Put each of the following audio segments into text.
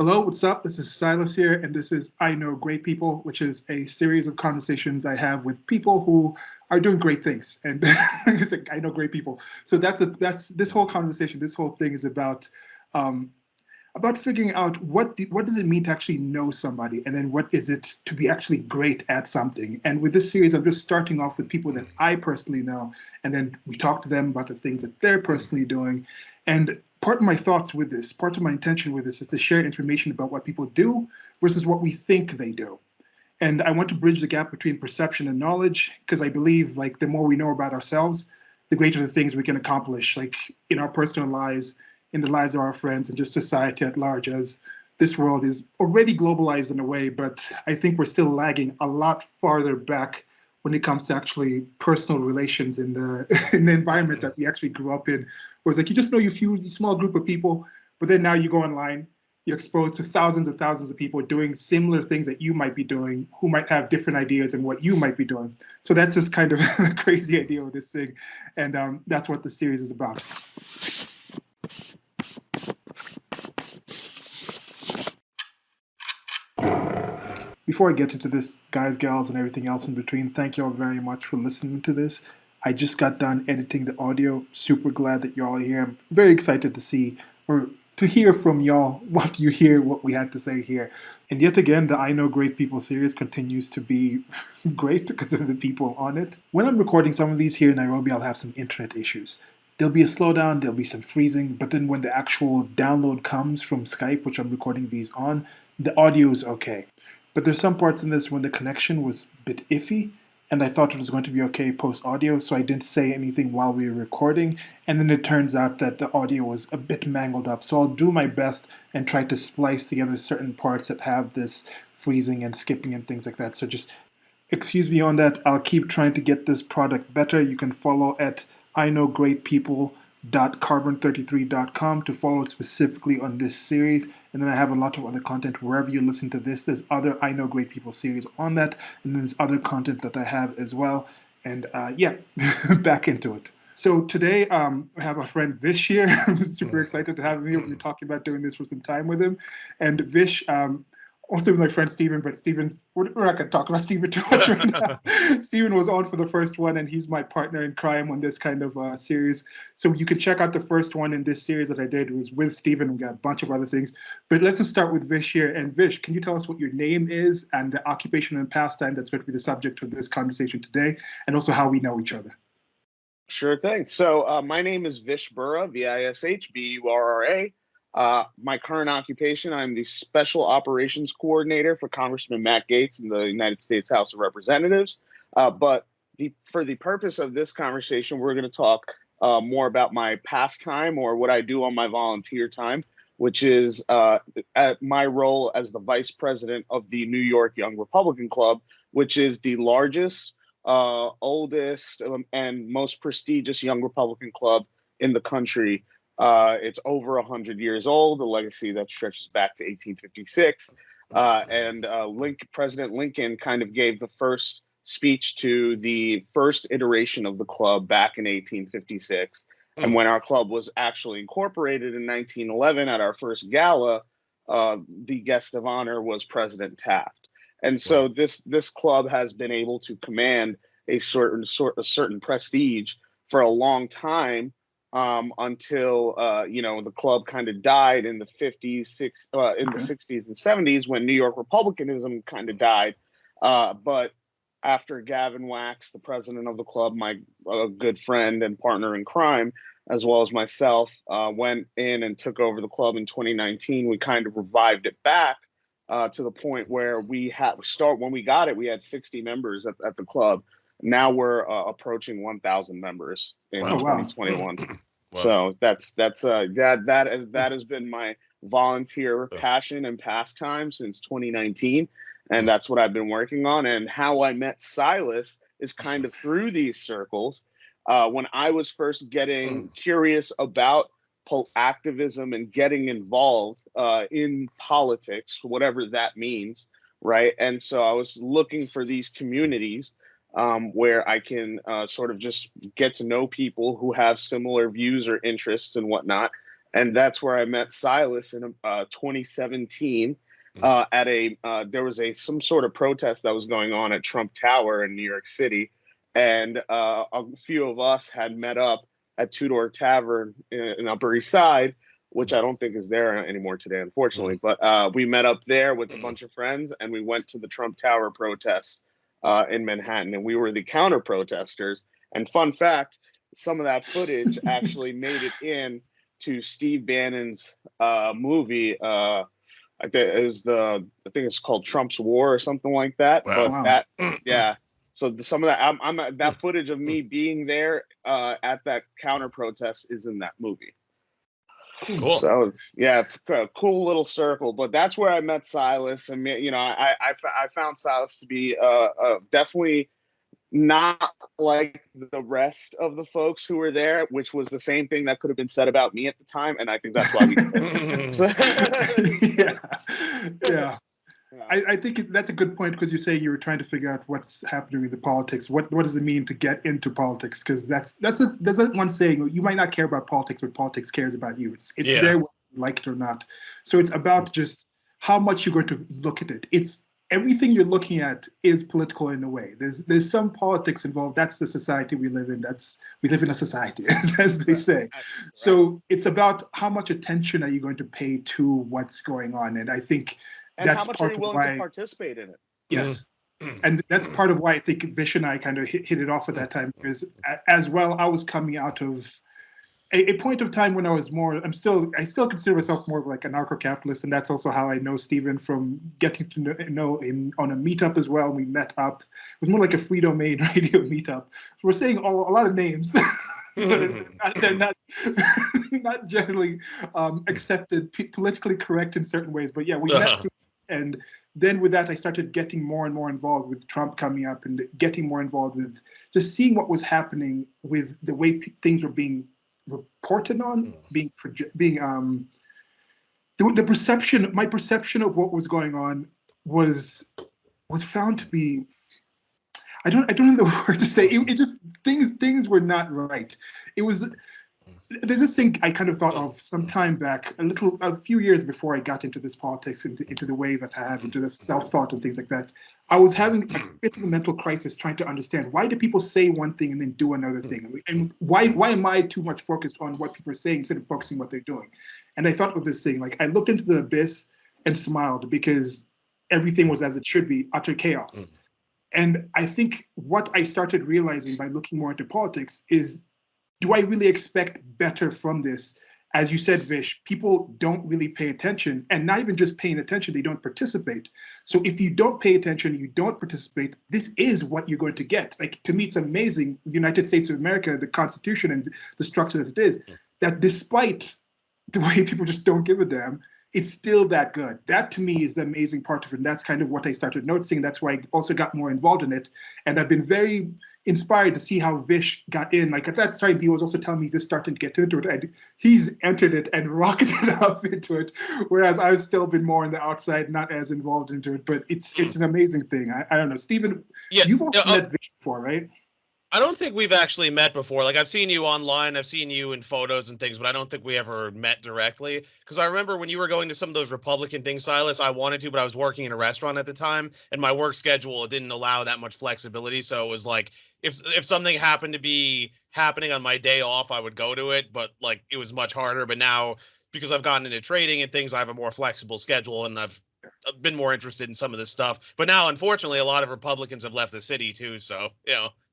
Hello, what's up? This is Silas here, and this is I Know Great People, which is a series of conversations I have with people who are doing great things. And it's like, I know great people. So that's this whole conversation, this whole thing is um, about figuring out what does it mean to actually know somebody, and then what is it to be actually great at something. And with this series, I'm just starting off with people that I personally know, and then we talk to them about the things that they're personally doing. And part of my thoughts with this, part of my intention with this, is to share information about what people do versus what we think they do. And I want to bridge the gap between perception and knowledge, because I believe like the more we know about ourselves, the greater the things we can accomplish, like in our personal lives, in the lives of our friends, and just society at large, as this world is already globalized in a way, but I think we're still lagging a lot farther back when it comes to actually personal relations in the in the environment that we actually grew up in. Where it's like you just know your few small group of people, but then now you go online, you're exposed to thousands and thousands of people doing similar things that you might be doing, who might have different ideas than what you might be doing. So that's just kind of a crazy idea of this thing, and that's what the series is about. Before I get into this, guys, gals, and everything else in between, thank you all very much for listening to this. I just got done editing the audio. Super glad that you're all here. I'm very excited to see or to hear from y'all what you hear, what we had to say here. And yet again, the I Know Great People series continues to be great because of the people on it. When I'm recording some of these here in Nairobi, I'll have some internet issues. There'll be a slowdown, there'll be some freezing, but then when the actual download comes from Skype, which I'm recording these on, the audio is okay. But there's some parts in this when the connection was a bit iffy, and I thought it was going to be okay post audio, so I didn't say anything while we were recording, and then it turns out that the audio was a bit mangled up. So I'll do my best and try to splice together certain parts that have this freezing and skipping and things like that. So just excuse me on that. I'll keep trying to get this product better. You can follow at iknowgreatpeople.carbon33.com to follow specifically on this series. And then I have a lot of other content wherever you listen to this. There's other I Know Great People series on that. And then there's other content that I have as well. And yeah, back into it. So today I have a friend Vish here. I'm super excited to have him here. We've been talking about doing this for some time with him. And Vish, also with my friend Steven, but we're not going to talk about Steven too much right now. Steven was on for the first one, and he's my partner in crime on this kind of series. So you can check out the first one in this series that I did. It was with Steven. We got a bunch of other things. But let's just start with Vish here. And Vish, can you tell us what your name is and the occupation and pastime that's going to be the subject of this conversation today, and also how we know each other? Sure thing. So my name is Vish Burra, Vishburra. My current occupation, I'm the Special Operations Coordinator for Congressman Matt Gaetz in the United States House of Representatives. For the purpose of this conversation, we're going to talk more about my pastime, or what I do on my volunteer time, which is at my role as the Vice President of the New York Young Republican Club, which is the largest, oldest, and most prestigious young Republican club in the country. It's over 100 years old, a legacy that stretches back to 1856. President Lincoln kind of gave the first speech to the first iteration of the club back in 1856. And when our club was actually incorporated in 1911 at our first gala, the guest of honor was President Taft. And so this club has been able to command a certain prestige for a long time, until the club kind of died in the 50s, the 60s and 70s, when New York Republicanism kind of died. But after Gavin Wax, the president of the club, my good friend and partner in crime, as well as myself, went in and took over the club in 2019, we kind of revived it back to the point where when we got it, we had 60 members at the club. Now we're approaching 1,000 members in 2021. Wow. So that has been my volunteer passion and pastime since 2019, and that's what I've been working on. And how I met Silas is kind of through these circles. When I was first getting curious about activism and getting involved in politics, whatever that means, right? And so I was looking for these communities where I can sort of just get to know people who have similar views or interests and whatnot. and that's where I met Silas in 2017 at there was some sort of protest that was going on at Trump Tower in New York City, and a few of us had met up at Two Door Tavern in Upper East Side, which I don't think is there anymore today, unfortunately. But we met up there with a bunch of friends, and we went to the Trump Tower protests in Manhattan, and we were the counter protesters. And fun fact, some of that footage actually made it in to Steve Bannon's movie. I think it's called Trump's War or something like that. Wow. But yeah. So some of that, that footage of me being there at that counter protest is in that movie. Cool. So yeah, cool little circle. But that's where I met Silas, and I found Silas to be definitely not like the rest of the folks who were there, which was the same thing that could have been said about me at the time, and I think that's why we. Yeah. I think that's a good point, because you say you were trying to figure out what's happening with the politics. What does it mean to get into politics? Because there's that one saying, you might not care about politics, but politics cares about you. It's there whether you like it or not. So it's about just how much you're going to look at it. It's everything you're looking at is political in a way. There's some politics involved. That's the society we live in. We live in a society, as they say. Right. So it's about how much attention are you going to pay to what's going on, and I think. And that's how much are you willing to participate in it? Yes. And that's part of why I think Vish and I kind of hit it off at that time, because as well, I was coming out of a point of time when I was more, I still consider myself more of like an anarcho-capitalist. And that's also how I know Stephen, from getting to know him on a meetup as well. We met up. It was more like a Free Domain radio meetup. So we're saying a lot of names. They're not not generally accepted, politically correct in certain ways. But yeah, we met through. And then with that, I started getting more and more involved with Trump coming up, and getting more involved with just seeing what was happening with the way things were being reported on, the perception. My perception of what was going on was found to be. I don't know the word to say. It just things were not right. It was. There's this thing I kind of thought of some time back, a few years before I got into this politics, into the way that I have, into the self-thought and things like that. I was having a bit of a mental crisis, trying to understand, why do people say one thing and then do another thing, and why am I too much focused on what people are saying instead of focusing on what they're doing? And I thought of this thing, like I looked into the abyss and smiled, because everything was as it should be, utter chaos. And I think what I started realizing by looking more into politics is, do I really expect better from this? As you said, Vish, people don't really pay attention, and not even just paying attention, they don't participate. So if you don't pay attention, you don't participate, this is what you're going to get. Like, to me, it's amazing, the United States of America, the Constitution and the structure that it is, that despite the way people just don't give a damn, it's still that good. That to me is the amazing part of it. And that's kind of what I started noticing. That's why I also got more involved in it. And I've been very inspired to see how Vish got in. Like at that time, he was also telling me he's just starting to get into it. And he's entered it and rocketed up into it. Whereas I've still been more on the outside, not as involved into it. But it's an amazing thing. I don't know. Stephen, you've also met Vish before, right? I don't think we've actually met before. Like, I've seen you online, I've seen you in photos and things, but I don't think we ever met directly. Because I remember when you were going to some of those Republican things, Silas, I wanted to, but I was working in a restaurant at the time, and my work schedule didn't allow that much flexibility. So it was like, if something happened to be happening on my day off, I would go to it, but like it was much harder. But now, because I've gotten into trading and things, I have a more flexible schedule, and I've been more interested in some of this stuff. But now, unfortunately, a lot of Republicans have left the city too. So,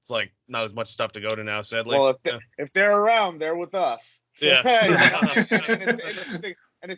it's like not as much stuff to go to now, sadly. Well, if they're around, they're with us. So, yeah. And it's interesting. And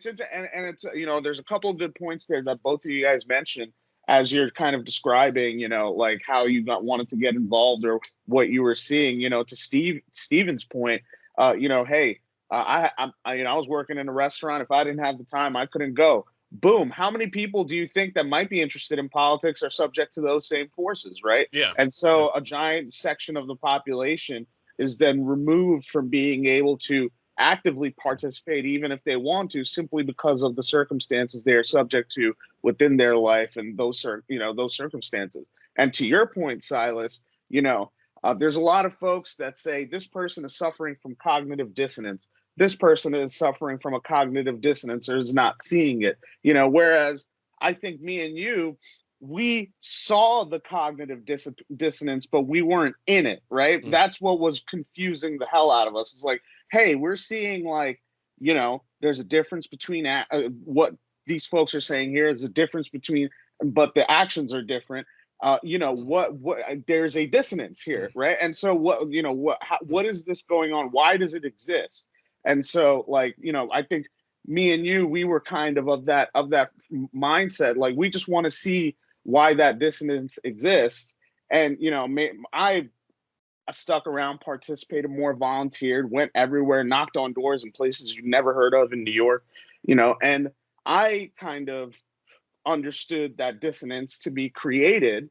it's there's a couple of good points there that both of you guys mentioned as you're kind of describing, like how you wanted to get involved or what you were seeing, to Steven's point, hey, I was working in a restaurant. If I didn't have the time, I couldn't go. Boom. How many people do you think that might be interested in politics are subject to those same forces, right? Yeah. And so a giant section of the population is then removed from being able to actively participate, even if they want to, simply because of the circumstances they are subject to within their life and those circumstances. And to your point, Silas, there's a lot of folks that say this person is suffering from cognitive dissonance this person is suffering from a cognitive dissonance or is not seeing it, you know, whereas I think me and you, we saw the cognitive dissonance, but we weren't in it, right? That's what was confusing the hell out of us. It's like, hey, we're seeing like, you know, there's a difference between what these folks are saying here is a difference between, but the actions are different. You know, what there's a dissonance here, right? And so what, you know, what is this going on? Why does it exist? And so, like, you know, I think me and you, we were kind of that mindset. Like, we just want to see why that dissonance exists. And, you know, I stuck around, participated more, volunteered, went everywhere, knocked on doors in places you've never heard of in New York, you know, and I kind of understood that dissonance to be created,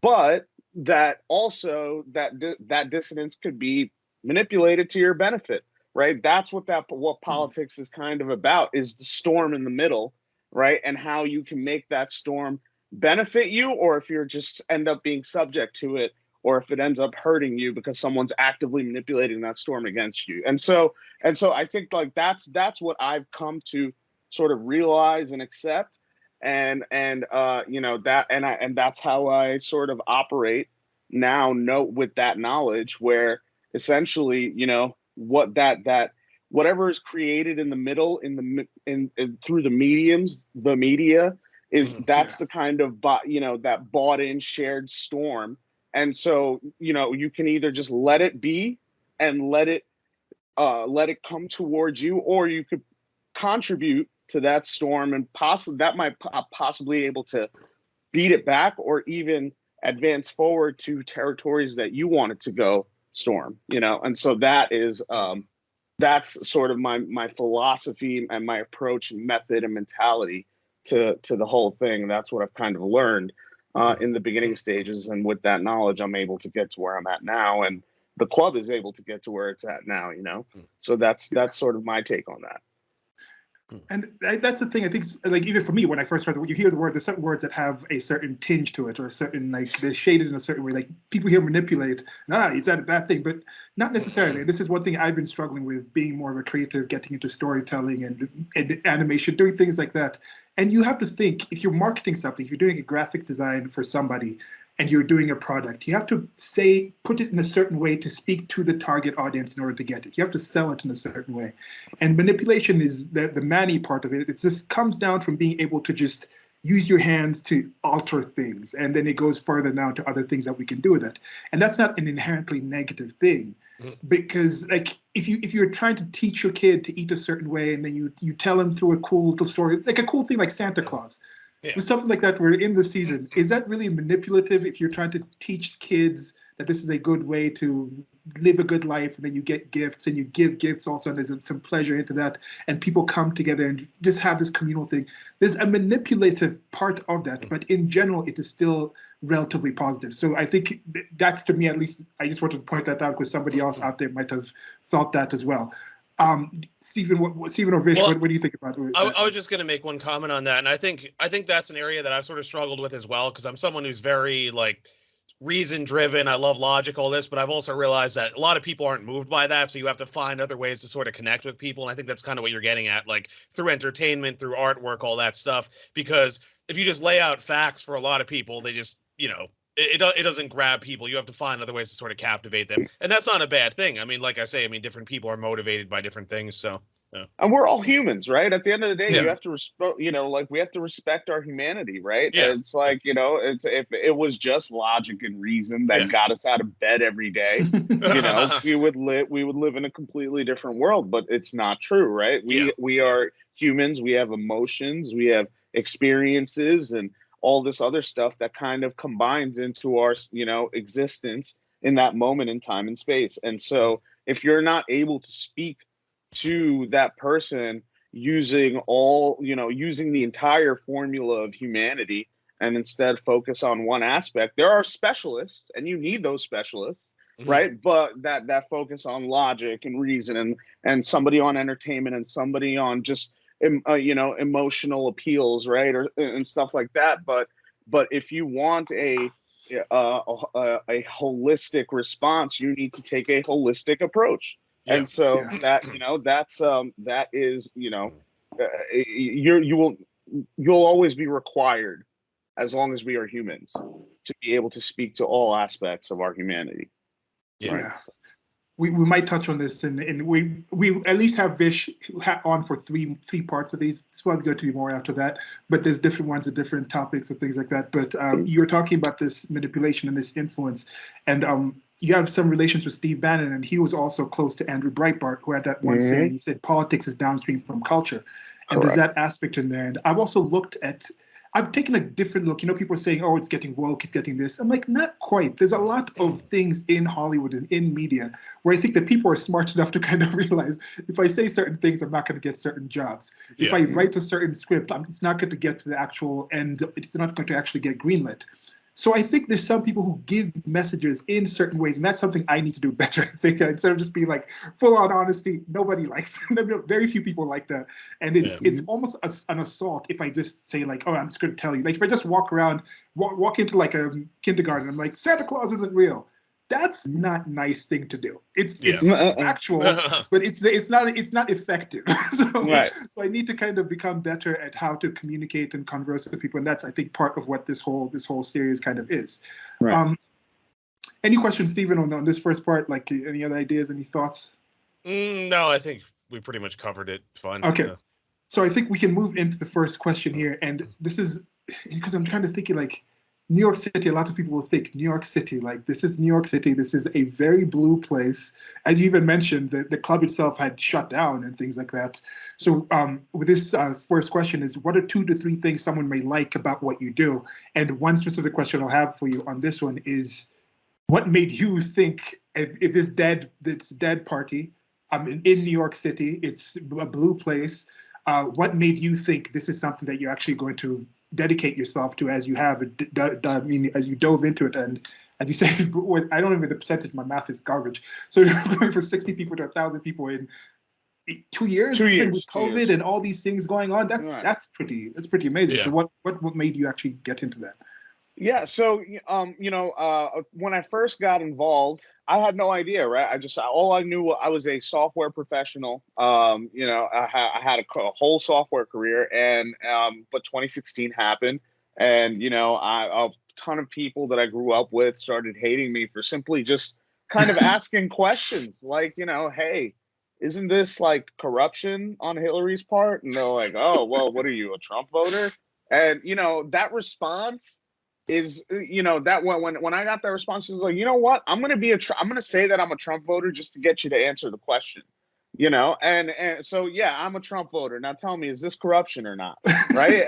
but that also that dissonance could be manipulated to your benefit, right? That's what politics is kind of about, is the storm in the middle, right? And how you can make that storm benefit you, or if you're just end up being subject to it, or if it ends up hurting you because someone's actively manipulating that storm against you. And so I think like that's what I've come to sort of realize and accept. And you know, that's how I sort of operate now, with that knowledge, where essentially, you know, what that whatever is created in the middle, in through the media is, that's the kind of you know, that bought in shared storm. And so, you know, you can either just let it be and let it come towards you, or you could contribute to that storm, and that might possibly able to beat it back, or even advance forward to territories that you want it to go storm, you know. And so that is that's sort of my philosophy and my approach and method and mentality to the whole thing. That's what I've kind of learned in the beginning stages, and with that knowledge, I'm able to get to where I'm at now, and the club is able to get to where it's at now, you know. So that's sort of my take on that. And that's the thing. I think, like, even for me, when I first heard you hear the word, there's certain words that have a certain tinge to it, or a certain, like, they're shaded in a certain way. Like, people here manipulate. Is that a bad thing? But not necessarily. This is one thing I've been struggling with, being more of a creative, getting into storytelling and animation, doing things like that. And you have to think, if you're marketing something, if you're doing a graphic design for somebody, and you're doing a product, you have to put it in a certain way to speak to the target audience in order to get it. You have to sell it in a certain way. And manipulation is the manny part of it. It just comes down from being able to just use your hands to alter things. And then it goes further now to other things that we can do with it. And that's not an inherently negative thing. Because, like, if you're trying to teach your kid to eat a certain way, and then you tell them through a cool little story, like a cool thing like Santa Claus, with something like that, we're in the season, is that really manipulative if you're trying to teach kids that this is a good way to live a good life, and then you get gifts, and you give gifts also, and there's some pleasure into that, and people come together and just have this communal thing? There's a manipulative part of that, but in general, it is still relatively positive. So I think that's, to me at least, I just wanted to point that out because somebody else out there might have thought that as well. Stephen or Vish, what do you think about it? I was just going to make one comment on that, and I think that's an area that I've sort of struggled with as well, because I'm someone who's very, like, reason driven. I love logic, all this, but I've also realized that a lot of people aren't moved by that, so you have to find other ways to sort of connect with people. And I think that's kind of what you're getting at, like through entertainment, through artwork, all that stuff. Because if you just lay out facts for a lot of people, they just, you know, it doesn't grab people. You have to find other ways to sort of captivate them, and that's not a bad thing. I mean, like I say, I mean, different people are motivated by different things. So, yeah. And we're all humans, right? At the end of the day, you have to respect, you know, like, we have to respect our humanity, right? Yeah. It's like, you know, it's, if it was just logic and reason that got us out of bed every day, you know, we would live in a completely different world. But it's not true, right? We are humans. We have emotions. We have experiences, and all this other stuff that kind of combines into our, you know, existence in that moment in time and space. And so if you're not able to speak to that person using using the entire formula of humanity, and instead focus on one aspect, there are specialists, and you need those specialists, right? But that focus on logic and reason, and somebody on entertainment, and somebody on just you know, emotional appeals, right, and stuff like that. But if you want a holistic response, you need to take a holistic approach Yeah. And so Yeah. that, that is, you'll always be required, as long as we are humans, to be able to speak to all aspects of our humanity. Yeah. Right. Yeah. We might touch on this, and we at least have Vish on for three parts of these. It's probably going to be more after that, but there's different ones at different topics and things like that. But you're talking about this manipulation and this influence, and you have some relations with Steve Bannon, and he was also close to Andrew Breitbart, who had that one saying. He said politics is downstream from culture, and there's that aspect in there. And I've also looked at. I've taken a different look. People are saying, oh, it's getting woke, it's getting this. I'm like, not quite. There's a lot of things in Hollywood and in media where I think that people are smart enough to kind of realize if I say certain things, I'm not going to get certain jobs. If I write a certain script, it's not going to get to the actual end. It's not going to actually get greenlit. So I think there's some people who give messages in certain ways, and that's something I need to do better. I think instead of just being like full on honesty, nobody likes it. Very few people like that, and it's almost an assault if I just say like, oh, I'm just going to tell you. Like if I just walk around, walk into like a kindergarten, I'm like, Santa Claus isn't real. That's not a nice thing to do. It's factual, but it's not effective. So I need to kind of become better at how to communicate and converse with people, and that's I think part of what this whole series kind of is. Right. Any questions, Stephen, on this first part? Like any other ideas, any thoughts? No, I think we pretty much covered it. Fun. Okay, so I think we can move into the first question here, and this is because I'm kind of thinking like. New York City, a lot of people will think New York City, like this is New York City. This is a very blue place. As you even mentioned, the club itself had shut down and things like that. So with this first question is, what are 2 to 3 things someone may like about what you do? And one specific question I'll have for you on this one is, what made you think if this dead party in New York City, it's a blue place, what made you think this is something that you're actually going to dedicate yourself to as you have, as you dove into it, and as you say, I don't even the percentage. My math is garbage. So going from 60 people to 1,000 people in 2 years, even with COVID and all these things going on, that's pretty amazing. So what made you actually get into that? Yeah, so when I first got involved, I had no idea, right? All I knew, I was a software professional. I had a whole software career, and but 2016 happened, and a ton of people that I grew up with started hating me for simply just kind of asking questions, like, hey, isn't this like corruption on Hillary's part? And they're like, oh, well, what are you, a Trump voter? And that response is that when I got that response, it was like, you know what, I'm gonna say that I'm a Trump voter just to get you to answer the question, and so yeah, I'm a Trump voter. Now tell me, is this corruption or not? Right.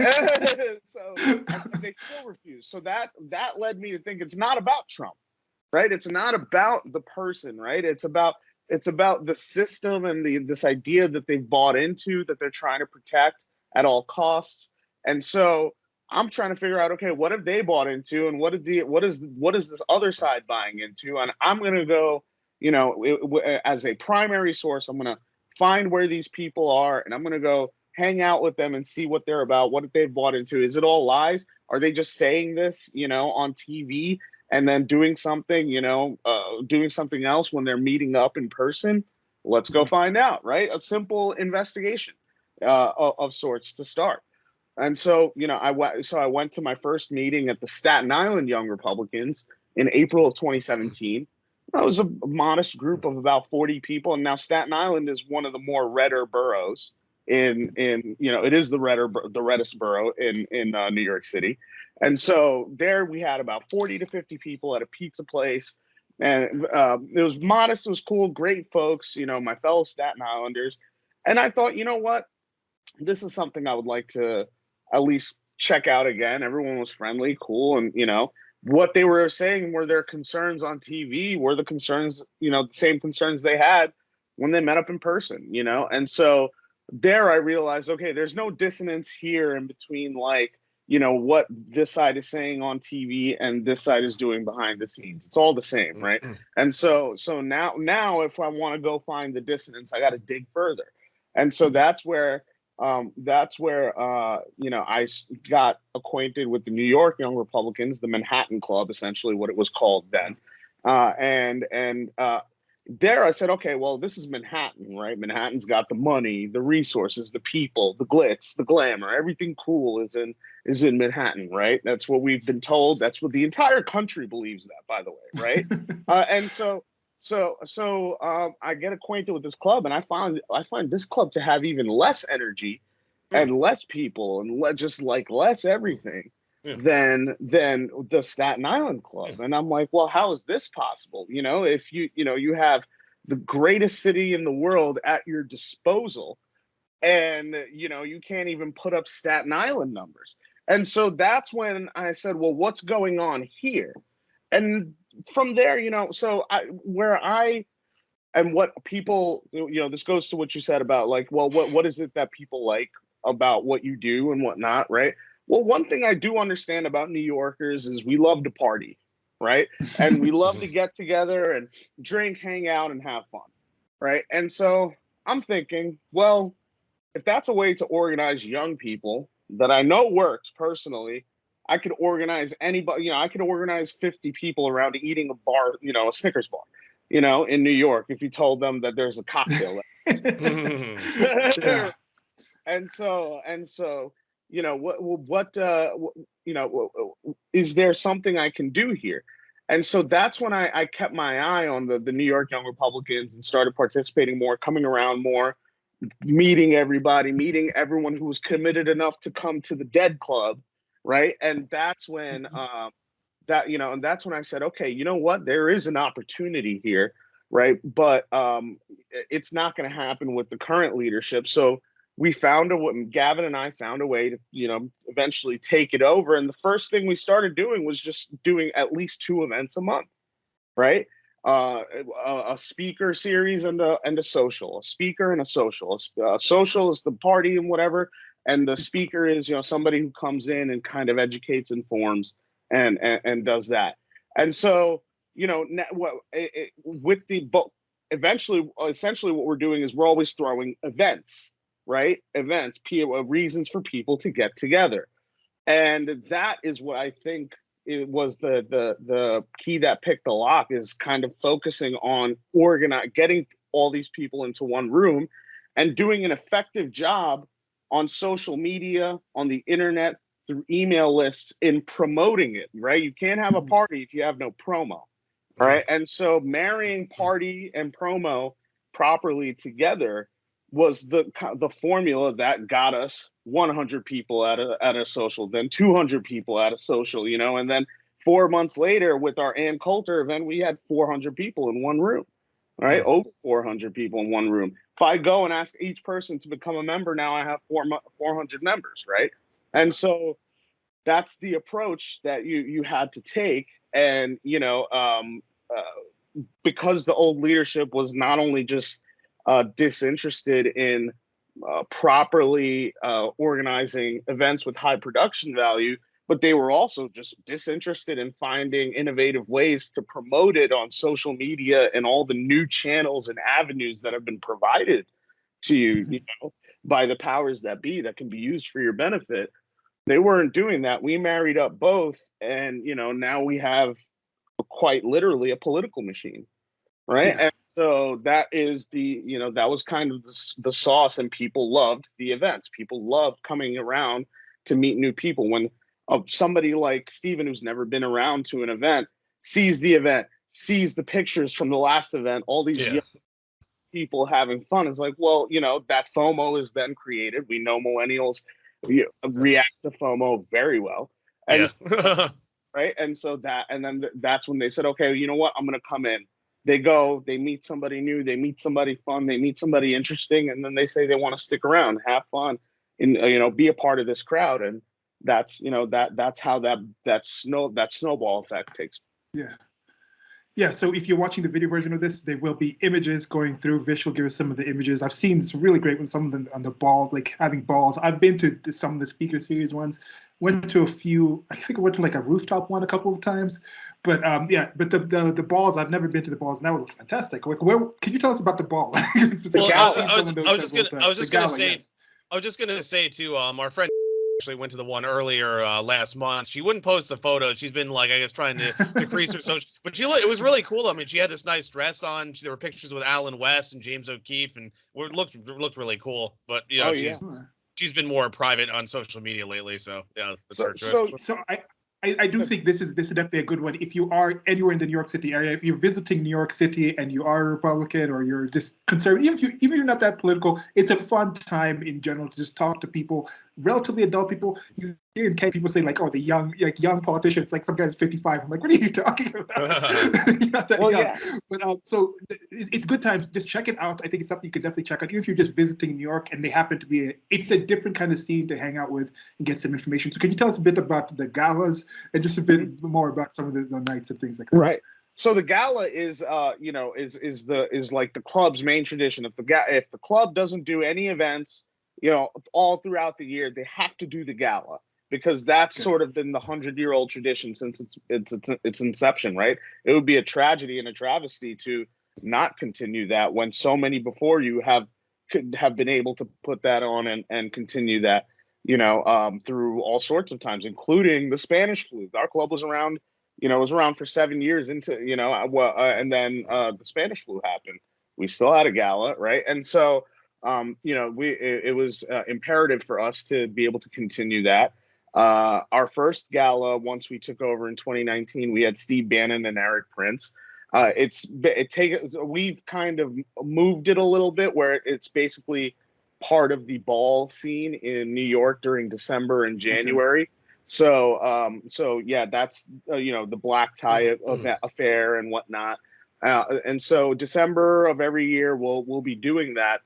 So and they still refuse. So that led me to think it's not about Trump, right? It's not about the person, right? It's about the system and this idea that they've bought into, that they're trying to protect at all costs. And so I'm trying to figure out, okay, what have they bought into, and what is this other side buying into? And I'm going to go, as a primary source, I'm going to find where these people are, and I'm going to go hang out with them and see what they're about, what they've bought into. Is it all lies? Are they just saying this, on TV and then doing something, doing something else when they're meeting up in person? Let's go find out, right? A simple investigation of sorts to start. And so, I went to my first meeting at the Staten Island Young Republicans in April of 2017. That was a modest group of about 40 people. And now Staten Island is one of the more redder boroughs it is the reddest borough in New York City. And so there we had about 40 to 50 people at a pizza place. And it was modest. It was cool. Great folks, my fellow Staten Islanders. And I thought, you know what? This is something I would like to at least check out again. Everyone was friendly, cool, and what they were saying were their concerns on TV were the concerns, the same concerns they had when they met up in person, and so there I realized, okay, there's no dissonance here in between, like, what this side is saying on TV and this side is doing behind the scenes. It's all the same, right? And so now if I want to go find the dissonance, I got to dig further, and so that's where I got acquainted with the New York Young Republicans, the Manhattan Club, essentially what it was called then. there I said, okay, well, this is Manhattan, right? Manhattan's got the money, the resources, the people, the glitz, the glamour, everything cool is in Manhattan, right? That's what we've been told. That's what the entire country believes that, by the way, right? And so I get acquainted with this club, and I find this club to have even less energy and less people and just like less everything than the Staten Island club. And I'm like, well, how is this possible? You know, if you have the greatest city in the world at your disposal, and you can't even put up Staten Island numbers. And so that's when I said, well, what's going on here? And from there, where I and what people, this goes to what you said about like, well, what is it that people like about what you do and whatnot, right? Well, one thing I do understand about New Yorkers is we love to party, right? And we love to get together and drink, hang out, and have fun, right? And so I'm thinking, well, if that's a way to organize young people that I know works personally, I could organize anybody, I could organize 50 people around eating a bar, a Snickers bar, in New York, if you told them that there's a cocktail. Yeah. And so, is there something I can do here? And so that's when I kept my eye on the New York Young Republicans and started participating more, coming around more, meeting everyone who was committed enough to come to the Dead Club, right? And that's when and that's when I said, okay, you know what? There is an opportunity here, right? But it's not going to happen with the current leadership. So Gavin and I found a way to, eventually take it over. And the first thing we started doing was just doing at least 2 events a month, right? A speaker series and a social, a speaker and a social. A social is the party and whatever, and the speaker is somebody who comes in and kind of educates, informs, and does that. And so with the but eventually, essentially, what we're doing is we're always throwing events, right? Events, reasons for people to get together, and that is what I think it was the key that picked the lock, is kind of focusing on getting all these people into one room and doing an effective job on social media, on the internet, through email lists, in promoting it, right? You can't have a party if you have no promo, right? And so marrying party and promo properly together was the formula that got us 100 people at a social, then 200 people at a social, and then 4 months later with our Ann Coulter event, we had 400 people in one room, right? Over 400 people in one room. If I go and ask each person to become a member, now I have 400 members, right? And so that's the approach that you had to take. And, because the old leadership was not only just disinterested in properly organizing events with high production value, but they were also just disinterested in finding innovative ways to promote it on social media and all the new channels and avenues that have been provided to you, by the powers that be, that can be used for your benefit. They weren't doing that. We married up both, and now we have quite literally a political machine, right? Yeah. And so that is that was kind of the sauce, and people loved the events. People loved coming around to meet new people. When somebody like Steven, who's never been around to an event, sees the event, sees the pictures from the last event, all these young people having fun, it's like, well, that FOMO is then created. We know millennials react to FOMO very well. And right. And so that's when they said, okay, you know what? I'm going to come in. They go, they meet somebody new, they meet somebody fun, they meet somebody interesting, and then they say they want to stick around, have fun, and be a part of this crowd. And that's that's how that snowball effect takes. Yeah. Yeah, so if you're watching the video version of this, there will be images going through. Vish will give us some of the images. I've seen some really great ones, some of them on the balls, like having balls. I've been to some of the speaker series ones. Went to a few. I think I went to like a rooftop one a couple of times. But but the balls, I've never been to the balls, and that would look fantastic. Like, can you tell us about the ball? Well, I was just gonna say too. Our friend actually went to the one earlier last month. She wouldn't post the photos. She's been like, I guess, trying to decrease her social. But it was really cool. I mean, she had this nice dress on. There were pictures with Alan West and James O'Keefe, and it looked really cool. But you know, Oh yeah. she's been more private on social media lately. So yeah, that's her choice. So I do think this is definitely a good one. If you are anywhere in the New York City area, if you're visiting New York City and you are a Republican or you're just conservative, even if you're not that political, it's a fun time in general to just talk to people, relatively adult people. You hear in Canada people say like, "Oh, the young politicians." Like some guy's 55. I'm like, "What are you talking about?" You're not that young. Yeah. But so it's good times. Just check it out. I think it's something you could definitely check out, even if you're just visiting New York and they happen to be. It's a different kind of scene to hang out with and get some information. So can you tell us a bit about the galas and just a bit more about some of the nights and things like that? Right. So the gala is, is like the club's main tradition. If the club doesn't do any events, all throughout the year, they have to do the gala because that's sort of been the 100-year-old tradition since its inception. Right. It would be a tragedy and a travesty to not continue that when so many before you could have been able to put that on and continue that. Through all sorts of times, including the Spanish flu. Our club was around. It was around for 7 years and then the Spanish flu happened. We still had a gala, right? And so, it was imperative for us to be able to continue that. Our first gala, once we took over in 2019, we had Steve Bannon and Eric Prince. We've kind of moved it a little bit where it's basically part of the ball scene in New York during December and January. Okay. So yeah, that's the black tie affair and whatnot, and so December of every year we'll be doing that.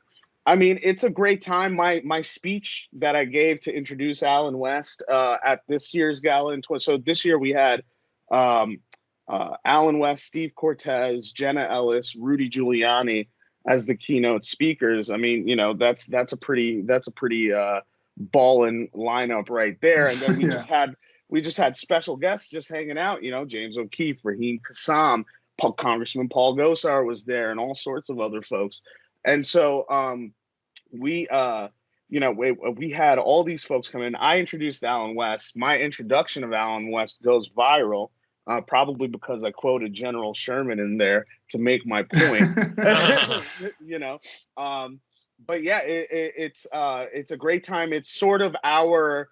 I mean, it's a great time. My speech that I gave to introduce Alan West at this year's gala so this year we had Alan West, Steve Cortez, Jenna Ellis, Rudy Giuliani as the keynote speakers. I mean, that's a pretty ballin' lineup right there. And then we just had special guests just hanging out, James O'Keefe, Raheem Kassam, Congressman Paul Gosar was there, and all sorts of other folks. And so we had all these folks come in. I introduced Alan West. My introduction of Alan West goes viral. Probably because I quoted General Sherman in there to make my point, but yeah, it's a great time. It's sort of our,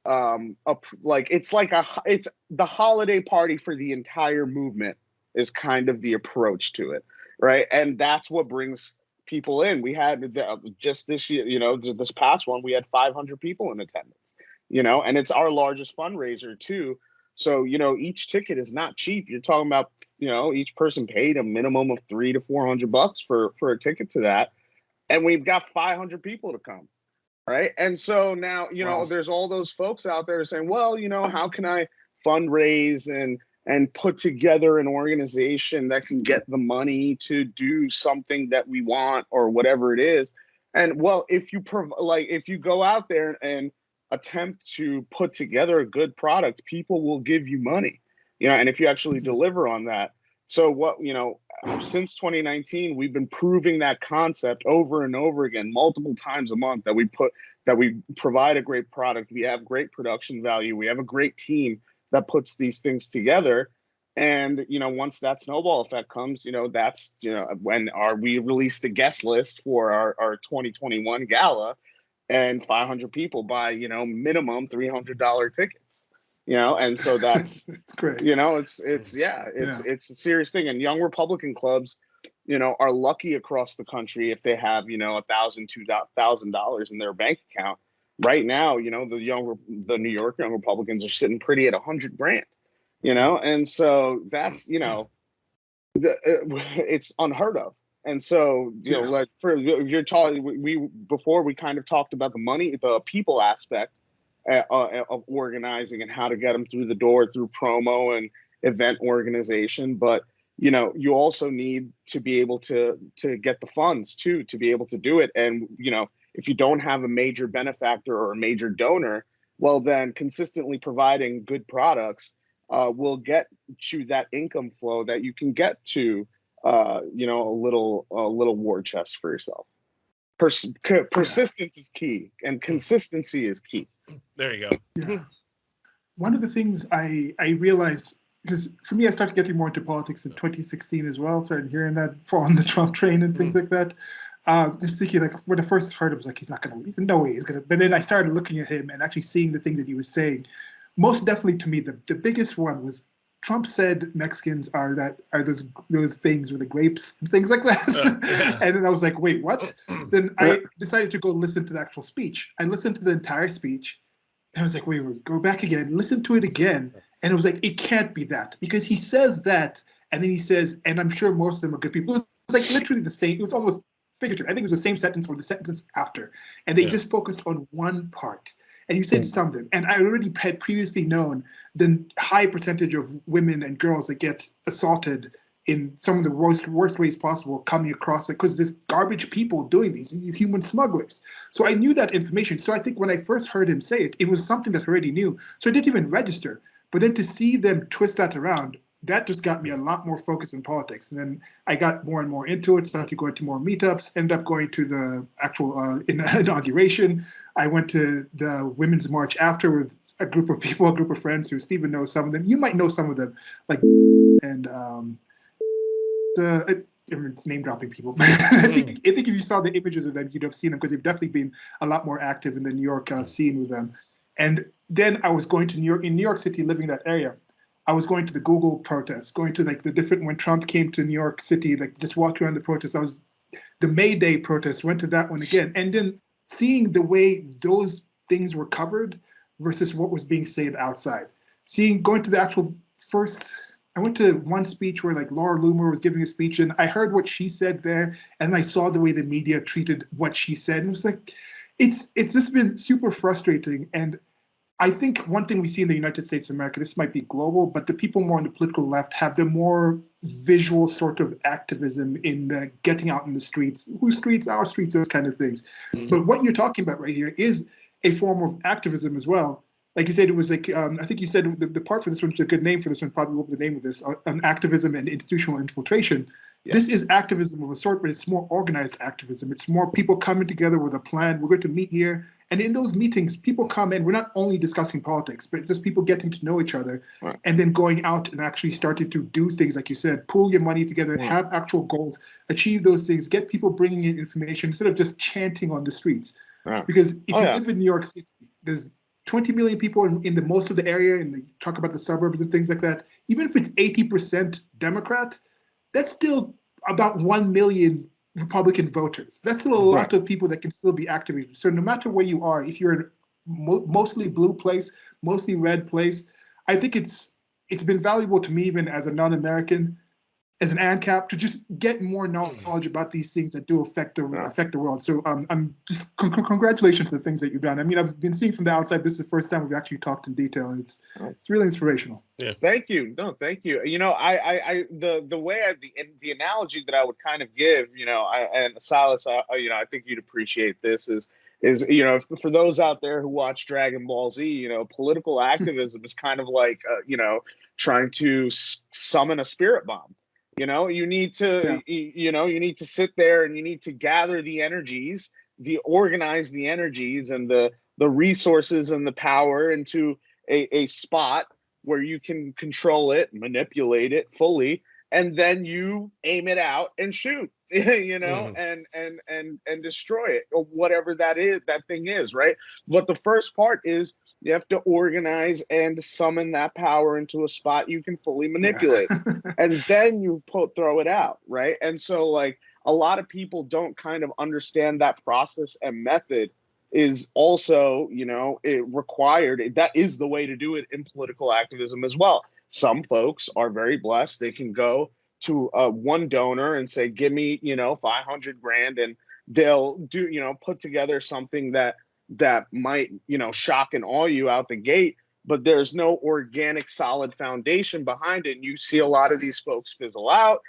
it's the holiday party for the entire movement is kind of the approach to it. Right. And that's what brings people in. We had just this year, this past one, we had 500 people in attendance, and it's our largest fundraiser too. So, each ticket is not cheap. You're talking about, each person paid a minimum of $300 to $400 for a ticket to that. And we've got 500 people to come. Right. And so now, there's all those folks out there saying, well, how can I fundraise and put together an organization that can get the money to do something that we want or whatever it is. And well, if you go out there and attempt to put together a good product, people will give you money, and if you actually deliver on that. So since 2019, we've been proving that concept over and over again, multiple times a month, that we provide a great product. We have great production value. We have a great team that puts these things together. And, once that snowball effect comes, that's, when we release the guest list for our 2021 gala, and 500 people buy, minimum $300 tickets, and so that's it's great. It's a serious thing. And young Republican clubs, are lucky across the country if they have, $1,000, $2,000 in their bank account. Right now, the New York young Republicans are sitting pretty at $100,000, and so that's, it's unheard of. And so, before we kind of talked about the people aspect of organizing and how to get them through the door through promo and event organization. But, you also need to be able to get the funds too, to be able to do it. And, if you don't have a major benefactor or a major donor, well, then consistently providing good products will get you that income flow that you can get to, a little war chest for yourself. Persistence is key, and consistency is key. There you go. Yeah. One of the things I realized, because for me, I started getting more into politics in 2016 as well, started hearing that fall on the Trump train and things like that. Just thinking, like, when I first heard him, I was like, he's not going to, he's no way he's going to. But then I started looking at him and actually seeing the things that he was saying. Most definitely to me, the biggest one was Trump said Mexicans are those things with the grapes and things like that. Yeah. And then I was like, wait, what? Then I decided to go listen to the actual speech. I listened to the entire speech. And I was like, wait, go back again, listen to it again. And it was like, it can't be that, because he says that, and then he says, and I'm sure most of them are good people. It was like literally the same. It was almost figurative. I think it was the same sentence or the sentence after. And they just focused on one part. And you said something. And I already had previously known the high percentage of women and girls that get assaulted in some of the worst ways possible coming across it, because there's garbage people doing these human smugglers. So I knew that information. So I think when I first heard him say it, it was something that I already knew. So I didn't even register. But then to see them twist that around, that just got me a lot more focused in politics. And then I got more and more into it, started going to more meetups, ended up going to the actual inauguration. I went to the Women's March after with a group of people, a group of friends who Stephen knows some of them. You might know some of them, like, and it's name dropping people. I think if you saw the images of them, you'd have seen them, because they've definitely been a lot more active in the New York scene with them. And then I was going to New York, in New York City, living in that area. I was going to the Google protests, going to like the different, when Trump came to New York City, like just walked around the protests. I was the May Day protest, went to that one again, and then seeing the way those things were covered versus what was being said outside. Going to the actual first. I went to one speech where like Laura Loomer was giving a speech, and I heard what she said there, and I saw the way the media treated what she said, and it was like, it's just been super frustrating. And I think one thing we see in the United States of America, this might be global, but the people more on the political left have the more visual sort of activism in the getting out in the streets, whose streets, our streets, those kind of things. But what you're talking about right here is a form of activism as well. Like you said, it was like, I think you said the part for this one, a good name for this one, probably what the name of this, on activism and institutional infiltration. Yeah. This is activism of a sort, but it's more organized activism. It's more people coming together with a plan. We're going to meet here. And in those meetings, people come in, we're not only discussing politics, but it's just people getting to know each other, right, and then going out and actually starting to do things, like you said, pool your money together, right, have actual goals, achieve those things, get people bringing in information instead of just chanting on the streets. Right. Because if you live in New York City, there's 20 million people in the most of the area, and they talk about the suburbs and things like that. Even if it's 80% Democrat, that's still about 1 million Republican voters. That's still a lot of people that can still be activated. So no matter where you are, if you're in mostly blue place, mostly red place, I think it's been valuable to me, even as a non-American, as an ANCAP, to just get more knowledge about these things that do affect the world. So I'm just congratulations to the things that you've done. I mean, I've been seeing from the outside. This is the first time we've actually talked in detail, and it's really inspirational. Yeah. Thank you. No, thank you. You know, the way the analogy that I would kind of give, you know, and Silas, you know, I think you'd appreciate this is you know, for those out there who watch Dragon Ball Z, you know, political activism is kind of like you know, trying to summon a spirit bomb. You know, you need to you know, you need to sit there and you need to gather the energies, organize the energies and the resources and the power into a spot where you can control it, manipulate it fully, and then you aim it out and shoot, you know, and destroy it, or whatever that thing is, right? But the first part is you have to organize and summon that power into a spot you can fully manipulate, and then you throw it out, right? And so, like, a lot of people don't kind of understand that process and method is also, you know, required. That is the way to do it in political activism as well. Some folks are very blessed. They can go to one donor and say, give me, you know, 500 grand, and they'll do, you know, put together something that might, you know, shock and awe you out the gate, but there's no organic, solid foundation behind it. And you see a lot of these folks fizzle out.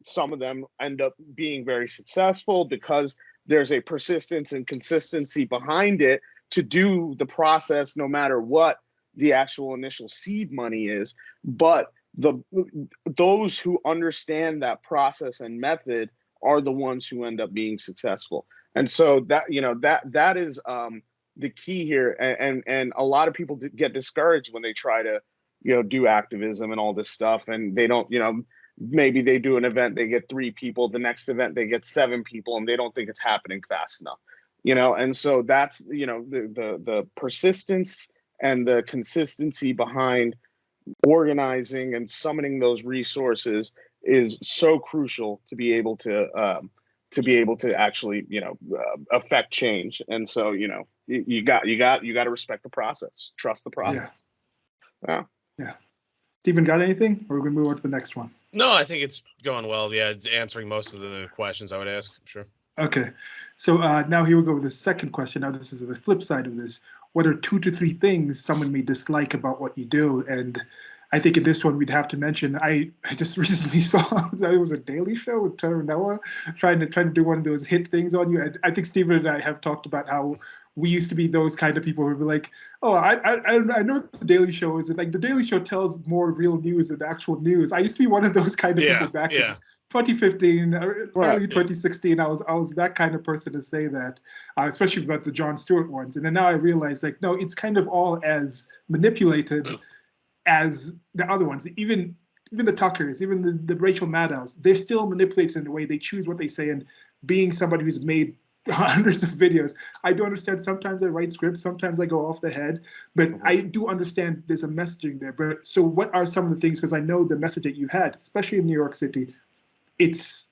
Some of them end up being very successful because there's a persistence and consistency behind it to do the process, no matter what the actual initial seed money is. But those who understand that process and method are the ones who end up being successful. And so that, you know, that is the key here, and a lot of people get discouraged when they try to, do activism and all this stuff, and they don't, maybe they do an event, they get 3 people, the next event they get 7 people, and they don't think it's happening fast enough, and so that's, the persistence and the consistency behind organizing and summoning those resources is so crucial to be able to actually affect change. And so you got to respect the process, trust the process. Yeah. Stephen, got anything, or we're gonna move on to the next one? No, I think it's going well. Yeah, it's answering most of the questions I would ask. Sure. Okay, so now here we go with the second question. Now this is the flip side of this. What are 2 to 3 things someone may dislike about what you do? And I think in this one we'd have to mention, I just recently saw that it was a Daily Show with Trevor Noah trying to do one of those hit things on you. And I think Stephen and I have talked about how we used to be those kind of people who were like, oh, I know what the Daily Show is. And like the Daily Show tells more real news than actual news. I used to be one of those kind of people back in 2015, early 2016. I was that kind of person to say that, especially about the Jon Stewart ones. And then now I realize, like, no, it's kind of all as manipulated as the other ones. Even the Tuckers, even the Rachel Maddows, they're still manipulated in a way. They choose what they say. And being somebody who's made hundreds of videos, I do understand. Sometimes I write scripts, sometimes I go off the head, but I do understand there's a messaging there. But so what are some of the things, because I know the message that you had, especially in New York City, it's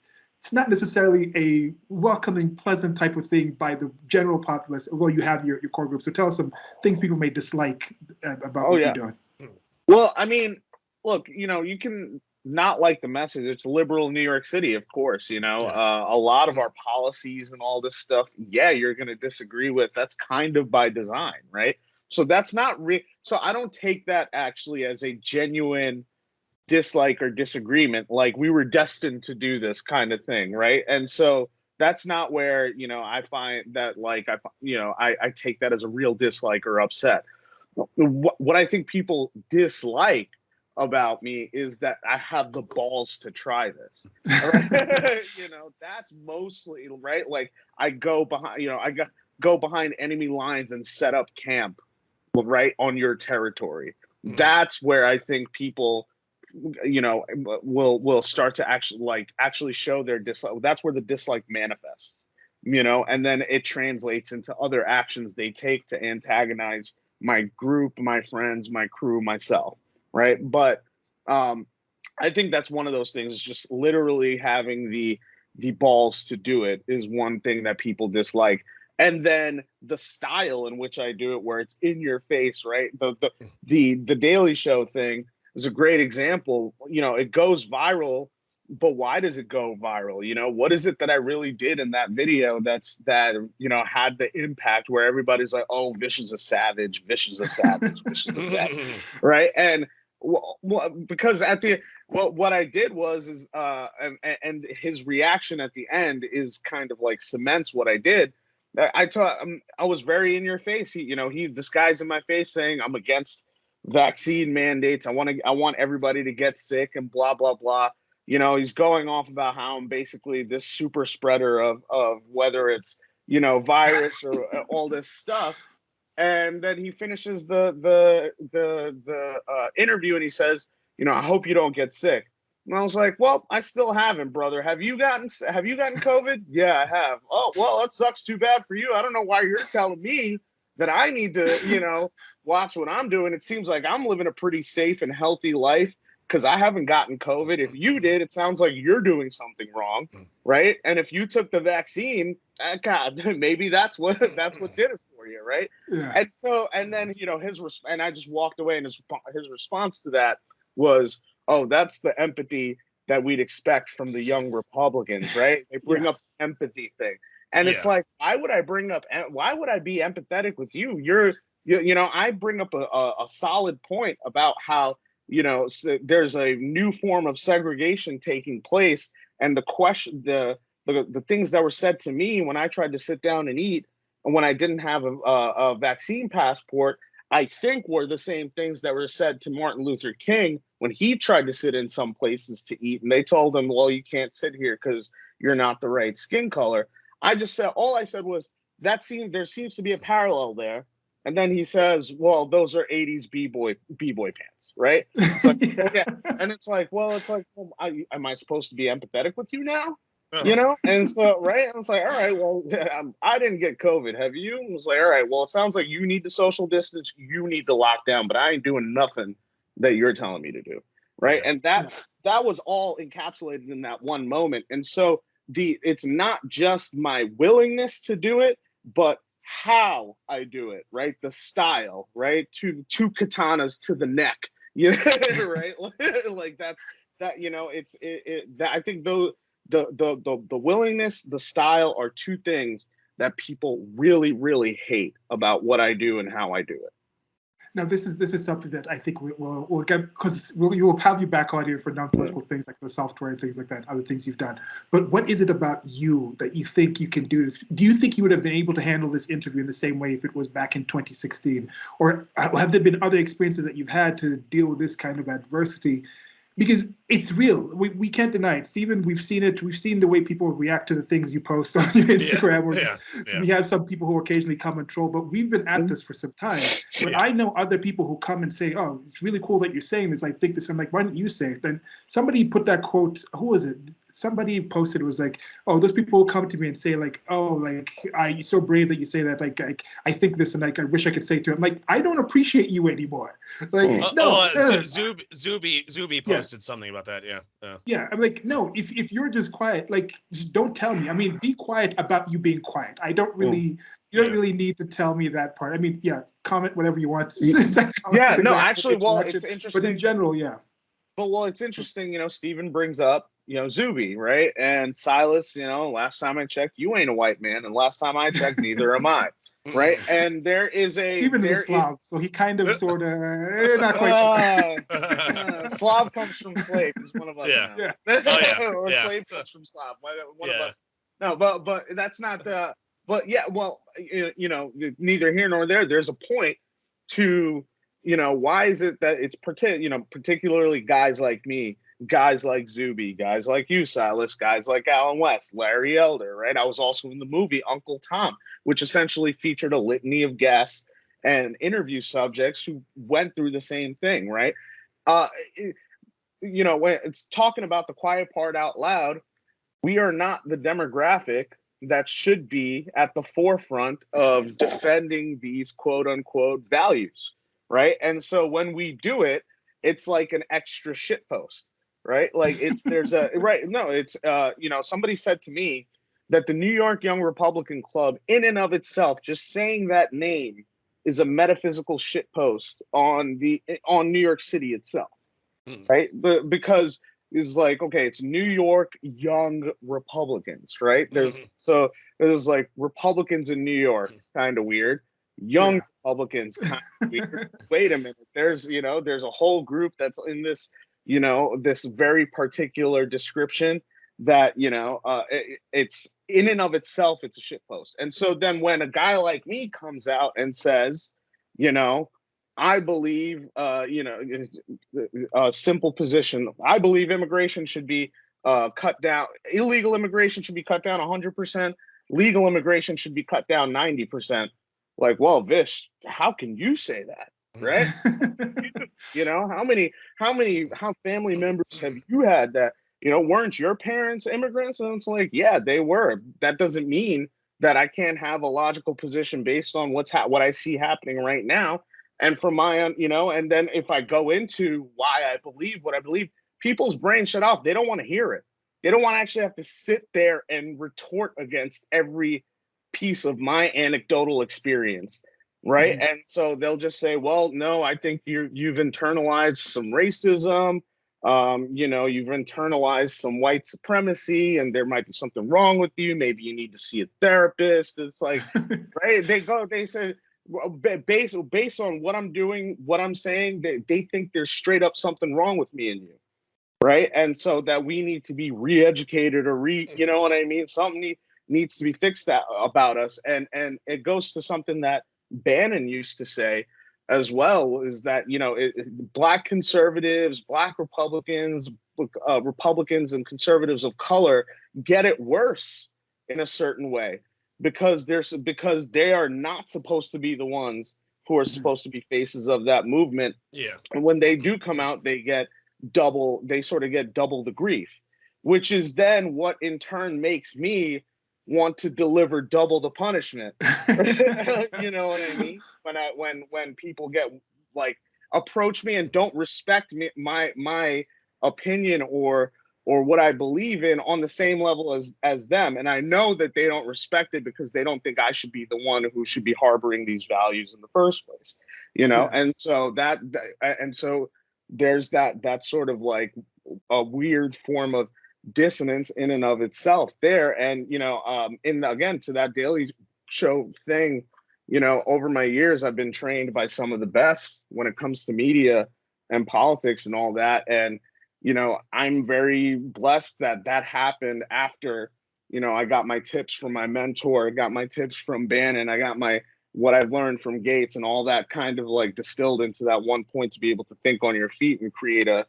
not necessarily a welcoming, pleasant type of thing by the general populace, although you have your core group. So tell us some things people may dislike about what you're doing. Well, I mean, look, you can not like the message. It's liberal New York City, of course. A lot of our policies and all this stuff, you're going to disagree with. That's kind of by design, right? So that's not so I don't take that actually as a genuine dislike or disagreement, like we were destined to do this kind of thing, right? And so that's not where I find that, like, I take that as a real dislike or upset. What I think people dislike about me is that I have the balls to try this. Right? That's mostly, right? Like I go behind, go behind enemy lines and set up camp, right, on your territory. That's where I think people will start to actually show their dislike. That's where the dislike manifests, and then it translates into other actions they take to antagonize my group, my friends, my crew, myself, right? But I think that's one of those things. Is just literally having the balls to do it is one thing that people dislike. And then the style in which I do it, where it's in your face, right? The Daily Show thing is a great example. It goes viral, but why does it go viral? What is it that I really did in that video that had the impact where everybody's like, oh, Vish is a savage, Vish is a savage, Vish is a savage, right? And because what I did was and his reaction at the end is kind of like cements what I did. I was very in your face. This guy's in my face saying I'm against vaccine mandates. I want everybody to get sick and blah blah blah. He's going off about how I'm basically this super spreader of whether it's virus or all this stuff. And then he finishes the interview and he says, I hope you don't get sick. And I was like, well, I still haven't, brother. Have you gotten COVID? Yeah, I have. Oh, well, that sucks. Too bad for you. I don't know why you're telling me that I need to, watch what I'm doing. It seems like I'm living a pretty safe and healthy life because I haven't gotten COVID. If you did, it sounds like you're doing something wrong, right? And if you took the vaccine, God, maybe that's what did it for you, right? Yeah. And then and I just walked away, and his response to that was, oh, that's the empathy that we'd expect from the young Republicans, right? They bring up the empathy thing. And it's like, why would I be empathetic with you? I bring up a solid point about how, there's a new form of segregation taking place. And the things that were said to me when I tried to sit down and eat, and when I didn't have a vaccine passport, I think were the same things that were said to Martin Luther King when he tried to sit in some places to eat. And they told him, well, you can't sit here because you're not the right skin color. All I said was, there seems to be a parallel there. And then he says, well, those are 80s b-boy pants, right? It's like, Yeah. okay. And it's like, well, am I supposed to be empathetic with you now? Oh. You know? And so, right? And it's like, all right, well, I didn't get COVID. Have you? And it's like, all right, well, it sounds like you need the social distance. You need to lock down, but I ain't doing nothing that you're telling me to do. Right. Yeah. And that was all encapsulated in that one moment. And so it's not just my willingness to do it, but how I do it, right? The style, right? Two katanas to the neck, you know, right? Like that, you know, that I think the willingness, the style are two things that people really, really hate about what I do and how I do it. Now, this is something that I think we'll get, because you will have you back on here for non-political things like the software and things like that, other things you've done. But what is it about you that you think you can do this? Do you think you would have been able to handle this interview in the same way if it was back in 2016? Or have there been other experiences that you've had to deal with this kind of adversity? Because it's real. We can't deny it. Stephen, we've seen it. We've seen the way people react to the things you post on your Instagram. So we have some people who occasionally come and troll, but we've been at this for some time. But I know other people who come and say, oh, it's really cool that you're saying this. I think this. I'm like, why don't you say it? Then somebody put that quote, who was it? Somebody posted, it was like, oh, those people will come to me and say like, oh, like, you're so brave that you say that. Like, I think this and like, I wish I could say it to him. Like, I don't appreciate you anymore. Like, Zuby posted something about that. Yeah, I'm like, no, if you're just quiet, like, just don't tell me. I mean, be quiet about you being quiet. I don't really, you don't really need to tell me that part. I mean, yeah, comment whatever you want. Yeah, no, actually, well, it's interesting. But in general, yeah. But well, it's interesting, you know, Stephen brings up, you know, Zuby, right? And Silas, you know, last time I checked, you ain't a white man. And last time I checked, neither am I. Right. And there is Stephen is a Slav, so he kind of sort of not quite sure. Slav comes from slave. He's one of us now. Or slave comes from Slav. One of us. No, but that's not but yeah, well, you know, neither here nor there. There's a point to, you know, why is it that it's particularly guys like me, guys like Zuby, guys like you, Silas, guys like Alan West, Larry Elder, right? I was also in the movie Uncle Tom, which essentially featured a litany of guests and interview subjects who went through the same thing, right? You know, when it's talking about the quiet part out loud, we are not the demographic that should be at the forefront of defending these quote unquote values, right? And so when we do it, it's like an extra shit post, right? Like there's a right. No, it's you know, somebody said to me that the New York Young Republican Club, in and of itself, just saying that name is a metaphysical shit post on New York City itself, right? Because it's like, okay, it's New York Young Republicans, right? There's like Republicans in New York, kind of weird. Young Republicans, kind of weird. Wait a minute, there's a whole group that's in this, you know, this very particular description that, you know, it's in and of itself, it's a shitpost. And so then when a guy like me comes out and says, you know, I believe, you know, a simple position, I believe immigration should be cut down. Illegal immigration should be cut down 100%. Legal immigration should be cut down 90%. Like, well, Vish, how can you say that? Right? You know, how family members have you had that, you know, weren't your parents immigrants? And it's like, yeah, they were. That doesn't mean that I can't have a logical position based on what I see happening right now. And from my own, you know, and then if I go into why I believe what I believe, people's brains shut off. They don't want to hear it. They don't want to actually have to sit there and retort against every piece of my anecdotal experience. Right. And so they'll just say, well, no, I think you've internalized some racism. You know, you've internalized some white supremacy and there might be something wrong with you. Maybe you need to see a therapist. It's like, right. They say, based on what I'm doing, what I'm saying, they think there's straight up something wrong with me and you. Right. And so that we need to be re-educated or you know what I mean? Something needs to be fixed about us. And it goes to something that Bannon used to say as well, is that, you know, Black conservatives, Black Republicans, Republicans and conservatives of color get it worse in a certain way. because they are not supposed to be the ones who are supposed to be faces of that movement. Yeah. And when they do come out, they sort of get double the grief, which is then what in turn makes me want to deliver double the punishment. You know what I mean? When people get like approach me and don't respect me, my opinion or what I believe in on the same level as them, and I know that they don't respect it because they don't think I should be the one who should be harboring these values in the first place, you know. Yeah. And so there's that sort of like a weird form of dissonance in and of itself there. And again, to that Daily Show thing, over my years I've been trained by some of the best when it comes to media and politics and all that. And I'm very blessed that happened after I got my tips from my mentor, I got my tips from Bannon, I got what I've learned from Gates, and all that kind of like distilled into that one point to be able to think on your feet and create a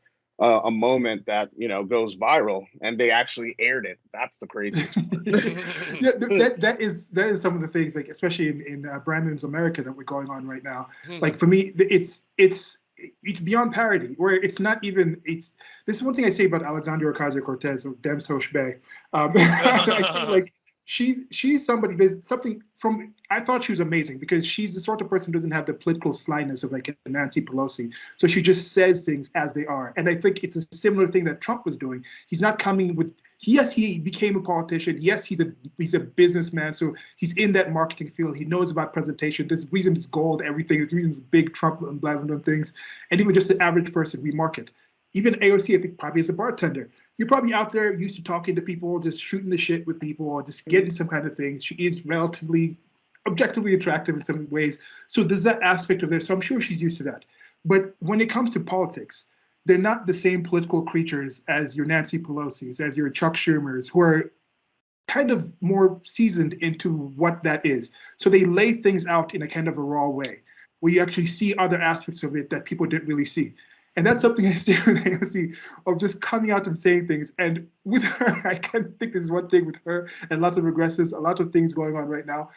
moment that goes viral. And they actually aired it. That's the craziest part. Yeah, that is some of the things, like especially in Brandon's America that we're going on right now. Like for me, it's beyond parody, where it's not even this is one thing I say about Alexandria Ocasio-Cortez of Dem Soch Bay. I say, like, she's somebody, there's something from, I thought she was amazing because she's the sort of person who doesn't have the political slyness of like a Nancy Pelosi. So she just says things as they are. And I think it's a similar thing that Trump was doing. He's not coming with, yes, he became a politician. Yes, he's a businessman. So he's in that marketing field. He knows about presentation. There's reason it's gold, everything. There's reason it's big Trump emblazoned on things. And even just the average person, we market. Even AOC, I think, probably as a bartender, you're probably out there used to talking to people, just shooting the shit with people, or just getting some kind of thing. She is relatively, objectively attractive in some ways. So there's that aspect of there. So I'm sure she's used to that. But when it comes to politics, they're not the same political creatures as your Nancy Pelosi's, as your Chuck Schumer's, who are kind of more seasoned into what that is. So they lay things out in a kind of a raw way, where you actually see other aspects of it that people didn't really see. And that's something I see with AOC, of just coming out and saying things. And with her, I kind of think this is one thing with her and lots of regressives, a lot of things going on right now.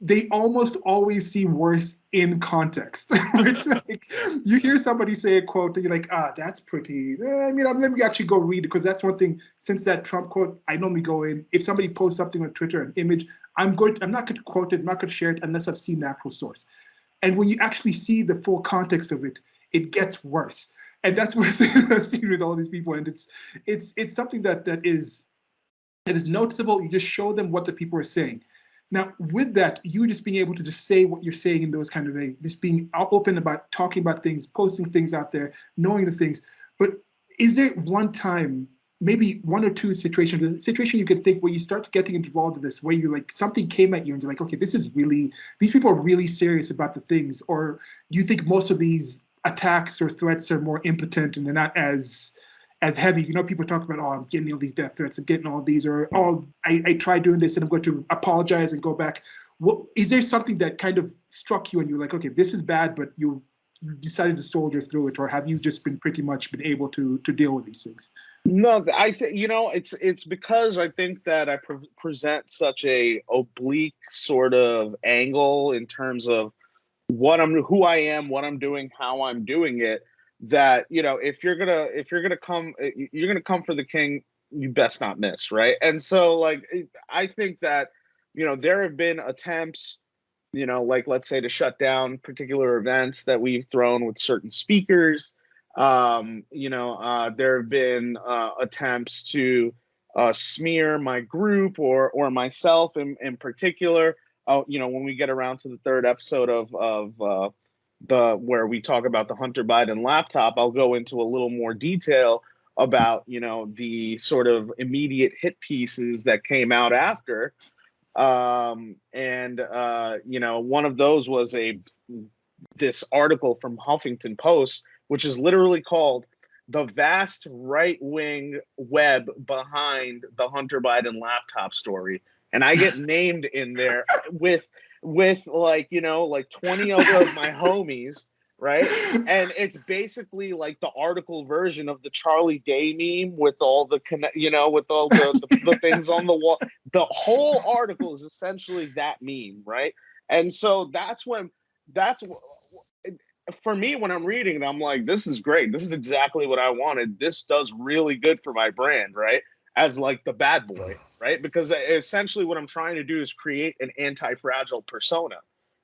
They almost always seem worse in context. It's like you hear somebody say a quote and you're like, that's pretty. I mean, let me actually go read it, because that's one thing. Since that Trump quote, I normally go in. If somebody posts something on Twitter, an image, I'm not going to quote it, I'm not going to share it unless I've seen the actual source. And when you actually see the full context of it, it gets worse. And that's what I've seen with all these people. And it's something that is noticeable. You just show them what the people are saying. Now, with that, you just being able to just say what you're saying in those kind of ways, just being open about talking about things, posting things out there, knowing the things. But is there one time, maybe one or two situations, a situation you could think where you start getting involved in this, where you're like, something came at you and you're like, okay, this is really, these people are really serious about the things? Or do you think most of these attacks or threats are more impotent and they're not as heavy? People talk about, I'm getting all these death threats, I'm getting all these, or I tried doing this and I'm going to apologize and go back. Is there something that kind of struck you and you're like, okay, this is bad, but you decided to soldier through it? Or have you just been pretty much been able to deal with these things? No, I think it's because I think that I present such a oblique sort of angle in terms of who I am, what I'm doing, how I'm doing it, that if you're gonna come for the king, you best not miss, right? And so like I think that there have been attempts, like let's say to shut down particular events that we've thrown with certain speakers. There have been attempts to smear my group or myself in particular. When we get around to the third episode of the where we talk about the Hunter Biden laptop, I'll go into a little more detail about the sort of immediate hit pieces that came out after. One of those was this article from Huffington Post, which is literally called "The Vast Right-Wing Web Behind the Hunter Biden Laptop Story." And I get named in there with like 20 other of my homies, right? And it's basically like the article version of the Charlie Day meme with all the with all the things on the wall. The whole article is essentially that meme, right? And so that's for me when I'm reading it, I'm like, this is great. This is exactly what I wanted. This does really good for my brand, right? As like the bad boy, right? Because essentially what I'm trying to do is create an anti-fragile persona,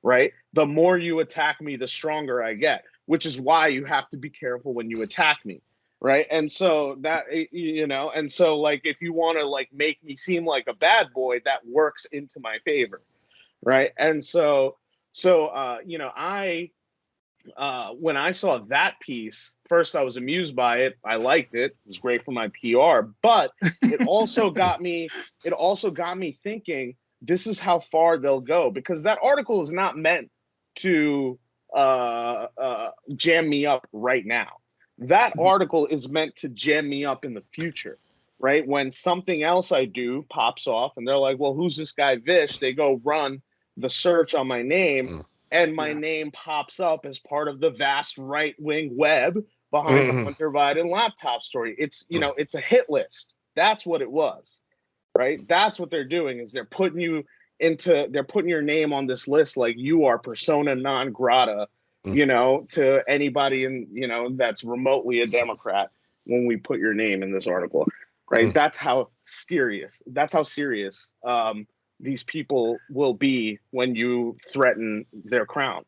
right? The more you attack me, the stronger I get, which is why you have to be careful when you attack me, right? And so that, and so like if you want to like make me seem like a bad boy, that works into my favor, right? And so I when I saw that piece, first I was amused by it. I liked it. It was great for my PR, but it also got me. It also got me thinking. This is how far they'll go, because that article is not meant to jam me up right now. That article is meant to jam me up in the future, right? When something else I do pops off, and they're like, "Well, who's this guy Vish?" They go run the search on my name, and my name pops up as part of the vast right-wing web behind the Hunter Biden laptop story. It's, it's a hit list. That's what it was, right? That's what they're doing, is they're putting your name on this list like you are persona non grata, to anybody that's remotely a Democrat when we put your name in this article, right? That's how serious these people will be when you threaten their crown.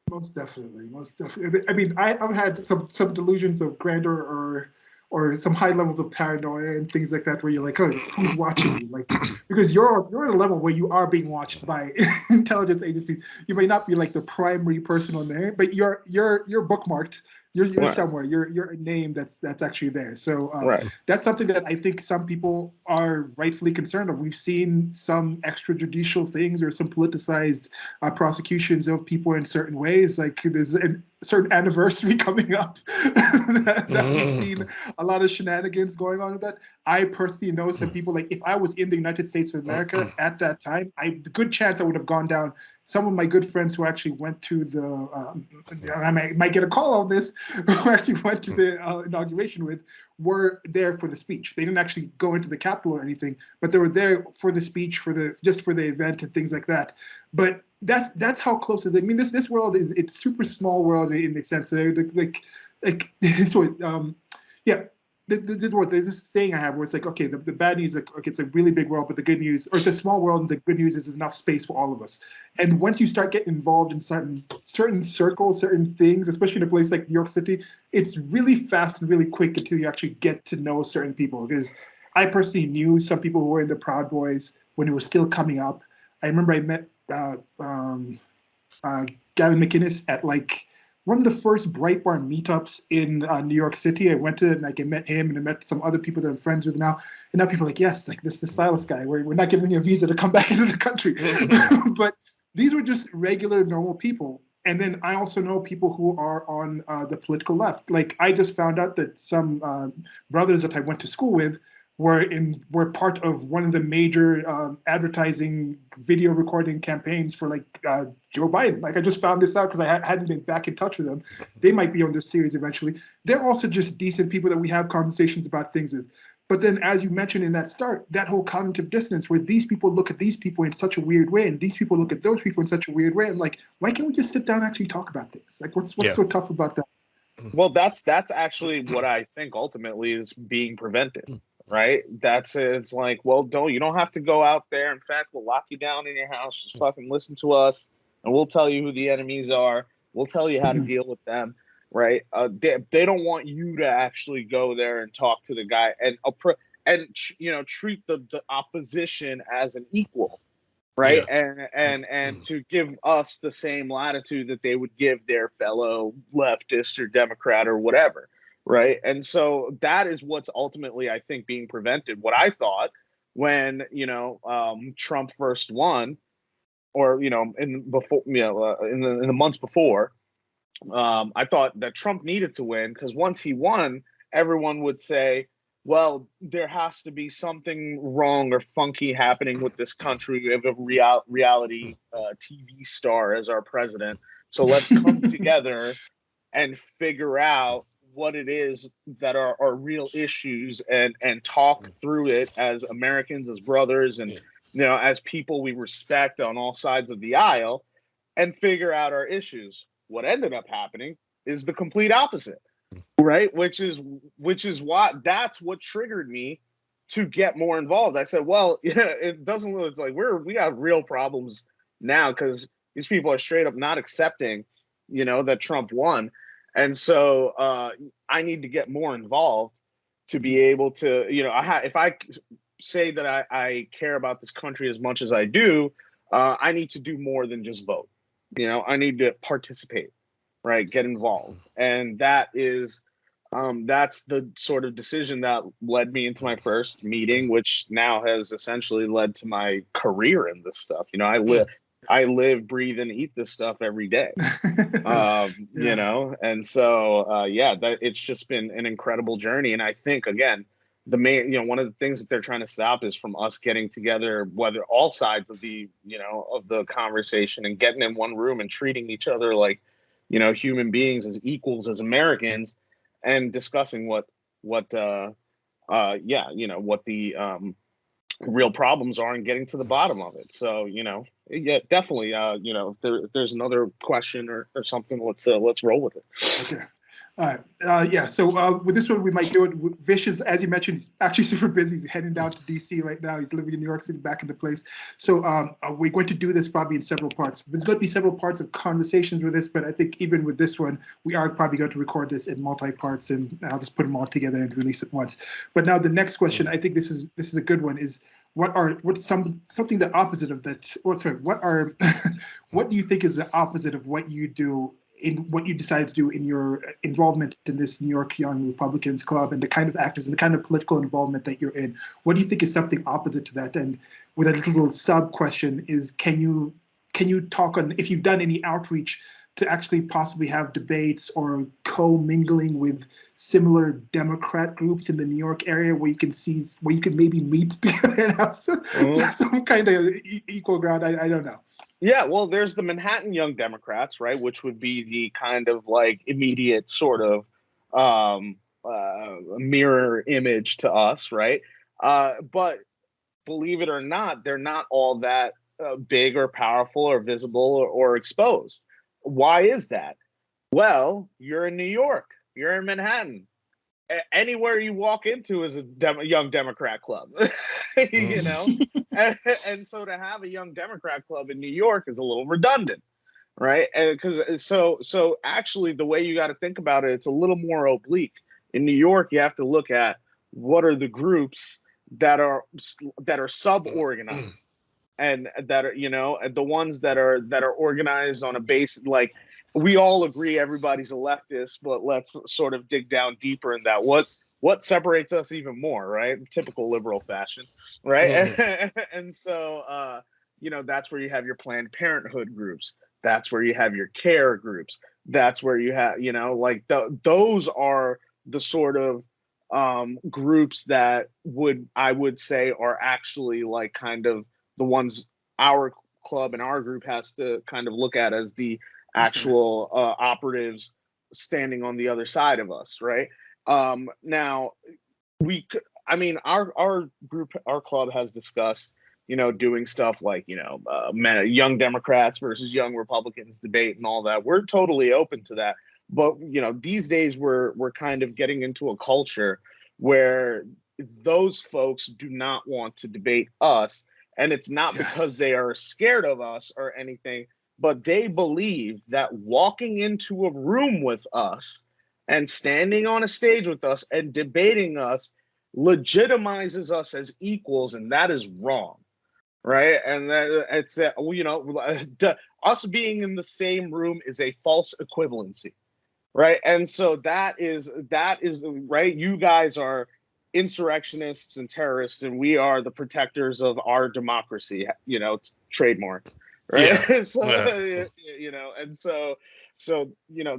Most definitely, most definitely. I mean, I've had some delusions of grandeur or some high levels of paranoia and things like that, where you're like, oh, who's watching you? Like, because you're at a level where you are being watched by intelligence agencies. You may not be like the primary person on there, but you're bookmarked. You're Right. somewhere. You're a name that's actually there. So Right. that's something that I think some people are rightfully concerned of. We've seen some extrajudicial things or some politicized prosecutions of people in certain ways. Like there's a certain anniversary coming up that we've seen a lot of shenanigans going on with that. I personally know some people, like if I was in the United States of America at that time, the good chance I would have gone down. Some of my good friends who actually went to I might get a call on this, who actually went to the inauguration were there for the speech. They didn't actually go into the Capitol or anything, but they were there for the speech, just for the event and things like that. But that's how close it is. I mean, this world it's super small world in the sense that there's this saying I have where it's like, okay, the bad news, like, okay, it's a really big world, but the good news, or it's a small world, and the good news is enough space for all of us. And once you start getting involved in certain circles, certain things, especially in a place like New York City, it's really fast and really quick until you actually get to know certain people. Because I personally knew some people who were in the Proud Boys when it was still coming up. I remember I met Gavin McInnes at like one of the first Breitbart meetups in New York City. I went to it and I met him and I met some other people that I'm friends with now. And now people are like, yes, like this Silas guy. We're not giving him a visa to come back into the country. But these were just regular, normal people. And then I also know people who are on the political left. Like I just found out that some brothers that I went to school with were part of one of the major advertising video recording campaigns for like Joe Biden. Like I just found this out because I hadn't been back in touch with them. They might be on this series eventually. They're also just decent people that we have conversations about things with. But then, as you mentioned in that start, that whole cognitive dissonance where these people look at these people in such a weird way and these people look at those people in such a weird way. I'm like, why can't we just sit down and actually talk about things? Like, what's so tough about that? Well, that's actually what I think ultimately is being prevented, right? It's like, well, you don't have to go out there. In fact, we'll lock you down in your house. Just fucking listen to us, and we'll tell you who the enemies are. We'll tell you how to deal with them, right? They don't want you to actually go there and talk to the guy and treat the opposition as an equal, right? And to give us the same latitude that they would give their fellow leftist or Democrat or whatever, right? And so that is what's ultimately, I think, being prevented. What I thought when Trump first won, or in the months before, I thought that Trump needed to win, because once he won, everyone would say, well, there has to be something wrong or funky happening with this country. We have a reality TV star as our president. So let's come together and figure out what it is that are real issues, and talk through it as Americans, as brothers, and as people we respect on all sides of the aisle, and figure out our issues. What ended up happening is the complete opposite, right? Which is that's what triggered me to get more involved. I said, well, it doesn't look, it's like we have real problems now, because these people are straight up not accepting, that Trump won. And so I need to get more involved to be able to, if I say that I care about this country as much as I do, I need to do more than just vote. I need to participate, right? Get involved. And that is, that's the sort of decision that led me into my first meeting, which now has essentially led to my career in this stuff. I live, breathe, and eat this stuff every day. And so that it's just been an incredible journey. And I think, again, the main, one of the things that they're trying to stop is from us getting together, whether all sides of the, of the conversation, and getting in one room and treating each other like, human beings, as equals, as Americans, and discussing what the real problems are, and getting to the bottom of it. So, definitely, if there's another question or something, let's roll with it. Okay. So with this one, we might do it. Vish is, as you mentioned, he's actually super busy. He's heading down to DC right now. He's living in New York City, back in the place. So we're going to do this probably in several parts. There's going to be several parts of conversations with this, but I think even with this one, we are probably going to record this in multi-parts, and I'll just put them all together and release it once. But now the next question, I think this is a good one, is what's something the opposite of that? What do you think is the opposite of what you do, in what you decided to do in your involvement in this New York Young Republicans Club, and the kind of actors and the kind of political involvement that you're in? What do you think is something opposite to that? And with a little sub question is, can you talk on if you've done any outreach to actually possibly have debates or co-mingling with similar Democrat groups in the New York area, where you can maybe meet together and have some kind of equal ground? I don't know. Yeah, well, there's the Manhattan Young Democrats, right, which would be the kind of like immediate sort of mirror image to us, right? But believe it or not, they're not all that big or powerful or visible or exposed. Why is that? Well, you're in New York, you're in Manhattan. Anywhere you walk into is a young Democrat club, and so to have a young Democrat club in New York is a little redundant, right? Because so actually the way you got to think about it, it's a little more oblique. In New York, you have to look at what are the groups that are sub-organized, and that are the ones that are organized on a base, like, we all agree everybody's a leftist, but let's sort of dig down deeper in that. What separates us even more, right? Typical liberal fashion, right? And so that's where you have your Planned Parenthood groups. That's where you have your care groups. That's where you have, those are the sort of groups that I would say are actually like kind of the ones our club and our group has to kind of look at as the actual operatives standing on the other side of us, right? Now our group, our club has discussed, doing stuff like, young Democrats versus young Republicans debate and all that. We're totally open to that. But, these days we're kind of getting into a culture where those folks do not want to debate us. And it's not because they are scared of us or anything, but they believe that walking into a room with us and standing on a stage with us and debating us legitimizes us as equals, and that is wrong, right? And that it's us being in the same room is a false equivalency, right? And so that is right. You guys are insurrectionists and terrorists, and we are the protectors of our democracy. It's trademark, right? Yeah. And so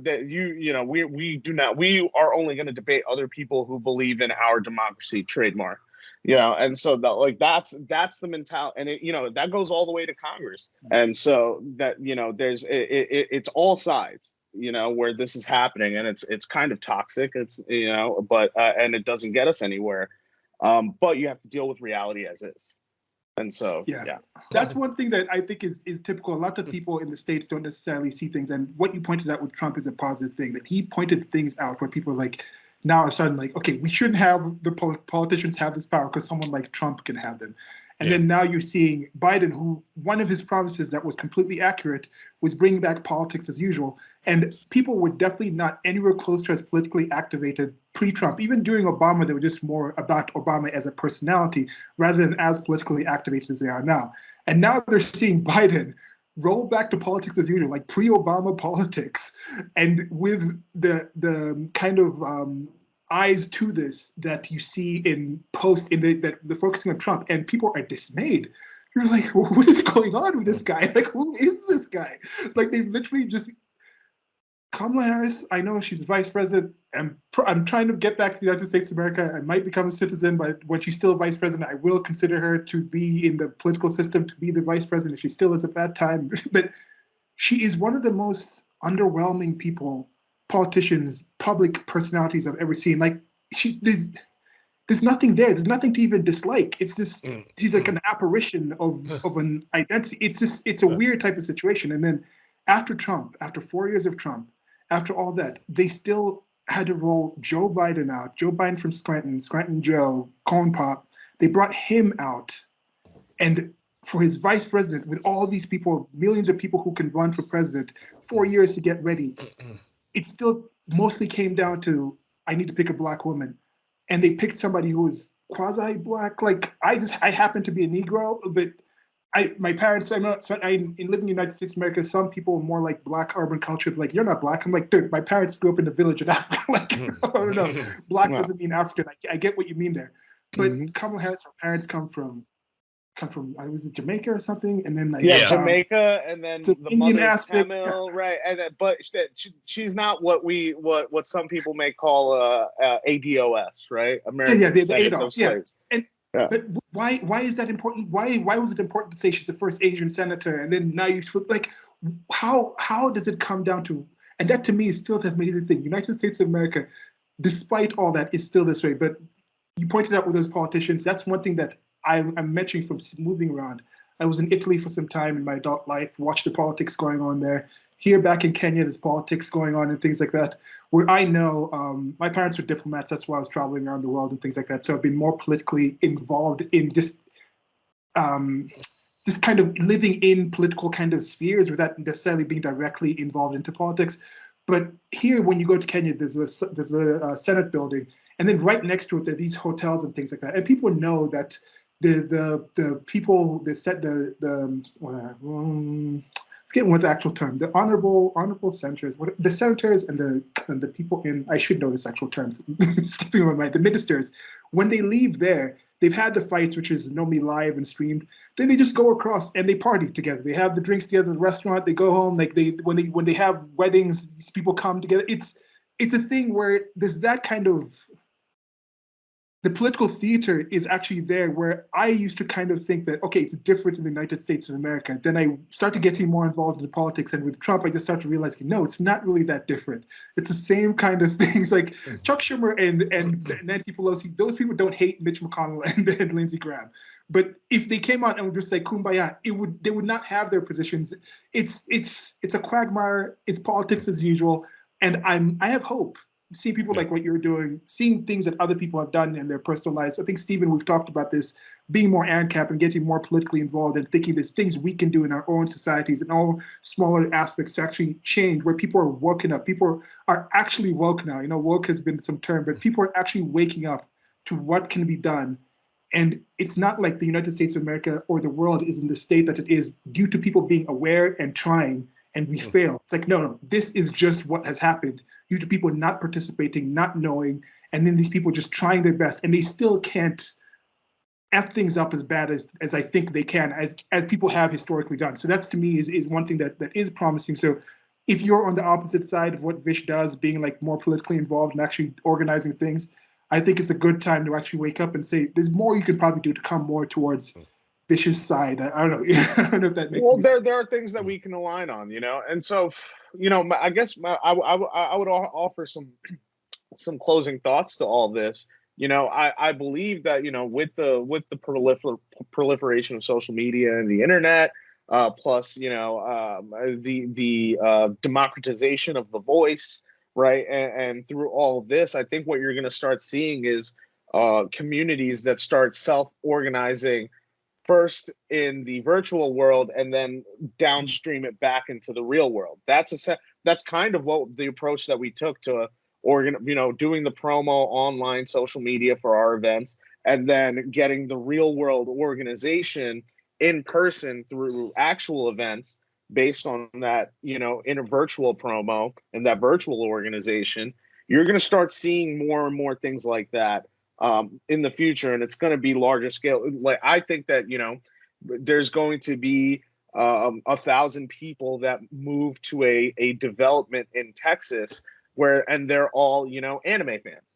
that we do not. We are only going to debate other people who believe in our democracy, trademark. And so that's the mentality, and that goes all the way to Congress, and so that there's it's all sides, where this is happening, and it's kind of toxic. It's but and it doesn't get us anywhere, but you have to deal with reality as is. And so, yeah, that's one thing that I think is typical. A lot of people in the States don't necessarily see things. And what you pointed out with Trump is a positive thing, that he pointed things out where people are like, now are starting like, okay, we shouldn't have the politicians have this power because someone like Trump can have them. And then now you're seeing Biden, who one of his promises that was completely accurate was bringing back politics as usual. And people were definitely not anywhere close to as politically activated pre-Trump. Even during Obama, they were just more about Obama as a personality rather than as politically activated as they are now. And now they're seeing Biden roll back to politics as usual, like pre-Obama politics, and with the kind of eyes to this that you see in the focusing on Trump, and people are dismayed. You're like, well, what is going on with this guy? Like, who is this guy? Like, they literally just Kamala Harris. I know she's vice president, and I'm trying to get back to the United States of America. I might become a citizen, but when she's still vice president, I will consider her to be in the political system to be the vice president if she still is at that time. But she is one of the most underwhelming politicians, public personalities I've ever seen. Like, there's nothing there. There's nothing to even dislike. It's just he's like an apparition of an identity. It's a weird type of situation. And then after Trump, after 4 years of Trump, after all that, they still had to roll Joe Biden out. Joe Biden from Scranton Joe, Corn Pop. They brought him out, and for his vice president, with all these people, millions of people who can run for president, 4 years to get ready, it still mostly came down to, I need to pick a black woman. And they picked somebody who was quasi-black. Like, I happen to be a Negro, but my parents, in living in the United States of America, some people are more like black urban culture, like, you're not black. I'm like, dude, my parents grew up in the village in Africa. Like, I don't know. Black doesn't mean African. I get what you mean there. But Kamala Harris, her parents come from was it Jamaica or something, and then Jamaica, and then the Indian mother's aspect, Tamil, right? And then, but she's not what some people may call ADOS, right? American Descendant of Slaves. And but why is that important? Why was it important to say she's the first Asian senator, and then now you like how does it come down to? And that to me is still the amazing thing. United States of America, despite all that, is still this way. But you pointed out with those politicians, that's one thing that I'm mentioning from moving around. I was in Italy for some time in my adult life, watched the politics going on there. Here back in Kenya, there's politics going on and things like that, where I know my parents were diplomats. That's why I was traveling around the world and things like that. So I've been more politically involved in just this kind of living in political kind of spheres without necessarily being directly involved into politics. But here, when you go to Kenya, there's a Senate building, and then right next to it, there are these hotels and things like that. And people know that the people that set forget what the actual term, the honorable senators, the senators and the people in, I should know this actual term, skipping my mind, the ministers, when they leave there, they've had the fights, which is normally live and streamed. Then they just go across and they party together. They have the drinks together in the restaurant. They go home. Like when they have weddings, these people come together. It's a thing where there's that kind of, the political theater is actually there, where I used to kind of think that, okay, it's different in the United States of America. Then I started getting more involved in the politics, and with Trump, I just started realizing, no, it's not really that different. It's the same kind of things. Like Chuck Schumer and Nancy Pelosi, those people don't hate Mitch McConnell and Lindsey Graham. But if they came out and would just say kumbaya, they would not have their positions. It's a quagmire. It's politics as usual, and I have hope. Seeing people like what you're doing, seeing things that other people have done in their personal lives. I think, Stephen, we've talked about this, being more ANCAP and getting more politically involved and thinking there's things we can do in our own societies and all smaller aspects to actually change, where people are woken up. People are actually woke now. Woke has been some term, but people are actually waking up to what can be done. And it's not like the United States of America or the world is in the state that it is due to people being aware and trying, and we fail. It's like, no, this is just what has happened due to people not participating, not knowing, and then these people just trying their best, and they still can't F things up as bad as I think they can, as people have historically done. So that's, to me, is one thing that is promising. So if you're on the opposite side of what Vish does, being like more politically involved and actually organizing things, I think it's a good time to actually wake up and say, there's more you can probably do to come more towards Vish's side. I don't know. I don't know if that makes Well, sense. there are things that we can align on, and so, I guess I would offer some closing thoughts to all this. I believe that with the proliferation of social media and the internet, plus the democratization of the voice, right, and through all of this, I think what you're going to start seeing is communities that start self-organizing first in the virtual world and then downstream it back into the real world. That's kind of what the approach that we took to doing the promo online social media for our events, and then getting the real world organization in person through actual events based on that, in a virtual promo and that virtual organization. You're going to start seeing more and more things like that in the future, and it's going to be larger scale. Like, I think that there's going to be 1,000 people that move to a development in Texas and they're all anime fans,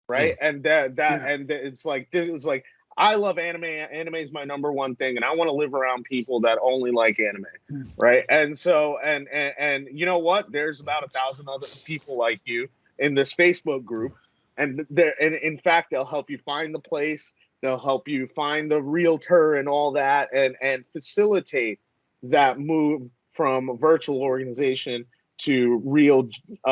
right? And and it's like, this is like, I love anime. Anime is my number one thing, and I want to live around people that only like anime, right? And so and you know what? There's about 1,000 other people like you in this Facebook group. And in fact, they'll help you find the place. They'll help you find the realtor and all that, and facilitate that move from virtual organization to real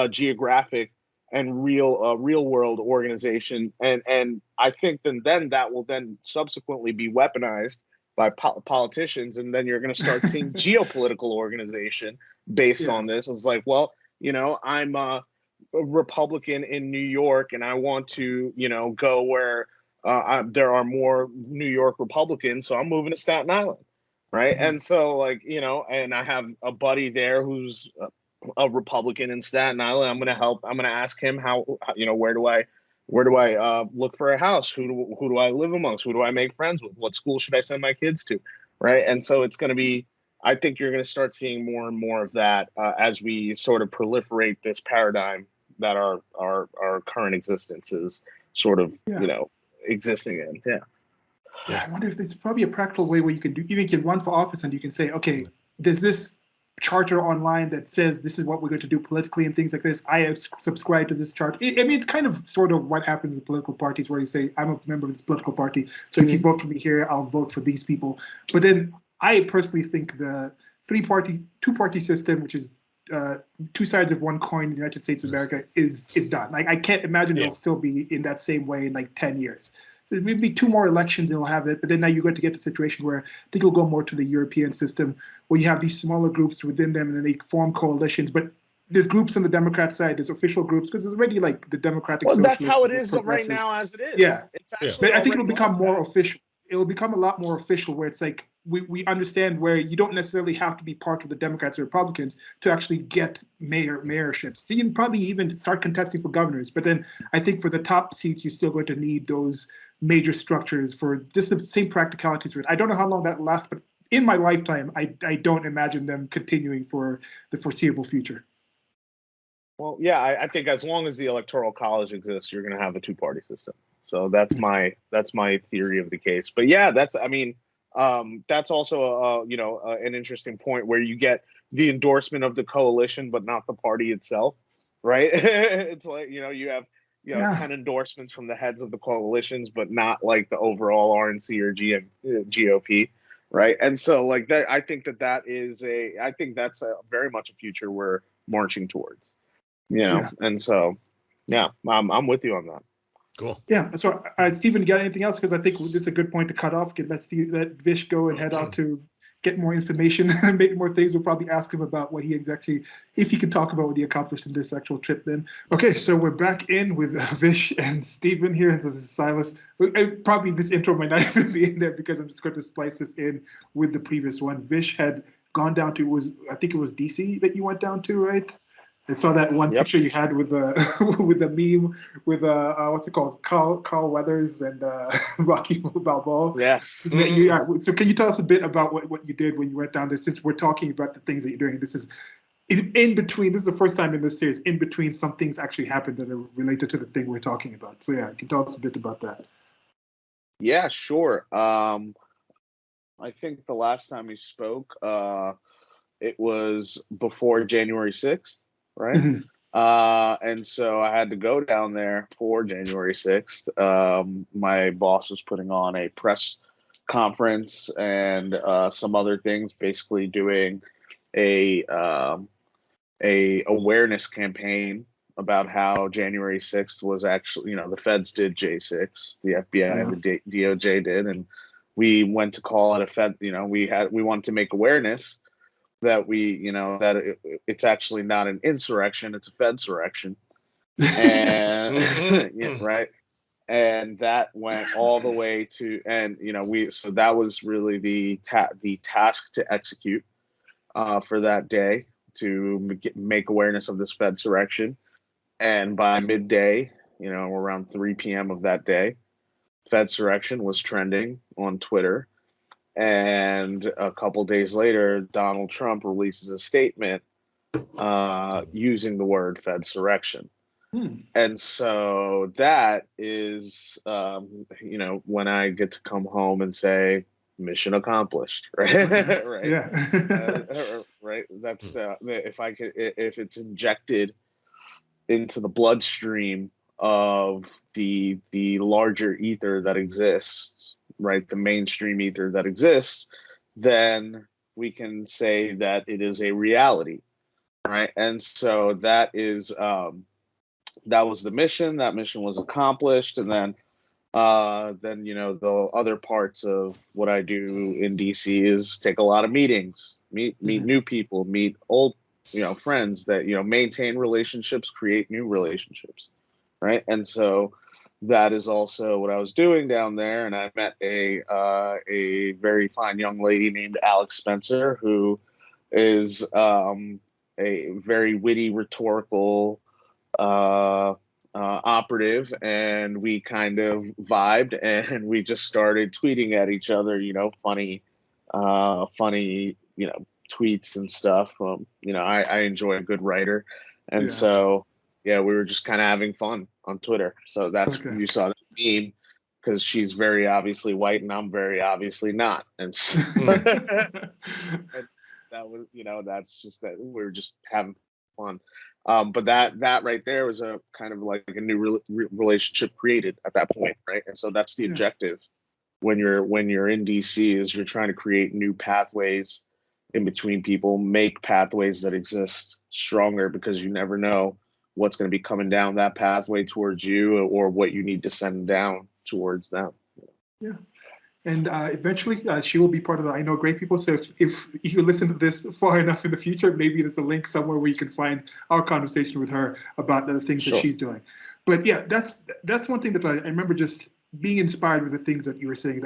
geographic and real world organization. And I think then that will then subsequently be weaponized by politicians, and then you're going to start seeing geopolitical organization based on this. It's like, well, I'm a Republican in New York, and I want to, go where there are more New York Republicans, so I'm moving to Staten Island, right? And so, like, and I have a buddy there who's a Republican in Staten Island. I'm going to ask him how, where do I look for a house? Who do I live amongst? Who do I make friends with? What school should I send my kids to, right? And so it's going to be. I think you're going to start seeing more and more of that as we sort of proliferate this paradigm that our current existence is sort of existing in. I wonder if there's probably a practical way where you can run for office and you can say, okay, there's this charter online that says this is what we're going to do politically and things like this. I have subscribed to this chart. I mean, it's kind of sort of what happens in political parties, where you say, I'm a member of this political party, so if you vote for me here, I'll vote for these people. But then I personally think the two-party system, which is two sides of one coin in the United States of America, is done. Like, I can't imagine it'll still be in that same way in like 10 years. There may be 2 more elections, it'll have it, but then now you're going to get the situation where I think it'll go more to the European system, where you have these smaller groups within them, and then they form coalitions. But there's groups on the Democrat side, there's official groups, because there's already like the Democratic Socialists. That's how it is right now, as it is. Yeah, it's actually. But I think it'll become more official. It'll become a lot more official, where it's like we understand where you don't necessarily have to be part of the Democrats or Republicans to actually get mayorships. So you can probably even start contesting for governors. But then I think for the top seats, you're still going to need those major structures for just the same practicalities. I don't know how long that lasts, but in my lifetime, I don't imagine them continuing for the foreseeable future. Well, yeah, I think as long as the Electoral College exists, you're going to have a 2-party system. So that's my theory of the case. But yeah, that's also an interesting point, where you get the endorsement of the coalition, but not the party itself, right? It's like, you have 10 endorsements from the heads of the coalitions, but not like the overall RNC or GOP, right? And so, like, that, I think that's very much a future we're marching towards, and so, I'm with you on that. Cool. Yeah. So, Stephen, you got anything else? Because I think this is a good point to cut off. Let Vish go and head out to get more information and make more things. We'll probably ask him about what he exactly, if he can talk about what he accomplished in this actual trip then. Okay, so we're back in with Vish and Stephen here. This is Silas. Probably this intro might not even be in there, because I'm just going to splice this in with the previous one. Vish had gone down to, I think it was DC that you went down to, right? I saw that one picture you had with the with the meme with what's it called, Carl Weathers and Rocky Balboa. Yes. So can you tell us a bit about what you did when you went down there, since we're talking about the things that you're doing? This is in between. This is the first time in this series. In between, some things actually happened that are related to the thing we're talking about. So yeah, can you tell us a bit about that? Yeah, sure. I think the last time we spoke, it was before January 6th, right? Mm-hmm. And so I had to go down there for January 6th. My boss was putting on a press conference and some other things, basically doing a awareness campaign about how January 6th was actually, you know, the feds did J6, the FBI and the DOJ did, and we went to call it a fed, you know, we wanted to make awareness that it's actually not an insurrection, it's a fedsurrection. And yeah, right. And that went all the way to, and so that was really the task to execute for that day, to make awareness of this fedsurrection. And by midday, around 3 p.m. of that day, fedsurrection was trending on Twitter. And a couple days later, Donald Trump releases a statement using the word fedsurrection. And so that is, when I get to come home and say, mission accomplished, right? Right. Yeah. Right. That's if it's injected into the bloodstream of the larger ether that exists, right? The mainstream ether that exists, then we can say that it is a reality, right? And so that is that was the mission. That mission was accomplished, and then the other parts of what I do in DC is take a lot of meetings, meet new people, meet old friends that maintain relationships, create new relationships, right? And so that is also what I was doing down there, and I met a very fine young lady named Alex Spencer, who is a very witty, rhetorical operative, and we kind of vibed, and we just started tweeting at each other, funny tweets and stuff. I enjoy a good writer, and so we were just kind of having fun on Twitter. So that's you saw the meme, because she's very obviously white and I'm very obviously not, and so, and that was that's just that we were just having fun. But that right there was a kind of like a new relationship created at that point, right? And so that's the objective when you're in DC, is you're trying to create new pathways in between people, make pathways that exist stronger, because you never know what's going to be coming down that pathway towards you, or what you need to send down towards them. Yeah. And eventually, she will be part of the I Know Great People. So if you listen to this far enough in the future, maybe there's a link somewhere where you can find our conversation with her about the things that she's doing. But yeah, that's one thing that I remember, just being inspired with the things that you were saying.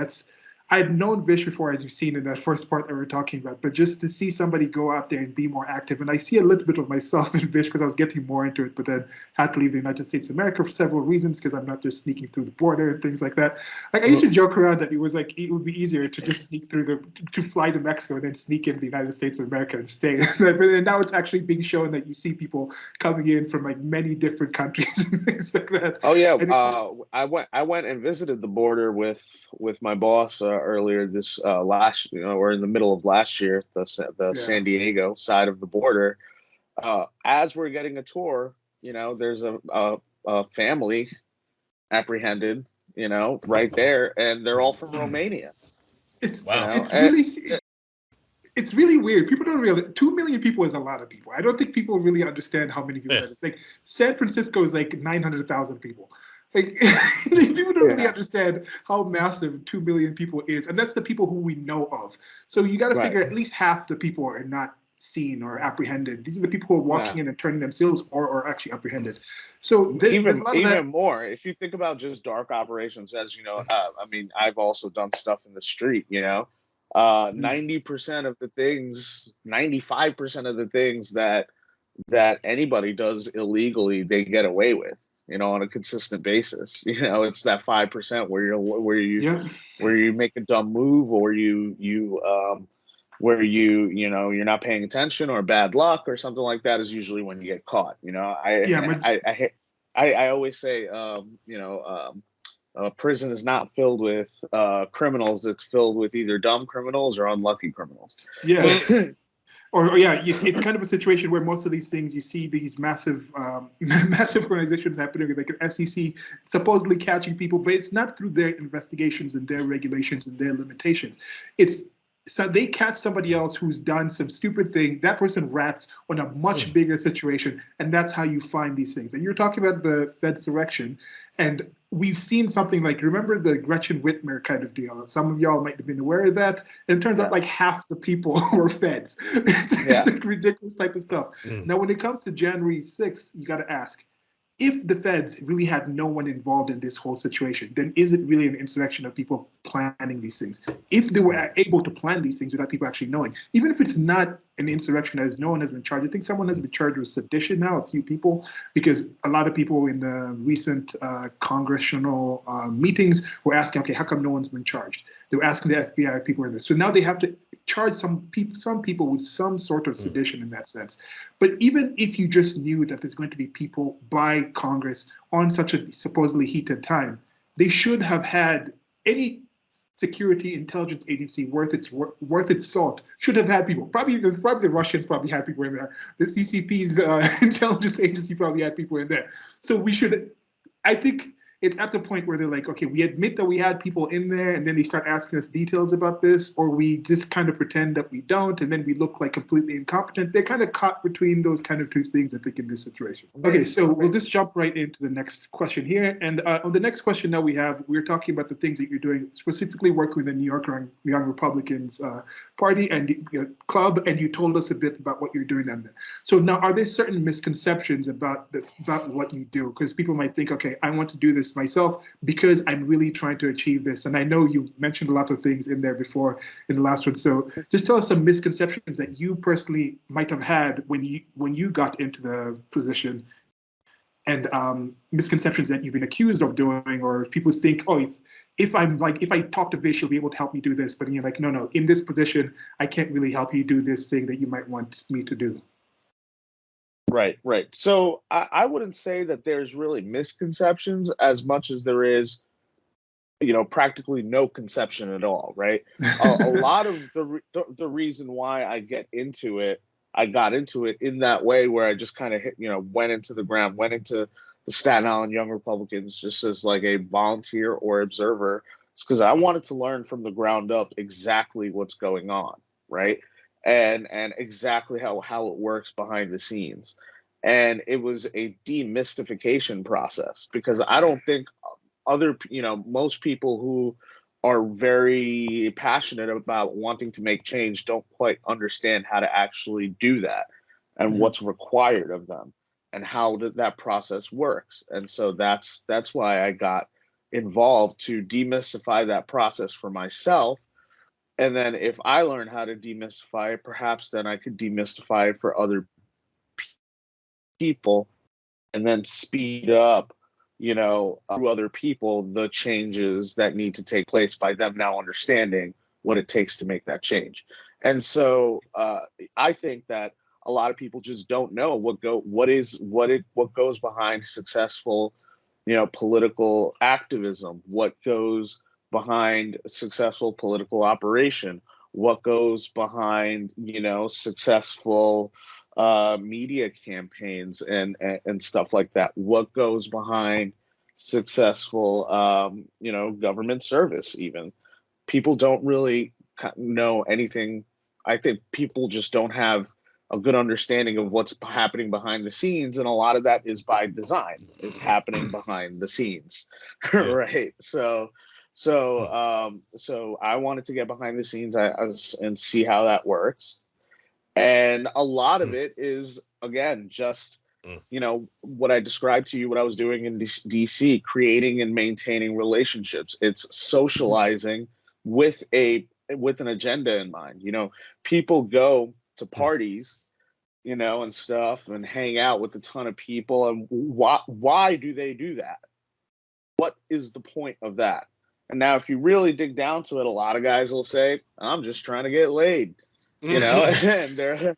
I'd known Vish before, as you've seen in that first part that we were talking about, but just to see somebody go out there and be more active. And I see a little bit of myself in Vish, because I was getting more into it, but then had to leave the United States of America for several reasons, because I'm not just sneaking through the border and things like that. Like, I used to joke around that it was like, it would be easier to just sneak through to fly to Mexico and then sneak in the United States of America and stay. But now it's actually being shown that you see people coming in from like many different countries and things like that. Oh yeah, I went and visited the border with my boss earlier this last, or in the middle of last year, the San Diego side of the border. As we're getting a tour, there's a family apprehended, right there, and they're all from Romania. It's really weird. People don't realize 2 million people is a lot of people. I don't think people really understand how many people that is. Like, San Francisco is like 900,000 people. Like, people don't really understand how massive 2 million people is, and that's the people who we know of. So you got to figure at least half the people are not seen or apprehended. These are the people who are walking in and turning themselves, or actually apprehended. So even more, if you think about just dark operations, as you know, I mean, I've also done stuff in the street. 90% of the things, 95% of the things that anybody does illegally, they get away with, on a consistent basis. It's that 5% where you make a dumb move, or you where you're not paying attention or bad luck or something like that is usually when you get caught. Yeah, I always say, prison is not filled with criminals. It's filled with either dumb criminals or unlucky criminals. yeah. Or yeah, it's kind of a situation where most of these things you see these massive massive organizations happening, like an SEC supposedly catching people, but it's not through their investigations and their regulations and their limitations. It's so they catch somebody else who's done some stupid thing. That person rats on a much bigger situation, and that's how you find these things. And you're talking about the Fedsurrection, and we've seen something like, remember the Gretchen Whitmer kind of deal. Some of y'all might have been aware of that. And it turns out like half the people were feds. It's like ridiculous type of stuff. Now, when it comes to January 6th, you got to ask, if the feds really had no one involved in this whole situation, then is it really an insurrection of people planning these things? If they were able to plan these things without people actually knowing, even if it's not an insurrection as no one has been charged, I think someone has been charged with sedition now, a few people, because a lot of people in the recent congressional meetings were asking, okay, how come no one's been charged? They were asking the FBI if people were in this. So now they have to charge some people with some sort of sedition in that sense. But even if you just knew that there's going to be people by Congress on such a supposedly heated time, they should have had any security intelligence agency worth its salt should have had people. Probably the Russians probably had people in there. The CCP's intelligence agency probably had people in there. So we should, I think it's at the point where they're like, okay, we admit that we had people in there, and then they start asking us details about this, or we just kind of pretend that we don't, and then we look like completely incompetent. They're kind of caught between those kind of two things, I think, in this situation. Okay, so we'll just jump right into the next question here. And on the next question that we're talking about the things that you're doing, specifically working with the New York Young Republicans party and club, and you told us a bit about what you're doing down there. So now, are there certain misconceptions about what you do? Because people might think, okay, I want to do this myself because I'm really trying to achieve this. And I know you mentioned a lot of things in there before in the last one. So just tell us some misconceptions that you personally might have had when you got into the position, and misconceptions that you've been accused of doing, or people think, oh, if I talk to Vish, he'll be able to help me do this. But then you're like, no, in this position, I can't really help you do this thing that you might want me to do. Right. So I wouldn't say that there's really misconceptions as much as there is, practically no conception at all. Right. A lot of the reason why I got into it in that way, where I just kind of went into the ground, went into the Staten Island Young Republicans just as like a volunteer or observer. It's because I wanted to learn from the ground up exactly what's going on. Right. And exactly how it works behind the scenes. And it was a demystification process, because I don't think most people who are very passionate about wanting to make change don't quite understand how to actually do that, and what's required of them, and how that process works. And so that's why I got involved, to demystify that process for myself. And then if I learn how to demystify it, perhaps then I could demystify it for other people, and then speed up, through other people, the changes that need to take place by them now understanding what it takes to make that change. And so I think that a lot of people just don't know what goes behind successful, political activism, what goes behind successful political operation, what goes behind, successful media campaigns and stuff like that, what goes behind successful, government service. Even people don't really know anything. I think people just don't have a good understanding of what's happening behind the scenes, and a lot of that is by design. It's happening behind the scenes. Right. So I wanted to get behind the scenes and see how that works. And a lot of it is, again, just, what I described to you, what I was doing in DC, creating and maintaining relationships. It's socializing with an agenda in mind. People go to parties, and stuff, and hang out with a ton of people. And why do they do that? What is the point of that? And now, if you really dig down to it, a lot of guys will say, I'm just trying to get laid. you know, and they're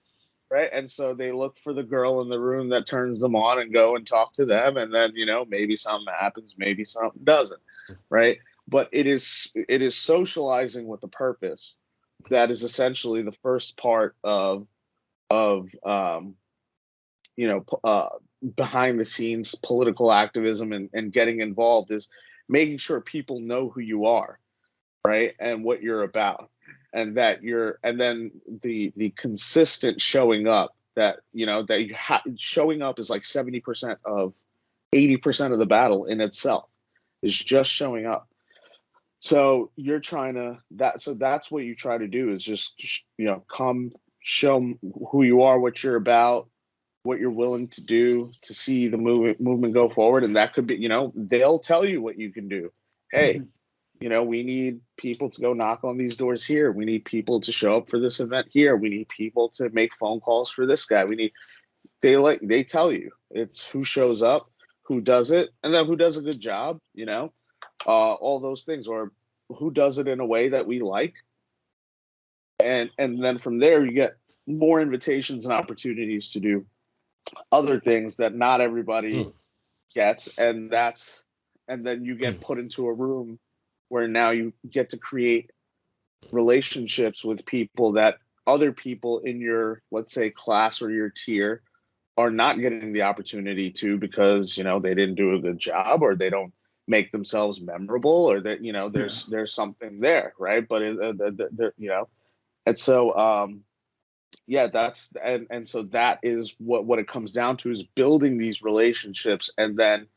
right. And so they look for the girl in the room that turns them on and go and talk to them. And then, you know, maybe something happens, maybe something doesn't. Right. But it is socializing with a purpose. That is essentially the first part of you know, behind the scenes political activism and getting involved, is making sure people know who you are, right, and what you're about, and that you're, and then the consistent showing up, that you know that showing up is like 70% of 80% of the battle in itself, is just showing up. So you're trying to that's what you try to do, is just, you know, come show who you are, what you're about, what you're willing to do to see the movement go forward. And that could be, you know, they'll tell you what you can do. Hey, you know, we need people to go knock on these doors here. We need people to show up for this event here. We need people to make phone calls for this guy. They tell you, it's who shows up, who does it, and then who does a good job, you know, all those things, or who does it in a way that we like. And then from there, you get more invitations and opportunities to do other things that not everybody gets. And then you get put into a room where now you get to create relationships with people that other people in your, let's say, class or your tier are not getting the opportunity to, because, you know, they didn't do a good job, or they don't make themselves memorable, or that, you know, there's something there, right? But you know, and so yeah, that's, and so that is what it comes down to, is building these relationships. And then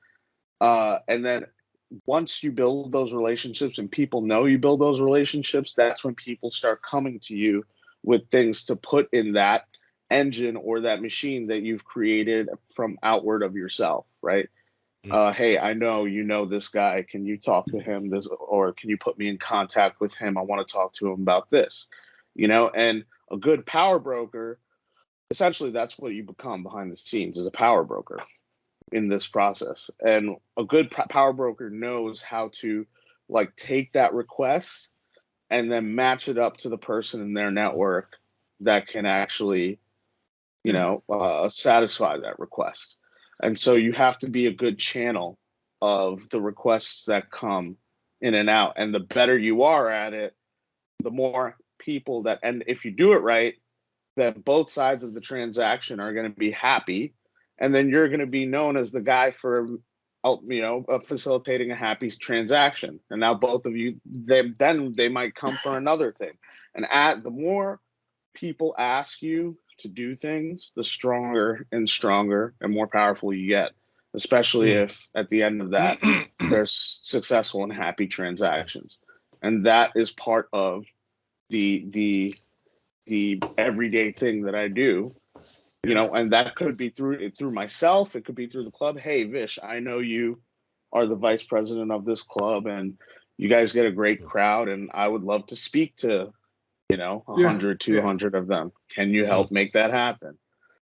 once you build those relationships and people know you build those relationships, that's when people start coming to you with things to put in that engine or that machine that you've created from outward of yourself, right? Hey, I know you know this guy. Can you talk to him? This, or can you put me in contact with him? I want to talk to him about this, you know. And a good power broker, essentially, that's what you become behind the scenes, is a power broker in this process. And a good power broker knows how to, like, take that request and then match it up to the person in their network that can actually, you know, satisfy that request. And so you have to be a good channel of the requests that come in and out. And the better you are at it, the more people that, and if you do it right, then both sides of the transaction are going to be happy. And then you're going to be known as the guy for, you know, facilitating a happy transaction. And now both of you, then they might come for another thing. And the more people ask you to do things, the stronger and stronger and more powerful you get, especially if at the end of that there's successful and happy transactions. And that is part of the everyday thing that I do, you know. And that could be through myself, it could be through the club. Hey, Vish, I know you are the vice president of this club, and you guys get a great crowd, and I would love to speak to, you know, 100, 200 of them. Can you help make that happen?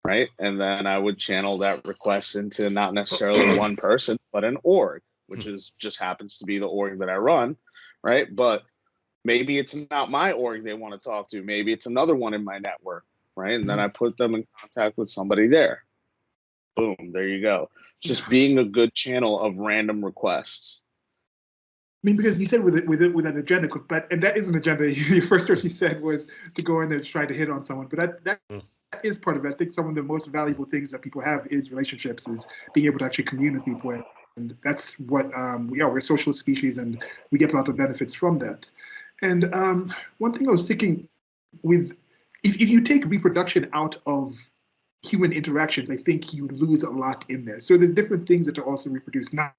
Right. And then I would channel that request into not necessarily one person, but an org, which is just happens to be the org that I run. Right. But maybe it's not my org they want to talk to. Maybe it's another one in my network. Right. And then I put them in contact with somebody there. Boom. There you go. Just being a good channel of random requests. I mean, because you said with an agenda, but and that is an agenda. Your first word you said was to go in there to try to hit on someone, but that is part of it. I think some of the most valuable things that people have is relationships, is being able to actually commune with people, and that's what we are. We're a social species, and we get a lot of benefits from that. And one thing I was thinking, with if you take reproduction out of human interactions, I think you lose a lot in there. So there's different things that are also reproduced, not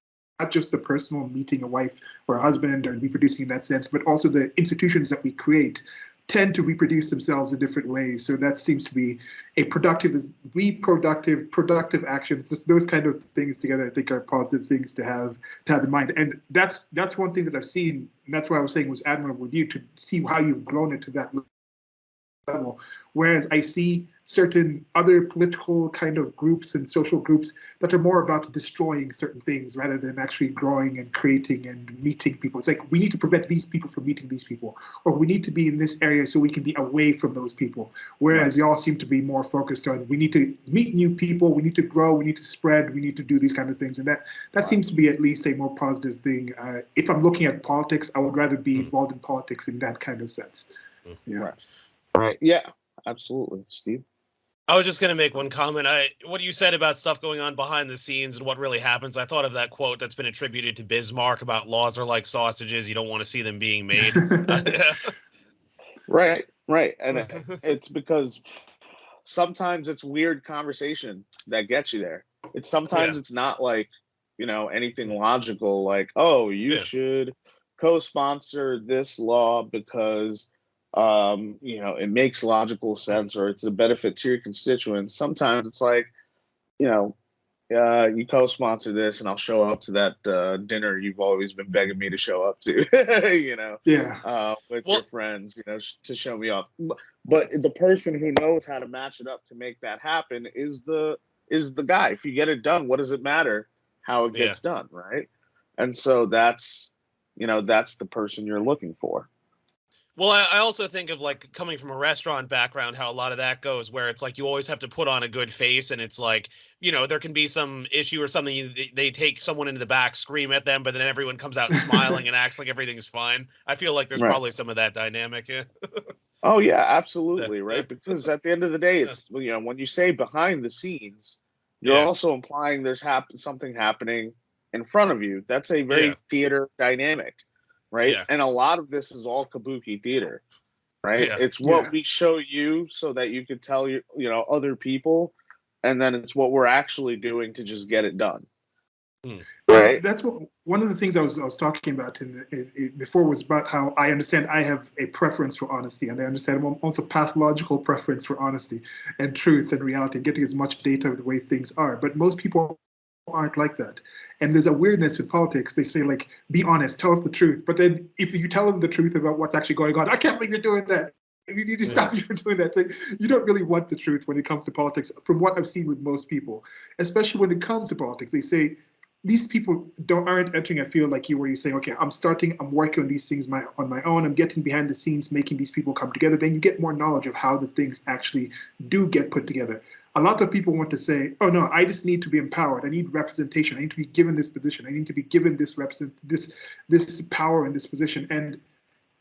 just the personal meeting a wife or a husband or reproducing in that sense, but also the institutions that we create tend to reproduce themselves in different ways. So that seems to be a productive actions. Those kind of things together, I think, are positive things to have in mind. And that's one thing that I've seen, and that's why I was saying it was admirable with you, to see how you've grown it to that level. Whereas I see certain other political kind of groups and social groups that are more about destroying certain things rather than actually growing and creating and meeting people. It's like we need to prevent these people from meeting these people, or we need to be in this area so we can be away from those people. Whereas y'all seem to be more focused on we need to meet new people, we need to grow, we need to spread, we need to do these kind of things, and that seems to be at least a more positive thing. If I'm looking at politics, I would rather be involved in politics in that kind of sense. Yeah. Right. Yeah. Absolutely, Steve. I was just going to make one comment. What you said about stuff going on behind the scenes and what really happens, I thought of that quote that's been attributed to Bismarck about laws are like sausages. You don't want to see them being made. Right. And it's because sometimes it's weird conversation that gets you there. Sometimes it's not like, anything logical, like, oh, you should co-sponsor this law because it makes logical sense or it's a benefit to your constituents. Sometimes it's like, you co-sponsor this and I'll show up to that dinner you've always been begging me to show up to, with your friends, to show me off. But the person who knows how to match it up to make that happen is the guy. If you get it done, what does it matter how it gets done, right? And so that's the person you're looking for. Well, I also think of like coming from a restaurant background, how a lot of that goes, where it's like you always have to put on a good face, and it's like, there can be some issue or something. They take someone into the back, scream at them, but then everyone comes out smiling and acts like everything's fine. I feel like there's probably some of that dynamic. Yeah. Oh yeah, absolutely, right? Because at the end of the day, it's when you say behind the scenes, you're also implying there's something happening in front of you. That's a very theater dynamic. Right. And a lot of this is all kabuki theater, right? It's what we show you so that you could tell other people, and then it's what we're actually doing to just get it done. Right. That's one of the things I was talking about before was about how I understand I have a preference for honesty, and I understand also pathological preference for honesty and truth and reality, and getting as much data of the way things are. But most people aren't like that. And there's a weirdness with politics. They say, like, be honest, tell us the truth. But then if you tell them the truth about what's actually going on, I can't believe you're doing that. You need to stop you from doing that. It's like, you don't really want the truth when it comes to politics, from what I've seen with most people, especially when it comes to politics. They say, these people aren't entering a field like you, where you say, okay, I'm working on these things on my own. I'm getting behind the scenes, making these people come together. Then you get more knowledge of how the things actually do get put together. A lot of people want to say, oh no, I just need to be empowered. I need representation. I need to be given this position. I need to be given this this power and this position. And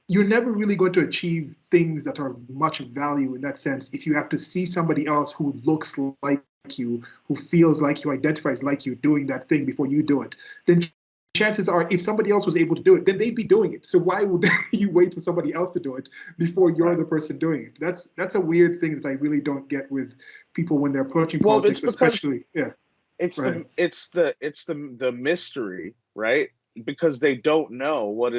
you're never really going to achieve things that are much value in that sense if you have to see somebody else who looks like you, who feels like you, identifies like you, doing that thing before you do it. Then chances are, if somebody else was able to do it, then they'd be doing it. So why would you wait for somebody else to do it before you're the person doing it? That's a weird thing that I really don't get with people when they're approaching politics, especially. It's the mystery, right? Because they don't know what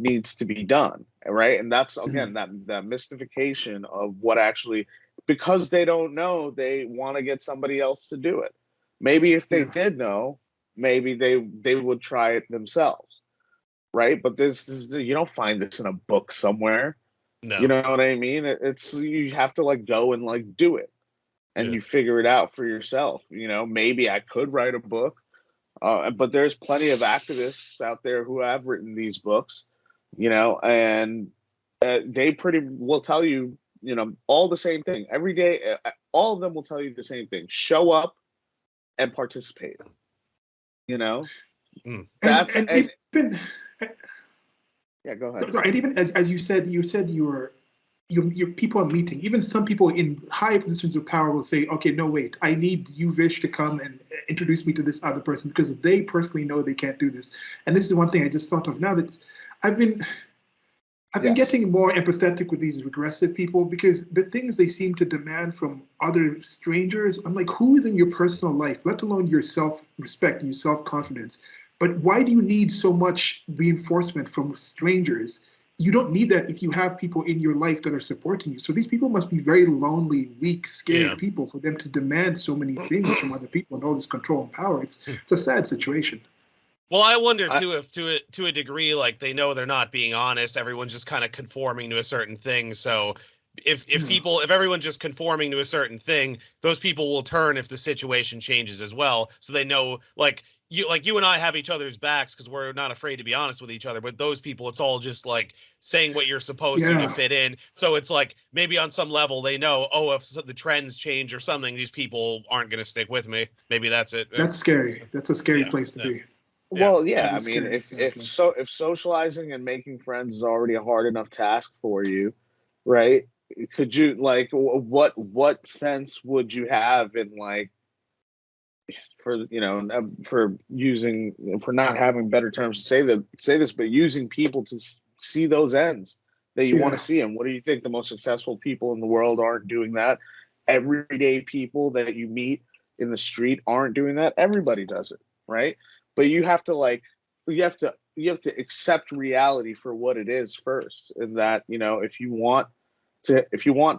needs to be done, right? And that's again that mystification of what actually, because they don't know, they want to get somebody else to do it. Maybe if they did know, maybe they would try it themselves, right? But you don't find this in a book somewhere. No. You know what I mean? It's you have to go and do it, and you figure it out for yourself. Maybe I could write a book, but there's plenty of activists out there who have written these books, and they will tell you, all the same thing every day. All of them will tell you the same thing: show up and participate. That's even, yeah. Go ahead. Sorry, and even as you said your people are meeting. Even some people in high positions of power will say, okay, no, wait, I need you, Vish, to come and introduce me to this other person because they personally know they can't do this. And this is one thing I just thought of now, that I've been getting more empathetic with these regressive people, because the things they seem to demand from other strangers, I'm like, who is in your personal life, let alone your self-respect, your self-confidence? But why do you need so much reinforcement from strangers? You don't need that if you have people in your life that are supporting you. So these people must be very lonely, weak, scared people for them to demand so many things from other people and all this control and power. It's a sad situation. Well, I wonder too if to a degree, like, they know they're not being honest. Everyone's just kind of conforming to a certain thing. So if everyone's just conforming to a certain thing, those people will turn if the situation changes as well. So they know, like you and I have each other's backs because we're not afraid to be honest with each other. But those people, it's all just like saying what you're supposed to Yeah. fit in. So it's like maybe on some level they know, oh, if the trends change or something, these people aren't going to stick with me. Maybe that's it. That's scary. That's a scary Yeah, place to yeah. be. Well, That yeah, I is mean, scary. if socializing and making friends is already a hard enough task for you, right? Could you like what sense would you have in like for for not having better terms to say this, but using people to see those ends that you want Yeah. to see? And what do you think the most successful people in the world aren't doing that? Everyday people that you meet in the street aren't doing that. Everybody does it, right? But you have to accept reality for what it is first, and that if you want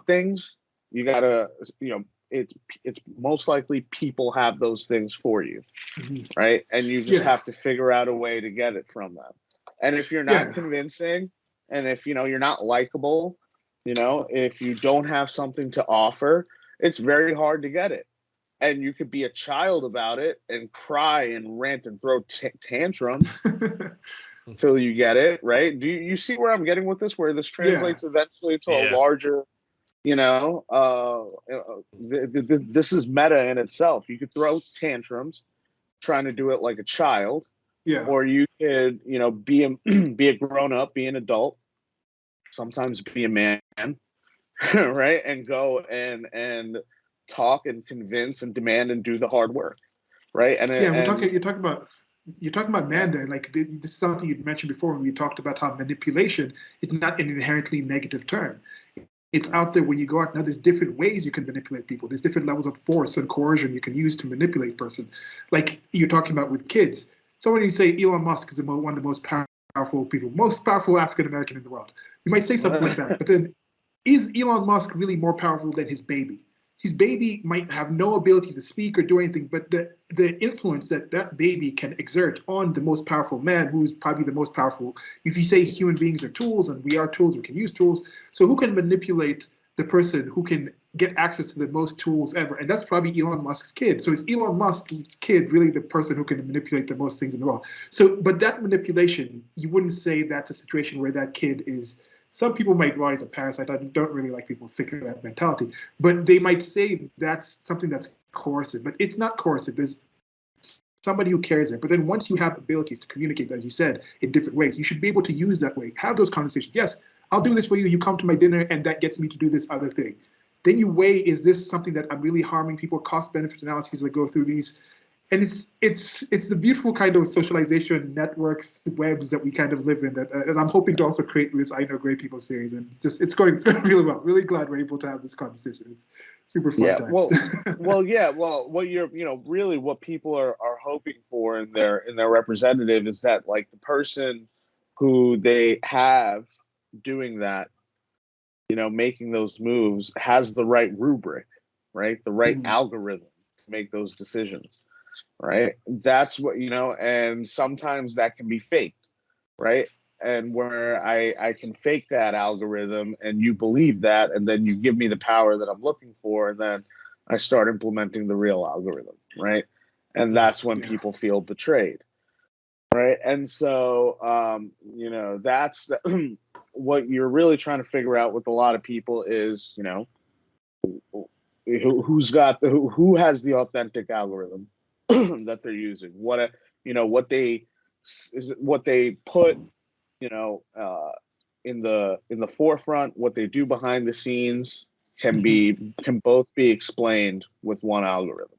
things, you gotta it's most likely people have those things for you, Mhm. right? And you just Yeah. have to figure out a way to get it from them. And if you're not Yeah. convincing, and if you're not likable, if you don't have something to offer, it's very hard to get it. And you could be a child about it and cry and rant and throw tantrums until you get it, right? Do you see where I'm getting with this? Where this Yeah. translates eventually to a Yeah. larger, this is meta in itself. You could throw tantrums, trying to do it like a child, Yeah. or you could, be a grown up, be an adult, sometimes be a man, right, and go and talk and convince and demand and do the hard work, right? Yeah. And You're talking about yeah, man there. Like this is something you mentioned before when we talked about how manipulation is not an inherently negative term. It's out there when you go out. Now, there's different ways you can manipulate people. There's different levels of force and coercion you can use to manipulate a person. Like you're talking about with kids. So when you say Elon Musk is one of the most powerful people, most powerful African American in the world, you might say something like that. But then, is Elon Musk really more powerful than his baby? His baby might have no ability to speak or do anything, but the influence that baby can exert on the most powerful man, who's probably the most powerful. If you say human beings are tools and we are tools, we can use tools. So who can manipulate the person who can get access to the most tools ever? And that's probably Elon Musk's kid. So is Elon Musk's kid really the person who can manipulate the most things in the world? So, but that manipulation, you wouldn't say that's a situation where that kid is. Some people might rise a parasite. I don't really like people thinking that mentality, but they might say that's something that's coercive. But it's not coercive. There's somebody who cares there. But then once you have abilities to communicate, as you said, in different ways, you should be able to use that way. Have those conversations. Yes, I'll do this for you. You come to my dinner, and that gets me to do this other thing. Then you weigh: is this something that I'm really harming people? Cost benefit analyses that go through these, and it's the beautiful kind of socialization networks, webs that we kind of live in. That and I'm hoping to also create this I Know Great People series, and it's going really well. Really glad we're able to have this conversation. It's super fun yeah. times. Well, what you're, really what people are hoping for in their representative is that, like, the person who they have doing that, making those moves, has the right rubric, right? The right algorithm to make those decisions, right? That's what, and sometimes that can be faked, right? And where I can fake that algorithm and you believe that, and then you give me the power that I'm looking for, and then I start implementing the real algorithm, right? And that's when Yeah. people feel betrayed, right? And so, that's what you're really trying to figure out with a lot of people is, who has the authentic algorithm that they're using, what they put, in the forefront, what they do behind the scenes can both be explained with one algorithm,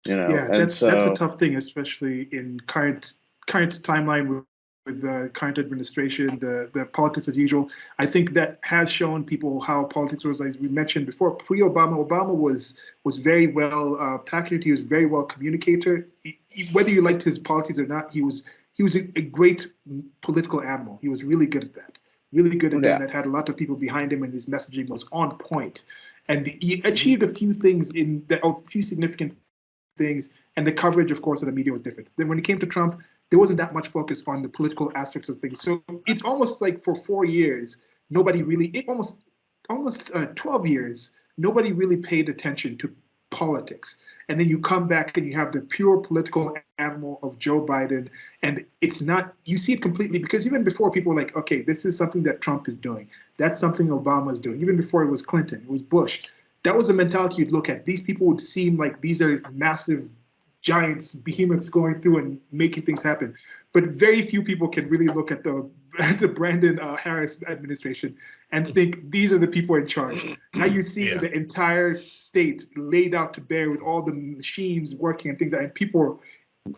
Yeah, and that's a so tough thing, especially in current timeline with the current administration, the politics as usual. I think that has shown people how politics was, as we mentioned before, pre-Obama. Obama was very well packaged. He was very well communicator. Whether you liked his policies or not, he was a great political animal. He was really good at that. Really good at doing yeah. that. Had a lot of people behind him, and his messaging was on point. And he achieved a few things a few significant things, and the coverage, of course, of the media was different. Then when it came to Trump, there wasn't that much focus on the political aspects of things. So it's almost like for 4 years, nobody really, it almost almost 12 years, nobody really paid attention to politics. And then you come back and you have the pure political animal of Joe Biden. And it's not, you see it completely because even before people were like, okay, this is something that Trump is doing. That's something Obama's doing. Even before it was Clinton, it was Bush. That was a mentality you'd look at. These people would seem like these are massive giants, behemoths going through and making things happen. But very few people can really look at the Brandon Harris administration and think these are the people in charge. Now you see the entire state laid out to bear with all the machines working and things like that. And people,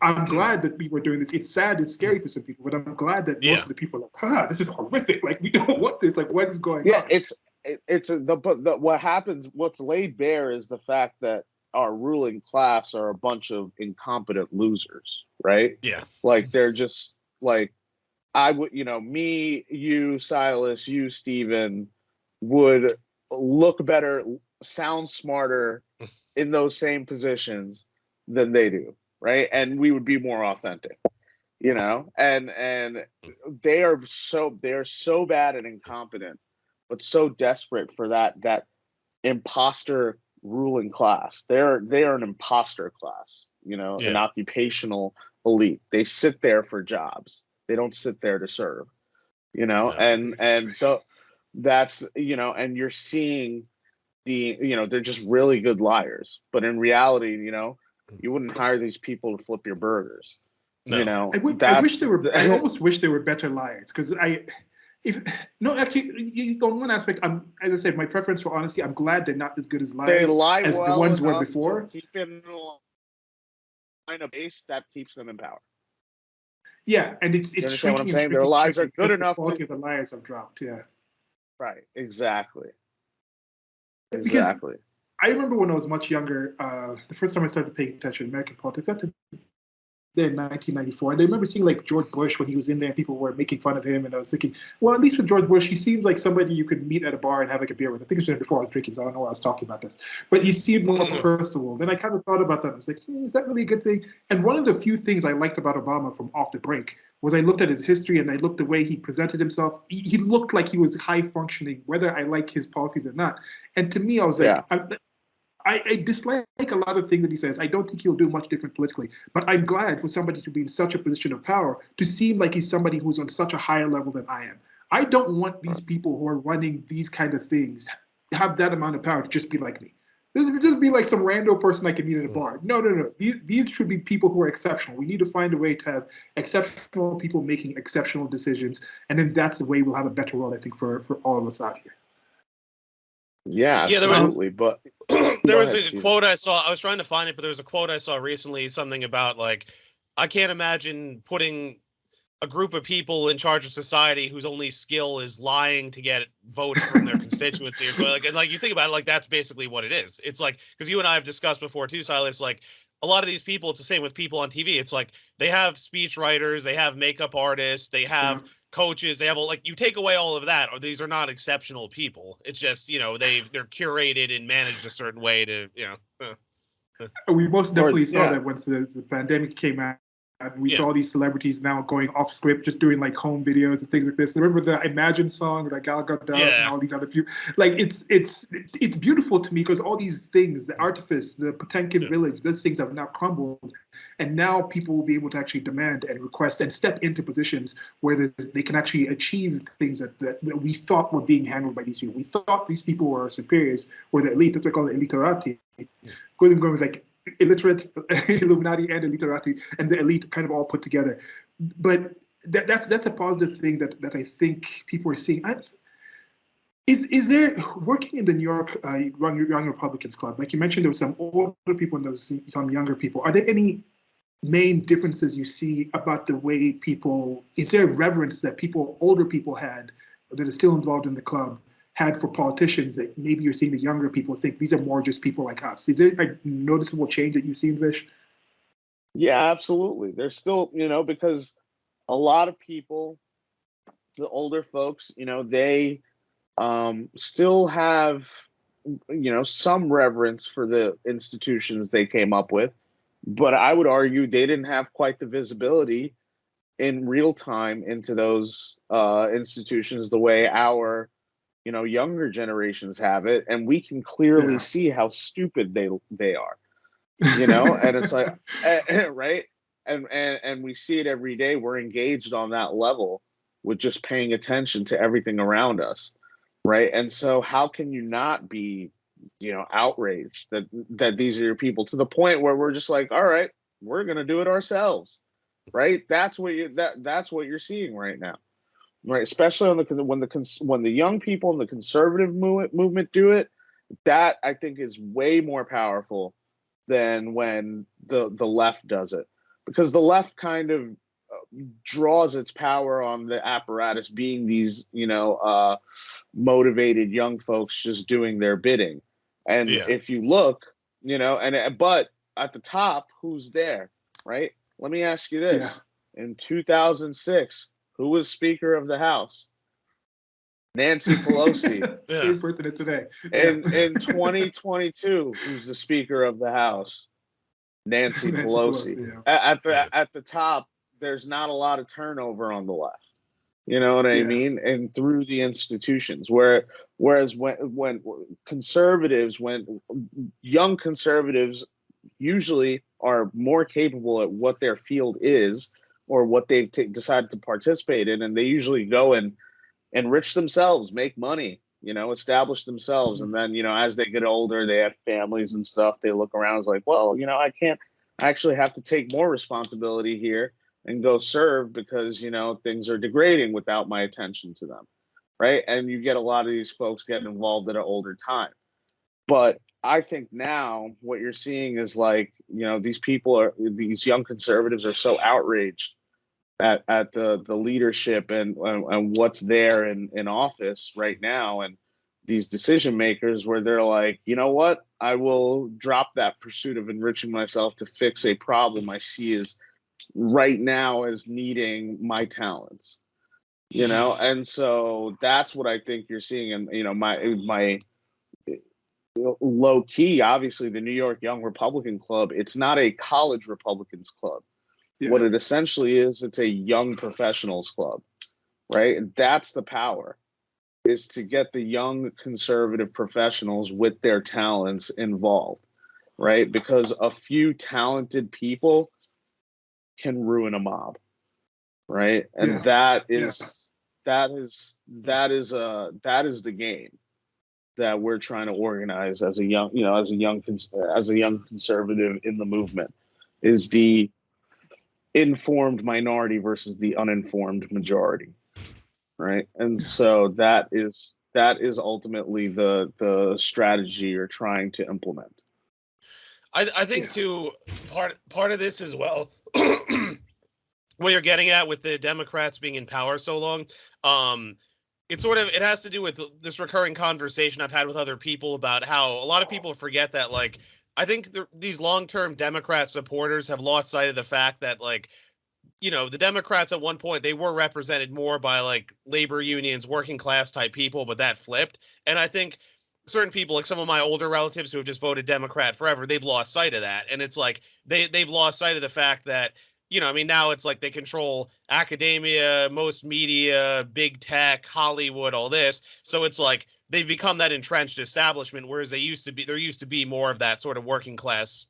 I'm glad that people are doing this. It's sad, it's scary for some people, but I'm glad that most of the people are like, this is horrific. Like, we don't want this. Like, what is going on? What happens, what's laid bare is the fact that our ruling class are a bunch of incompetent losers, right? Yeah. Like, they're just like, I would, me, you, Silas, you, Steven, would look better, sound smarter in those same positions than they do, right? And we would be more authentic, and they are so bad and incompetent, but so desperate for that imposter ruling class. They are an imposter class, an occupational elite. They sit there for jobs. They don't sit there to serve, that's, and you're seeing they're just really good liars. But in reality, you wouldn't hire these people to flip your burgers. No. I wish they were. I almost wish they were better liars because actually, on one aspect, as I said, my preference for honesty. I'm glad they're not as good as liars they lie as well the ones were enough before. to keep in line of base that keeps them in power. Yeah, and it's you understand what I'm saying? Their lies are good enough. The quality of the liars have dropped. Yeah. Right. Exactly. Because I remember when I was much younger, the first time I started paying attention to American politics, there in 1994. And I remember seeing like George Bush when he was in there and people were making fun of him. And I was thinking, well, at least with George Bush, he seems like somebody you could meet at a bar and have like a beer with. I think it was before I was drinking, so I don't know why I was talking about this. But he seemed more personable. Then I kind of thought about that. I was like, is that really a good thing? And one of the few things I liked about Obama from off the break was I looked at his history and I looked the way he presented himself. He looked like he was high functioning, whether I like his policies or not. And to me, I was like, I dislike a lot of things that he says. I don't think he'll do much different politically, but I'm glad for somebody to be in such a position of power to seem like he's somebody who's on such a higher level than I am. I don't want these people who are running these kind of things have that amount of power to just be like me. Just be like some rando person I can meet at a bar. No. These should be people who are exceptional. We need to find a way to have exceptional people making exceptional decisions, and then that's the way we'll have a better world, I think, for all of us out here. Yeah, absolutely. But there was a quote I saw. I was trying to find it, but there was a quote I saw recently, something about like, I can't imagine putting a group of people in charge of society whose only skill is lying to get votes from their constituency. Or so like you think about it, like that's basically what it is. It's like, because you and I have discussed before too, Silas, like a lot of these people, it's the same with people on TV. It's like they have speech writers, they have makeup artists, they have coaches, they have like, you take away all of that, or these are not exceptional people. It's just, they're curated and managed a certain way to, We most definitely saw that once the pandemic came out. And we saw these celebrities now going off script, just doing like home videos and things like this. Remember the Imagine song that Gal Gadot and all these other people? Like it's beautiful to me because all these things, the artifice, the Potemkin village, those things have now crumbled, and now people will be able to actually demand and request and step into positions where they can actually achieve things that we thought were being handled by these people. We thought these people were superiors, or the elite. That's what we call it, elitorati. Going with like illiterate, Illuminati, and illiterati, and the elite kind of all put together. But that's a positive thing that I think people are seeing. Is there, working in the New York Young Republicans Club, like you mentioned, there was some older people and there was some younger people. Are there any main differences you see about the way people, is there reverence that older people had that are still involved in the club had for politicians that maybe you're seeing the younger people think these are more just people like us? Is there a noticeable change that you've seen, Vish? Yeah, absolutely. There's still, because a lot of people, the older folks, they still have, some reverence for the institutions they came up with. But I would argue they didn't have quite the visibility in real time into those institutions the way our younger generations have it, and we can clearly see how stupid they are, and it's like, right. And we see it every day. We're engaged on that level with just paying attention to everything around us. Right. And so how can you not be, outraged that these are your people, to the point where we're just like, all right, we're going to do it ourselves. Right. That's what that's what you're seeing right now. Right. Especially when the young people in the conservative movement do it, that I think is way more powerful than when the left does it, because the left kind of draws its power on the apparatus being these motivated young folks just doing their bidding. And if you look, but at the top, who's there, right? Let me ask you this. In 2006, who was Speaker of the House? Nancy Pelosi. Same person as today. In 2022, who's the Speaker of the House? Nancy Pelosi. At the top, there's not a lot of turnover on the left. You know what I mean? And through the institutions, whereas when conservatives, when young conservatives usually are more capable at what their field is or what they've decided to participate in, and they usually go and enrich themselves, make money, establish themselves. And then, as they get older, they have families and stuff. They look around, it's like, well, I actually have to take more responsibility here and go serve because, things are degrading without my attention to them. Right. And you get a lot of these folks getting involved at an older time. But I think now what you're seeing is like, these young conservatives are so outraged at the leadership and what's there in office right now, and these decision makers, where they're like, you know what, I will drop that pursuit of enriching myself to fix a problem I see as right now as needing my talents, and so that's what I think you're seeing. And my low key, obviously, the New York Young Republican Club, it's not a college Republicans club. What it essentially is, it's a young professionals club, right? And that's the power, is to get the young conservative professionals with their talents involved, right? Because a few talented people can ruin a mob, right? And that is the game that we're trying to organize as a young conservative in the movement, is the informed minority versus the uninformed majority, right? And so that is ultimately the strategy you're trying to implement. I think too, part of this as well, what you're getting at with the Democrats being in power so long, it has to do with this recurring conversation I've had with other people about how a lot of people forget that, like, I think these long-term Democrat supporters have lost sight of the fact that, like, the Democrats at one point, they were represented more by like labor unions, working class type people, but that flipped. And I think certain people, like some of my older relatives who have just voted Democrat forever, they've lost sight of that. And it's like they've lost sight of the fact that, now it's like they control academia, most media, big tech, Hollywood, all this. So it's like they've become that entrenched establishment, whereas there used to be more of that sort of working class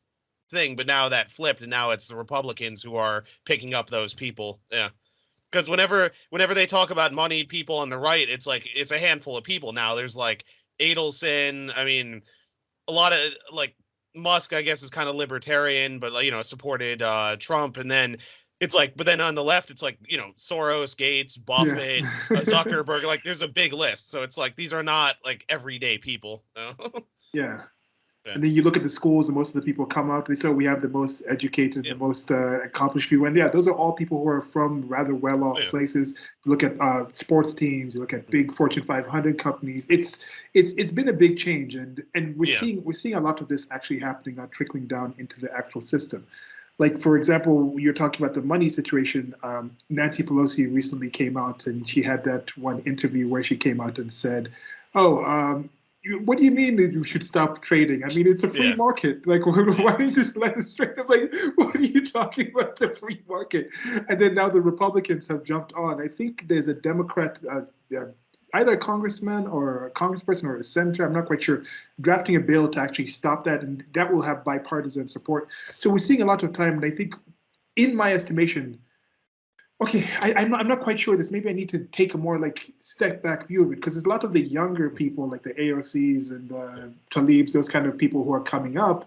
thing, but now that flipped, and now it's the Republicans who are picking up those people. Yeah, because whenever they talk about money people on the right, it's like it's a handful of people now. There's like Adelson. I mean, a lot of like Musk, I guess, is kind of libertarian, but supported Trump, and then it's like, but then on the left, it's like Soros, Gates, Buffett, Zuckerberg. Like there's a big list, so it's like these are not like everyday people. Yeah. And then you look at the schools, and most of the people come out. They say we have the most educated, the most accomplished people. And those are all people who are from rather well-off places. You look at sports teams. You look at big Fortune 500 companies. It's been a big change, and we're seeing a lot of this actually happening, trickling down into the actual system. Like, for example, you're talking about the money situation. Nancy Pelosi recently came out, and she had that one interview where she came out and said, what do you mean that you should stop trading? I mean, it's a free market. Like, why don't you just let it straight up? Like, what are you talking about, the free market? And then now the Republicans have jumped on. I think there's a Democrat either a congressman or a congressperson or a senator, I'm not quite sure, drafting a bill to actually stop that, and that will have bipartisan support. So we're seeing a lot of time, and I think, in my estimation, okay, I'm not quite sure of this. Maybe I need to take a more like step back view of it, because there's a lot of the younger people, like the AOCs and the Talibs, those kind of people who are coming up,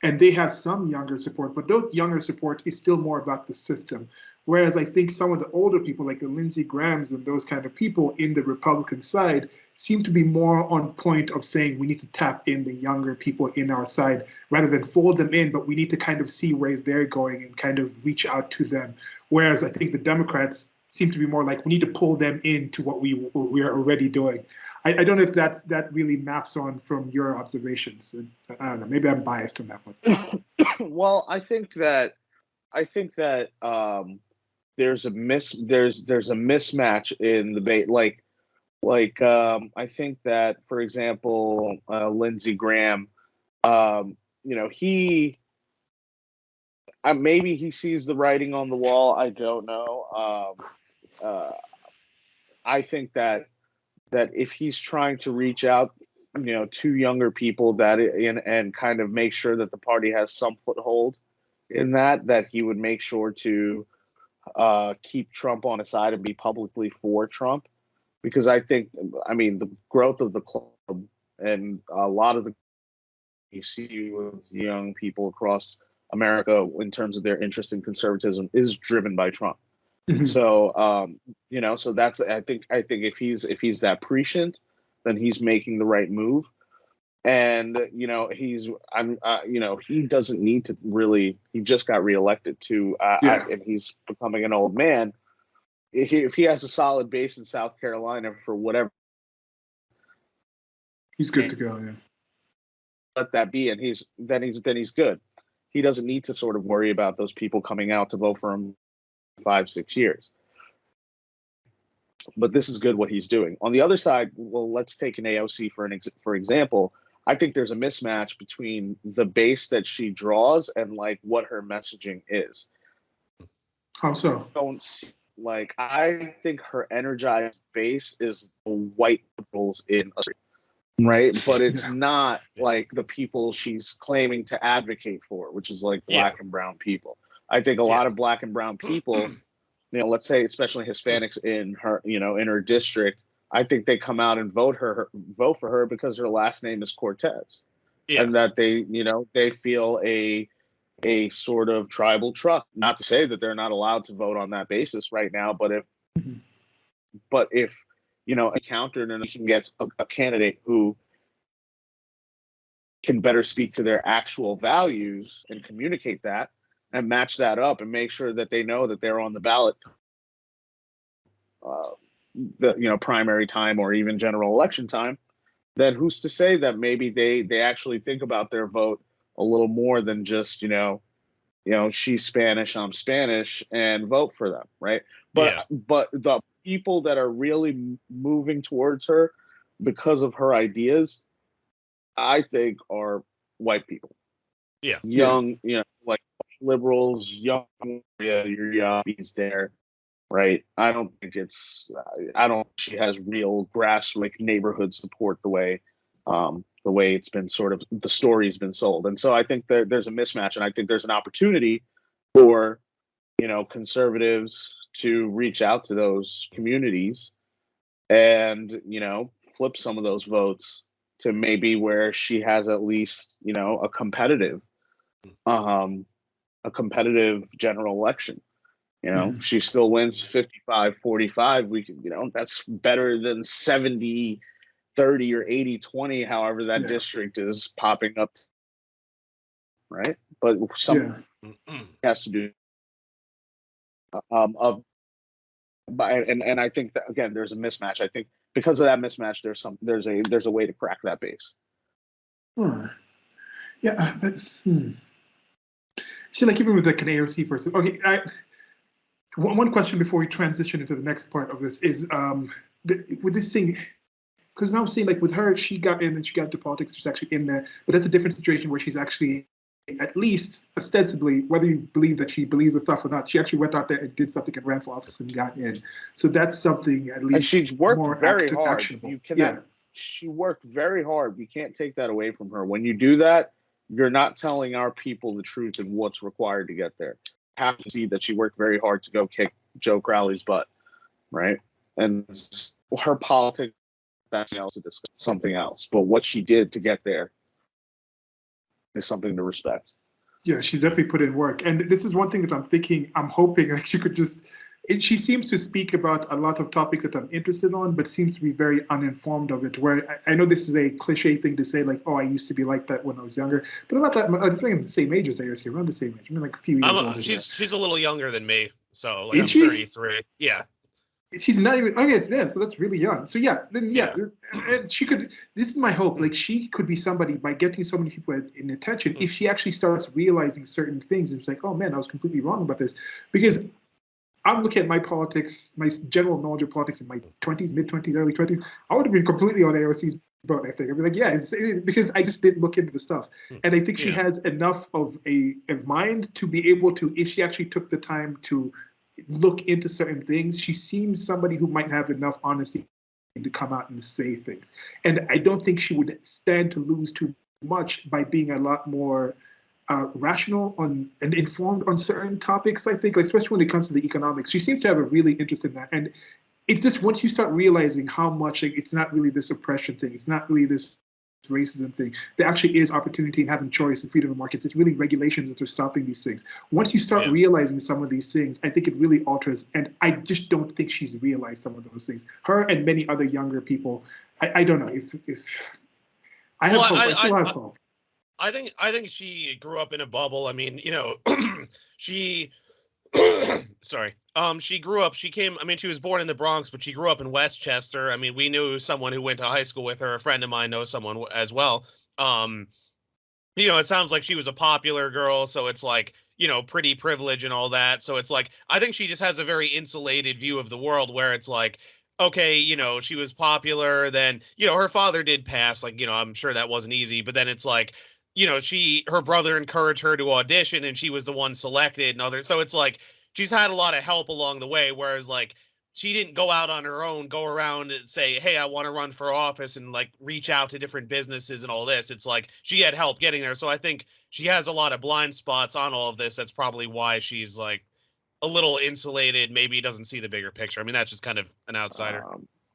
and they have some younger support, but those younger support is still more about the system. Whereas I think some of the older people, like the Lindsey Grahams and those kind of people in the Republican side, seem to be more on point of saying we need to tap in the younger people in our side rather than fold them in, but we need to kind of see where they're going and kind of reach out to them. Whereas I think the Democrats seem to be more like we need to pull them into what we are already doing. I don't know if that really maps on from your observations. I don't know. Maybe I'm biased on that one. Well, I think that there's a mismatch in the debate. I think that, for example, Lindsey Graham, he maybe he sees the writing on the wall. I don't know. I think that if he's trying to reach out, to younger people and kind of make sure that the party has some foothold in that he would make sure to keep Trump on his side and be publicly for Trump, because I think, the growth of the club and a lot of the you see with young people across America in terms of their interest in conservatism is driven by Trump. Mhm. So, so that's, I think if he's that prescient, then he's making the right move. And, he doesn't need to really, he just got reelected and he's becoming an old man. If he has a solid base in South Carolina for whatever, he's good to go. Yeah. Let that be. And he's good. He doesn't need to sort of worry about those people coming out to vote for him 5-6 years. But this is good what he's doing. On the other side, well, let's take an AOC for example. I think there's a mismatch between the base that she draws and like what her messaging is. How so? I think her energized base is the white liberals in a right, but it's not like the people she's claiming to advocate for, which is like black and brown people. I think a lot of black and brown people, let's say especially Hispanics in her district, I think they come out and vote for her because her last name is Cortez, and that they feel a sort of tribal trust. Not to say that they're not allowed to vote on that basis right now, but if encountered and can get a candidate who can better speak to their actual values and communicate that and match that up and make sure that they know that they're on the ballot, primary time or even general election time, then who's to say that maybe they actually think about their vote a little more than just, she's Spanish, I'm Spanish, and vote for them, right? But the people that are really moving towards her because of her ideas, I think, are white people. Young, like liberals, young, your yuppies there, right? I don't think she has real grassroots neighborhood support the way it's been sort of, the story's been sold. And so I think that there's a mismatch, and I think there's an opportunity for, conservatives to reach out to those communities and, flip some of those votes to maybe where she has at least, a competitive general election. She still wins 55-45. We can, that's better than 70-30 or 80-20, however that district is popping up, right? But some has to do and I think that, again, there's a mismatch. I think because of that mismatch, there's a way to crack that base. Yeah, but see, like even with like an AOC person. Okay, one question before we transition into the next part of this is with this thing, because now I'm saying like with her, she got in and she got into politics. She's actually in there, but that's a different situation where she's actually at least ostensibly, whether you believe that she believes the stuff or not, she actually went out there and did something and ran for office and got in. So that's something at And least she's worked more very hard. actionable. You cannot. Yeah. She worked very hard. We can't take that away from her. When you do that, you're not telling our people the truth and what's required to get there. You have to see that she worked very hard to go kick Joe Crowley's butt, right? And her politics, that's something else. But what she did to get there is something to respect. Yeah, she's definitely put in work. And this is one thing that I'm thinking, I'm hoping like she could just, she seems to speak about a lot of topics that I'm interested on, but seems to be very uninformed of it. Where I know this is a cliche thing to say, like, oh, I used to be like that when I was younger, but I'm not that, I think I'm the same age as AOC, around the same age. I mean, like a few years older. She's a little younger than me. So like, Is I'm she? 33. Yeah. She's not even, okay, yeah, so that's really young. So yeah, then yeah, and she could, this is my hope, like she could be somebody by getting so many people in attention, if she actually starts realizing certain things, it's like, oh man, I was completely wrong about this. Because I'm looking at my politics, my general knowledge of politics in my 20s, mid-20s, early 20s, I would have been completely on AOC's boat, I think. I'd be like, yeah, because I just didn't look into the stuff. And I think she has enough of a mind to be able to, if she actually took the time to look into certain things, she seems somebody who might have enough honesty to come out and say things. And I don't think she would stand to lose too much by being a lot more rational on and informed on certain topics. I think, like, especially when it comes to the economics, she seems to have a really interest in that. And it's just once you start realizing how much, like, it's not really this oppression thing, it's not really this racism thing, there actually is opportunity and having choice and freedom of markets. It's really regulations that are stopping these things. Once you start realizing some of these things, I think it really alters, and I just don't think she's realized some of those things. Her and many other younger people, I don't know if I have hope. I still have hope. I think she grew up in a bubble. I mean, you know, she sorry. She grew up, I mean, she was born in the Bronx, but she grew up in Westchester. I mean, we knew someone who went to high school with her. A friend of mine knows someone as well. You know, it sounds like she was a popular girl, so it's like, you know, pretty privilege and all that. So it's like, I think she just has a very insulated view of the world where it's like, okay, you know, she was popular, then, you know, her father did pass, like, you know, I'm sure that wasn't easy, but then it's like, you know, her brother encouraged her to audition and she was the one selected and other. So it's like, she's had a lot of help along the way. Whereas like, she didn't go out on her own, go around and say, hey, I want to run for office and like reach out to different businesses and all this. It's like she had help getting there. So I think she has a lot of blind spots on all of this. That's probably why she's like a little insulated. Maybe doesn't see the bigger picture. I mean, that's just kind of an outsider.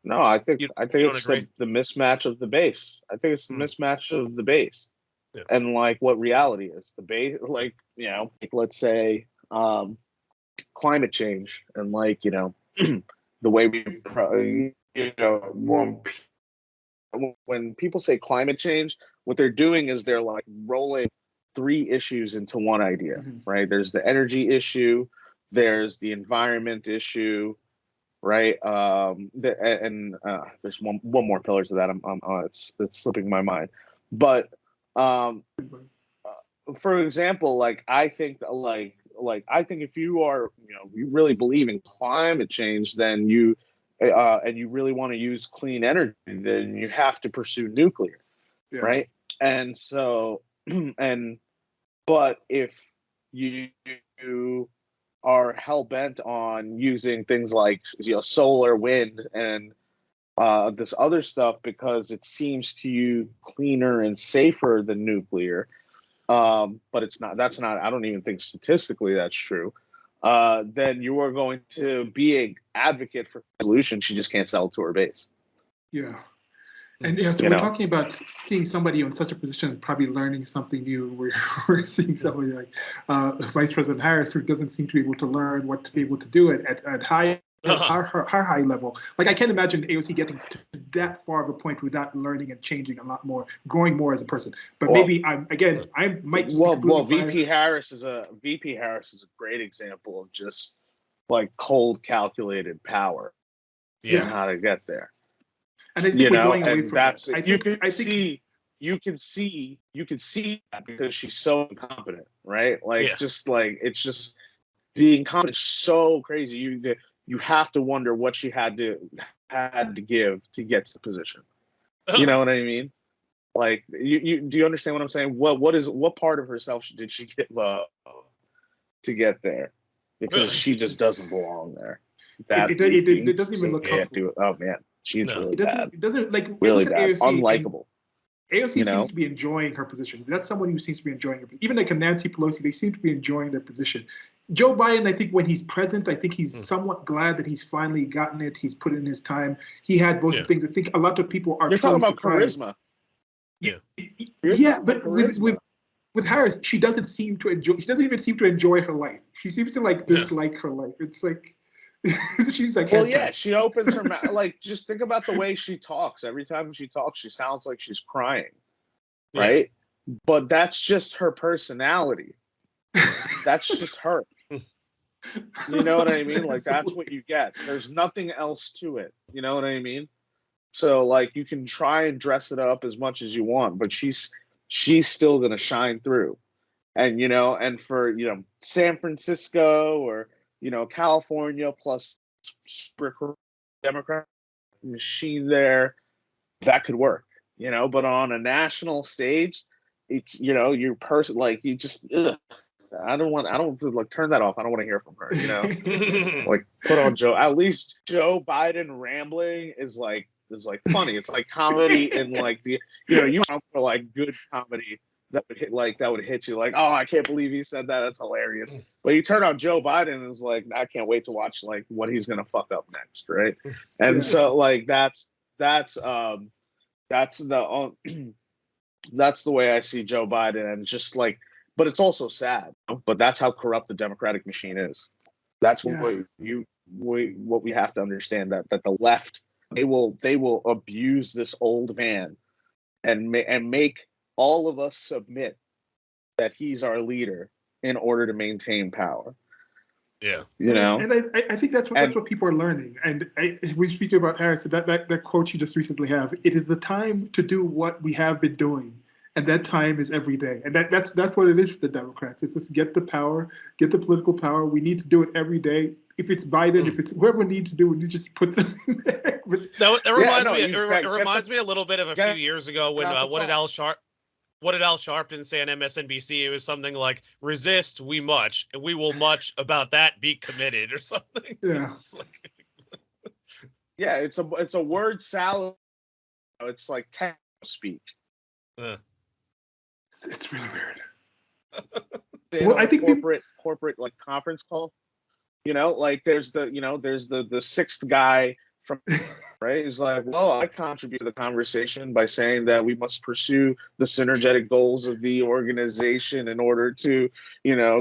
No, I think You it's the mismatch of the base. I think it's the mismatch of the base. Yeah. And like what reality is. The base, like, you know, like, let's say climate change and like, you know, the way we, you know, when people say climate change, what they're doing is they're like rolling three issues into one idea, right? There's the energy issue, there's the environment issue, right? There's one more pillar to that. It's slipping my mind, but for example, like I think if you are, you know, you really believe in climate change, then you and you really want to use clean energy, then you have to pursue nuclear, right? And so, but if you are hell bent on using things like, you know, solar, wind, and this other stuff because it seems to you cleaner and safer than nuclear, but it's not. That's not. I don't even think statistically that's true. Then you are going to be an advocate for solution. She just can't sell it to her base. Yeah. And yeah, so we're talking about seeing somebody in such a position, probably learning something new. We're seeing somebody like Vice President Harris, who doesn't seem to be able to learn what to be able to do it at high, her high level. Like I can't imagine AOC getting to that far of a point without learning and changing a lot more, growing more as a person. But maybe I might just be VP Harris is a great example of just like cold calculated power. Yeah, and how to get there. And I think we're going away from that. You can see that because she's so incompetent, right? Like just like it's just the incompetence is so crazy. You have to wonder what she had to give to get to the position. You know what I mean? Like, you do you understand what I'm saying? What part of herself did she get to get there? Because she just doesn't belong there. It doesn't even look Can't comfortable. do it. Oh man, she's No. really It doesn't. bad. It doesn't like Really look at bad. AOC. Unlikable. AOC You know? seems to be enjoying her position. That's someone who seems to be enjoying her. Even like a Nancy Pelosi, they seem to be enjoying their position. Joe Biden, I think when he's present, I think he's somewhat glad that he's finally gotten it. He's put in his time. He had both things. I think a lot of people are You're talking about surprised. charisma. Yeah, but with Harris, she doesn't seem to enjoy. She doesn't even seem to enjoy her life. She seems to like dislike her life. It's like it seems like. Well, yeah, she opens her mouth. Like, just think about the way she talks. Every time she talks, she sounds like she's crying, right? But that's just her personality. That's just her. You know what I mean? Like, that's what you get. There's nothing else to it. You know what I mean? So, like, you can try and dress it up as much as you want, but she's still gonna shine through. And and for San Francisco or California plus Democrat machine there, that could work. But on a national stage, it's your person, like, you just I don't like, turn that off. I don't want to hear from her. Like, put on Joe. At least Joe Biden rambling is funny. It's like comedy in like the you want for like good comedy that would hit you like, oh, I can't believe he said that. That's hilarious. But you turn on Joe Biden and it's like, I can't wait to watch like what he's gonna fuck up next, right? And so like that's the that's the way I see Joe Biden, and just like, but it's also sad. But that's how corrupt the Democratic machine is. That's what we have to understand, that the left, they will abuse this old man and make all of us submit that he's our leader in order to maintain power. Yeah, and I think that's what people are learning. And we speak about Harris. That quote you just recently have. It is the time to do what we have been doing, and that time is every day. And that's what it is for the Democrats. It's just get the power, get the political power. We need to do it every day. If it's Biden, if it's whoever needs to do it, you just put them in there. That reminds me. It reminds me a little bit of a few years ago when what did Al Sharpton say on MSNBC? It was something like, "Resist, we much, and we will much about that. Be committed," or something. Yeah. It's a word salad. It's like techno speak. It's really weird. Well, I think corporate like conference call. Like there's the sixth guy from right. He's like, well, I contribute to the conversation by saying that we must pursue the synergetic goals of the organization in order to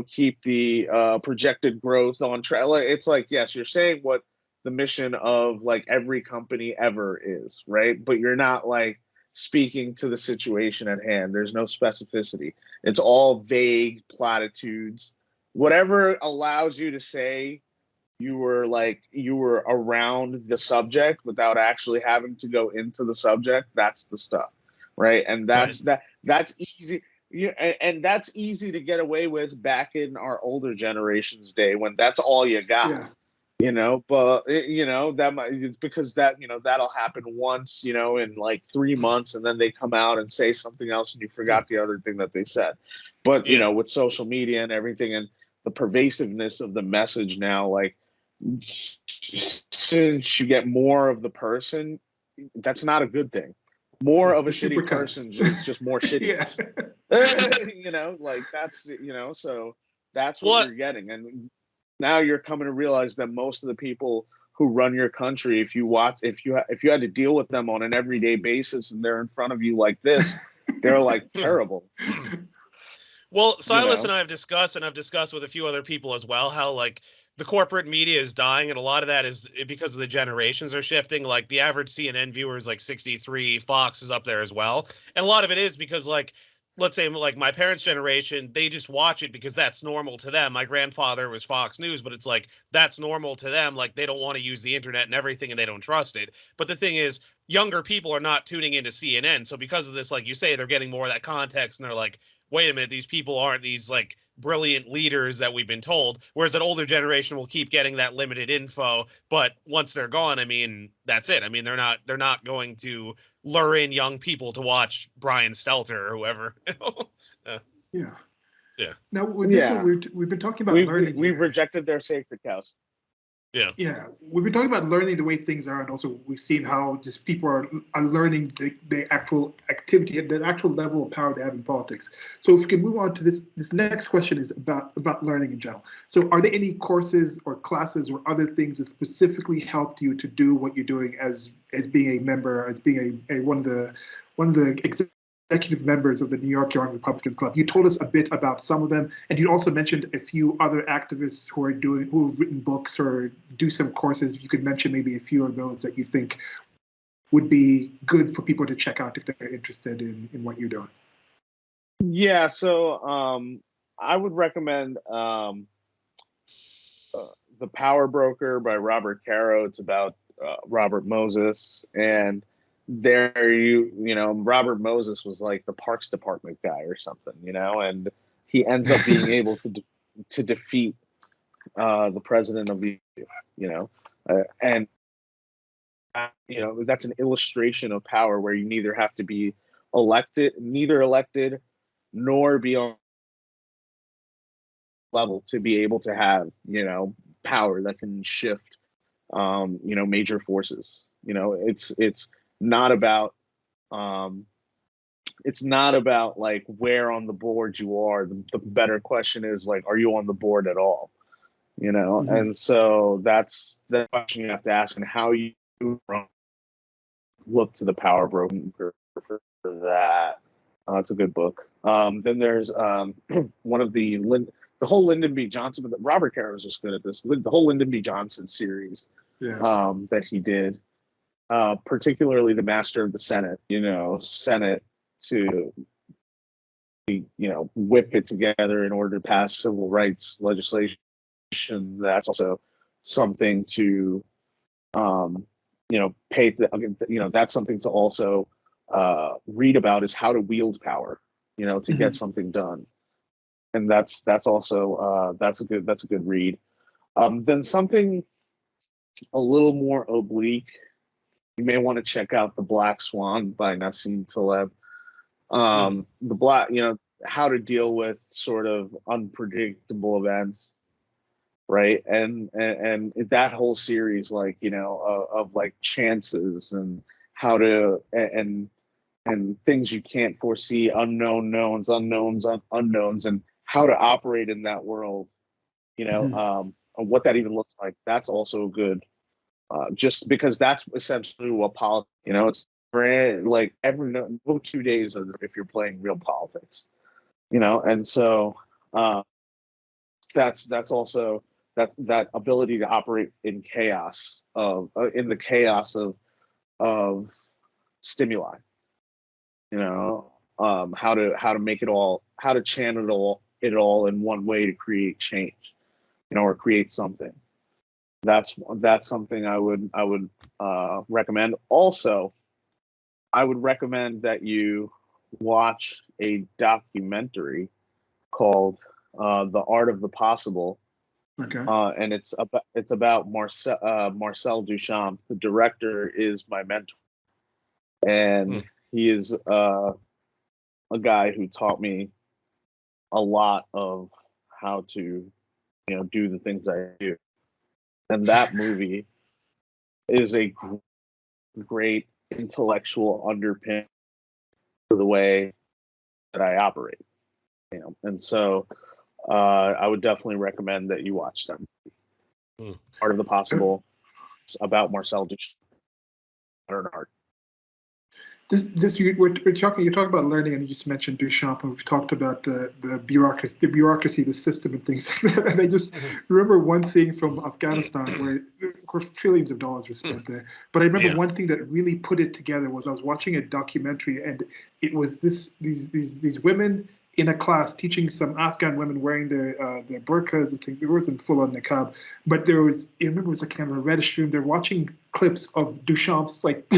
keep the projected growth on track. It's like, yes, you're saying what the mission of like every company ever is, right? But you're not like speaking to the situation at hand. There's no specificity. It's all vague platitudes. Whatever allows you to say you were around the subject without actually having to go into the subject, that's the stuff, right? And that's easy. And that's easy to get away with back in our older generation's day when that's all you got. Yeah. But that might, because that'll happen once, in like 3 months, and then they come out and say something else and you forgot the other thing that they said. But with social media and everything and the pervasiveness of the message now, like, since you get more of the person, that's not a good thing. More of a shitty person is just more shitty. Like that's so that's what you're getting. And now you're coming to realize that most of the people who run your country, if you had to deal with them on an everyday basis and they're in front of you like this, they're like terrible. Well, Silas and I have discussed, and I've discussed with a few other people as well, how like the corporate media is dying, and a lot of that is because of the generations are shifting. Like the average CNN viewer is like 63, Fox is up there as well, and a lot of it is because like, let's say like my parents' generation, they just watch it because that's normal to them. My grandfather was Fox News, but it's like that's normal to them. Like they don't want to use the internet and everything, and they don't trust it. But the thing is, younger people are not tuning into CNN, so because of this, like you say, they're getting more of that context, and they're like, wait a minute, these people aren't these like brilliant leaders that we've been told. Whereas an older generation will keep getting that limited info, but once they're gone, I mean, that's it. I mean, they're not going to lure in young people to watch Brian Stelter or whoever. Yeah. Yeah. Now with this one, we've been talking about learning we've here. rejected their sacred cows. Yeah. Yeah, we've been talking about learning the way things are, and also we've seen how just people are learning the actual activity and the actual level of power they have in politics. So if we can move on to this next question is about learning in general. So are there any courses or classes or other things that specifically helped you to do what you're doing as being a member, as being a one of the executive members of the New York Young Republicans Club? You told us a bit about some of them, and you also mentioned a few other activists who've written books or do some courses. If you could mention maybe a few of those that you think would be good for people to check out if they're interested in what you're doing. Yeah, so I would recommend The Power Broker by Robert Caro. It's about Robert Moses, and there you know Robert Moses was like the Parks Department guy or something, you know, and he ends up being able to defeat the president of the, you know, and you know that's an illustration of power where you neither have to be elected nor be on level to be able to have, you know, power that can shift you know, major forces. You know, it's not about it's not about like where on the board you are. The better question is like, are you on the board at all? You know, Mm-hmm. and so that's the question you have to ask, and how you look to The Power Broker for that. It's a good book. Then there's one of the whole Lyndon B. Johnson, but Robert Caro is just good at this. The whole Lyndon B. Johnson series that he did, particularly The Master of the Senate. You know, Senate to, you know, whip it together in order to pass civil rights legislation. That's also something to, you know, you know, that's something to also read about, is how to wield power, you know, to Mm-hmm. get something done. And that's also that's a good read. Then something a little more oblique, you may want to check out The Black Swan by Nassim Taleb. The black, you know, how to deal with sort of unpredictable events, right? And that whole series, like, you know, of like chances and how to and things you can't foresee, unknowns, and how to operate in that world, you know, Mm-hmm. and what that even looks like. That's also good, just because that's essentially what politics, you know, it's like every 2 days if you're playing real politics, you know, and so that's also that ability to operate in chaos of in the chaos of stimuli, you know, how to make it all, how to channel it all in one way to create change, you know, or create something. That's something I would recommend. Also, I would recommend that you watch a documentary called "The Art of the Possible." Okay. And it's about Marcel Duchamp. The director is my mentor, and he is a guy who taught me a lot of how to, you know, do the things I do. And that movie is a great intellectual underpin for the way that I operate. You know, and so I would definitely recommend that you watch them. Art of the Possible. It's about Marcel Duchamp. Modern art. We're talking. You talk about learning, and you just mentioned Duchamp, and we've talked about the bureaucracy, the system, and things like that. And I just remember one thing from Afghanistan, where of course trillions of dollars were spent there. But I remember one thing that really put it together was I was watching a documentary, and it was these women in a class teaching some Afghan women wearing their burqas and things. There wasn't full on niqab, but there was. I remember it was like kind of a reddish room. They're watching clips of Duchamp's like.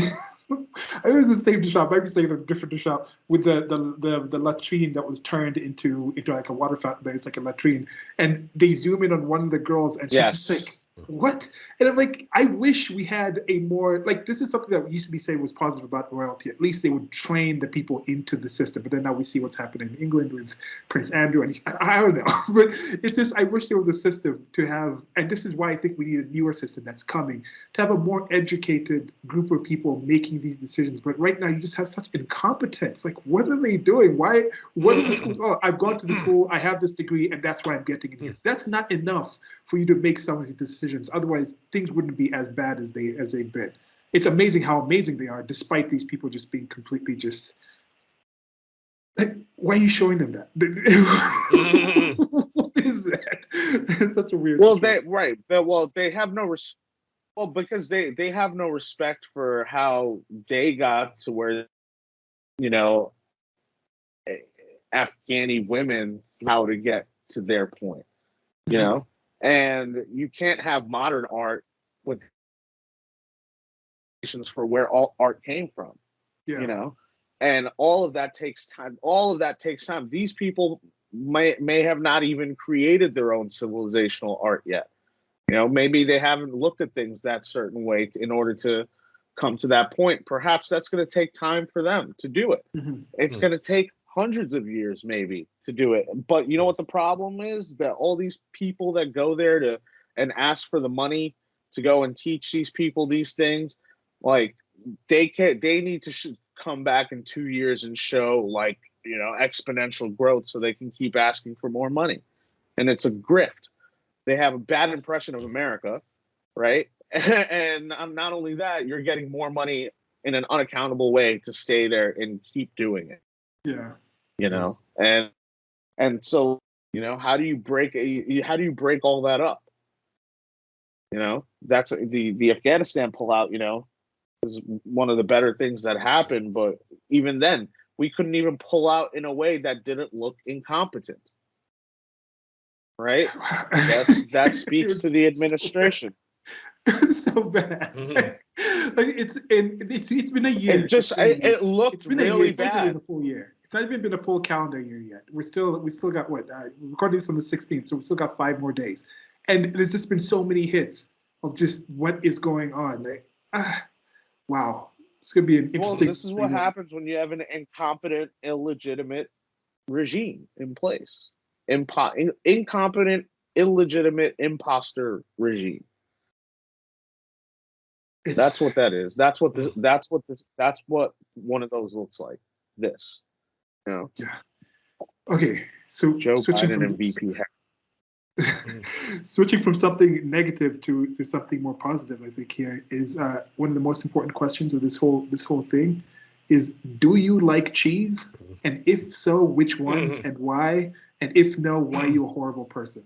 It was the same shop. Maybe saying a different shop with the latrine that was turned into like a water fountain, but it's like a latrine. And they zoom in on one of the girls, and she's just like, Yes. "What?" And I'm like, I wish we had a more like this is something that used to be said was positive about royalty. At least they would train the people into the system. But then now we see what's happening in England with Prince Andrew, and I don't know. But it's just I wish there was a system to have, and this is why I think we need a newer system that's coming to have a more educated group of people making these decisions. But right now, you just have such incompetence. Like, what are they doing? Why? What are the schools? Oh, I've gone to the school, I have this degree, and that's why I'm getting it here. That's not enough for you to make some of these decisions. Otherwise, things wouldn't be as bad as they've been. It's amazing how amazing they are, despite these people just being completely just. Like, why are you showing them that? What is that? It's such a weird. Well, situation. they have no well, because they have no respect for how they got to where, you know, Afghani women, how to get to their point, you know, and you can't have modern art with for where all art came from, Yeah. you know, and all of that takes time. All of that takes time. These people may have not even created their own civilizational art yet. You know, maybe they haven't looked at things that certain way in order to come to that point. Perhaps that's going to take time for them to do it. It's going to take hundreds of years maybe to do it. But you know what the problem is? That all these people that go there to and ask for the money to go and teach these people these things, like they need to come back in 2 years and show, like, you know, exponential growth so they can keep asking for more money. And it's a grift. They have a bad impression of America, right? And not only that, you're getting more money in an unaccountable way to stay there and keep doing it. Yeah. You know, and so, you know, how do you break all that up? You know, that's the Afghanistan pullout, you know, is one of the better things that happened. But even then, we couldn't even pull out in a way that didn't look incompetent. Right? That speaks to the administration. It's so bad. Like it's been a year. It looked It's been a year. really It's not even been bad. a full year. It's not even been a full calendar year yet. We still got what? We're recording this on the 16th, so we still got 5 more days. And there's just been so many hits of just what is going on. Like, wow, it's gonna be an interesting. Well, this is what happens when you have an incompetent, illegitimate regime in place. Incompetent, illegitimate, imposter regime. That's what that is. That's what one of those looks like. This, you know. Yeah. Okay, so Joe switching Biden from and VP. switching from something negative to something more positive, I think here is one of the most important questions of this whole thing is: do you like cheese? And if so, which ones and why? And if no, why are you a horrible person?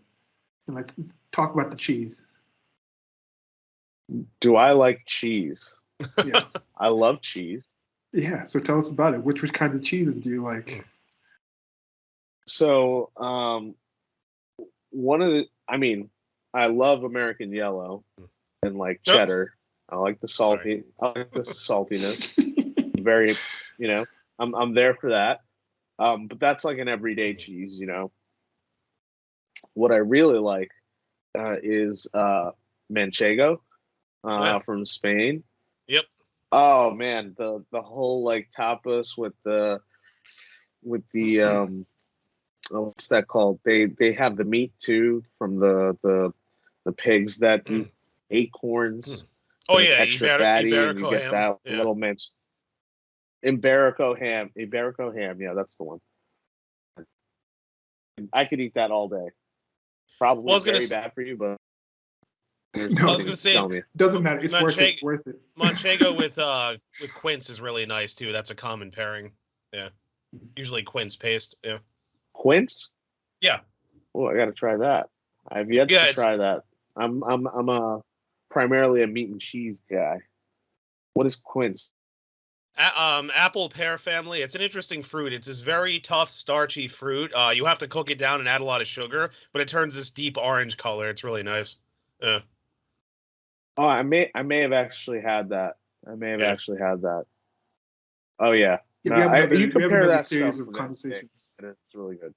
And let's talk about the cheese. Do I like cheese? Yeah. I love cheese. Yeah. So tell us about it. Which kinds of cheeses do you like? So, I love American yellow and like cheddar. I like the salty. I like the saltiness. Very, you know, I'm there for that. But that's like an everyday cheese, you know. What I really like is manchego from Spain. Yep. Oh man, the whole like tapas with the what's that called? They have the meat too from the pigs that eat acorns. Oh It's yeah, extra fatty, and you Iberico get ham. that Yeah. little mince. Iberico ham. Yeah, that's the one. I could eat that all day. Probably very bad for you, but No, I was gonna say doesn't matter. It's worth it. Worth it. Manchego with quince is really nice too. That's a common pairing. Yeah, usually quince paste. Yeah. Quince? Yeah. Oh, I got to try that. I've yet to try that. I'm primarily a meat and cheese guy. What is quince? Apple pear family. It's an interesting fruit. It's this very tough, starchy fruit. You have to cook it down and add a lot of sugar, but it turns this deep orange color. It's really nice. Yeah. Oh, I may have actually had that. I may have Yeah. actually had that. Oh yeah. Yeah, No, we have another, you we have compare another that series stuff of with anything, conversations. and it's really good.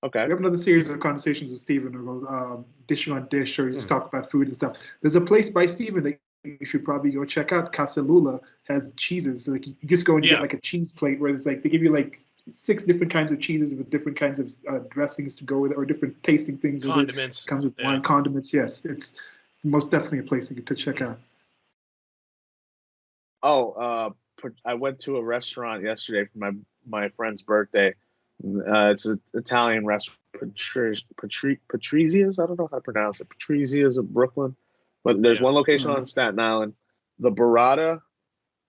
Okay. We have another series of conversations with Stephen about dishing on dish, or you just Hmm. talk about foods and stuff. There's a place by Stephen that you should probably go check out. Casalula has cheeses. Like you just go and Yeah. get like a cheese plate where it's like they give you like 6 different kinds of cheeses with different kinds of dressings to go with it, or different tasting things with it. Condiments. Comes with Yeah. wine, condiments. Yes, it's most definitely a place to check out. Oh, I went to a restaurant yesterday for my friend's birthday. It's an Italian restaurant, Patrizia's. I don't know how to pronounce it. Patrizia's of Brooklyn, but there's one location on Staten Island. The burrata.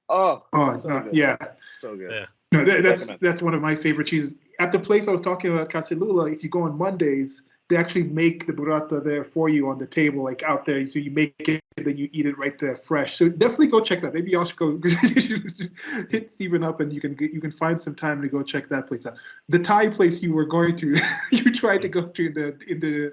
Oh, so no, good. yeah. So good. Yeah. No, that's one of my favorite cheeses. At the place I was talking about, Casalula, if you go on Mondays, they actually make the burrata there for you on the table, like out there. So you make it, and then you eat it right there fresh. So definitely go check that. Maybe y'all should go hit Steven up, and you can find some time to go check that place out. The Thai place you were going to, you tried to go to in the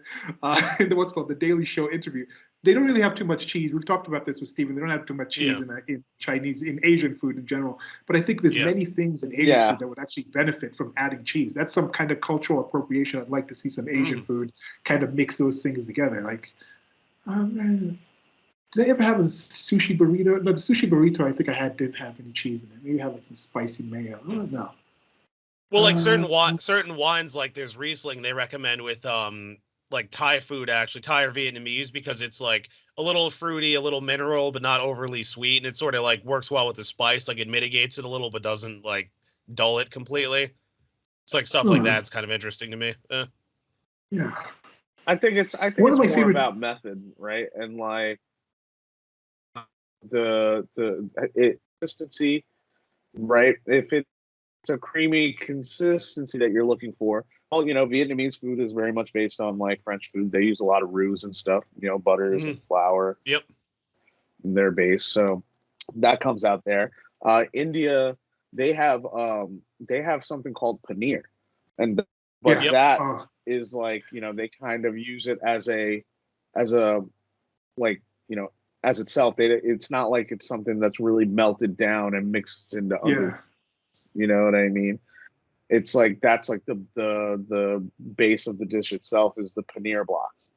what's called the Daily Show interview. They don't really have too much cheese. We've talked about this with Steven. They don't have too much cheese in Chinese, in Asian food in general. But I think there's many things in Asian food that would actually benefit from adding cheese. That's some kind of cultural appropriation. I'd like to see some Asian food kind of mix those things together. Like, did I ever have a sushi burrito? No, the sushi burrito I think I had didn't have any cheese in it. Maybe have like some spicy mayo. I don't know. Well, like certain wines, like there's Riesling, they recommend with like Thai food, actually Thai or Vietnamese, because it's like a little fruity, a little mineral, but not overly sweet, and it sort of like works well with the spice. Like it mitigates it a little, but doesn't like dull it completely. It's like stuff like that's kind of interesting to me. Yeah, I think it's one of my more favorite about method, right? And like consistency, right? If it's a creamy consistency that you're looking for. Well, Vietnamese food is very much based on like French food. They use a lot of roux and stuff, butters and flour. Yep. In their base, so that comes out there. India, they have something called paneer, but that is like they kind of use it as a like as itself. It's not like it's something that's really melted down and mixed into other. You know what I mean? It's like that's like the base of the dish itself is the paneer blocks.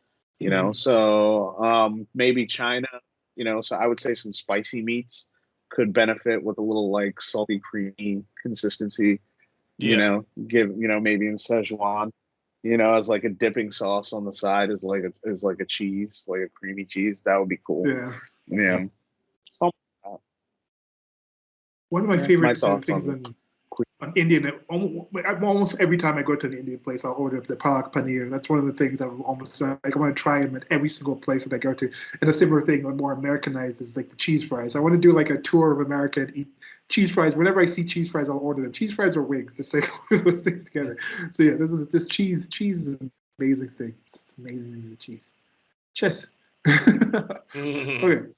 So maybe China. So I would say some spicy meats could benefit with a little like salty, creamy consistency. Give maybe in Szechuan, as like a dipping sauce on the side is like a cheese, like a creamy cheese. That would be cool. Yeah. One of my favorite things on Indian, almost every time I go to an Indian place, I'll order the palak paneer. That's one of the things I'm almost like I want to try them at every single place that I go to. And a similar thing, more Americanized, is like the cheese fries. I want to do like a tour of America and eat cheese fries. Whenever I see cheese fries, I'll order them. Cheese fries or wings, just like those things together. So yeah, this cheese is an amazing thing. It's amazing cheese. Chess. Okay.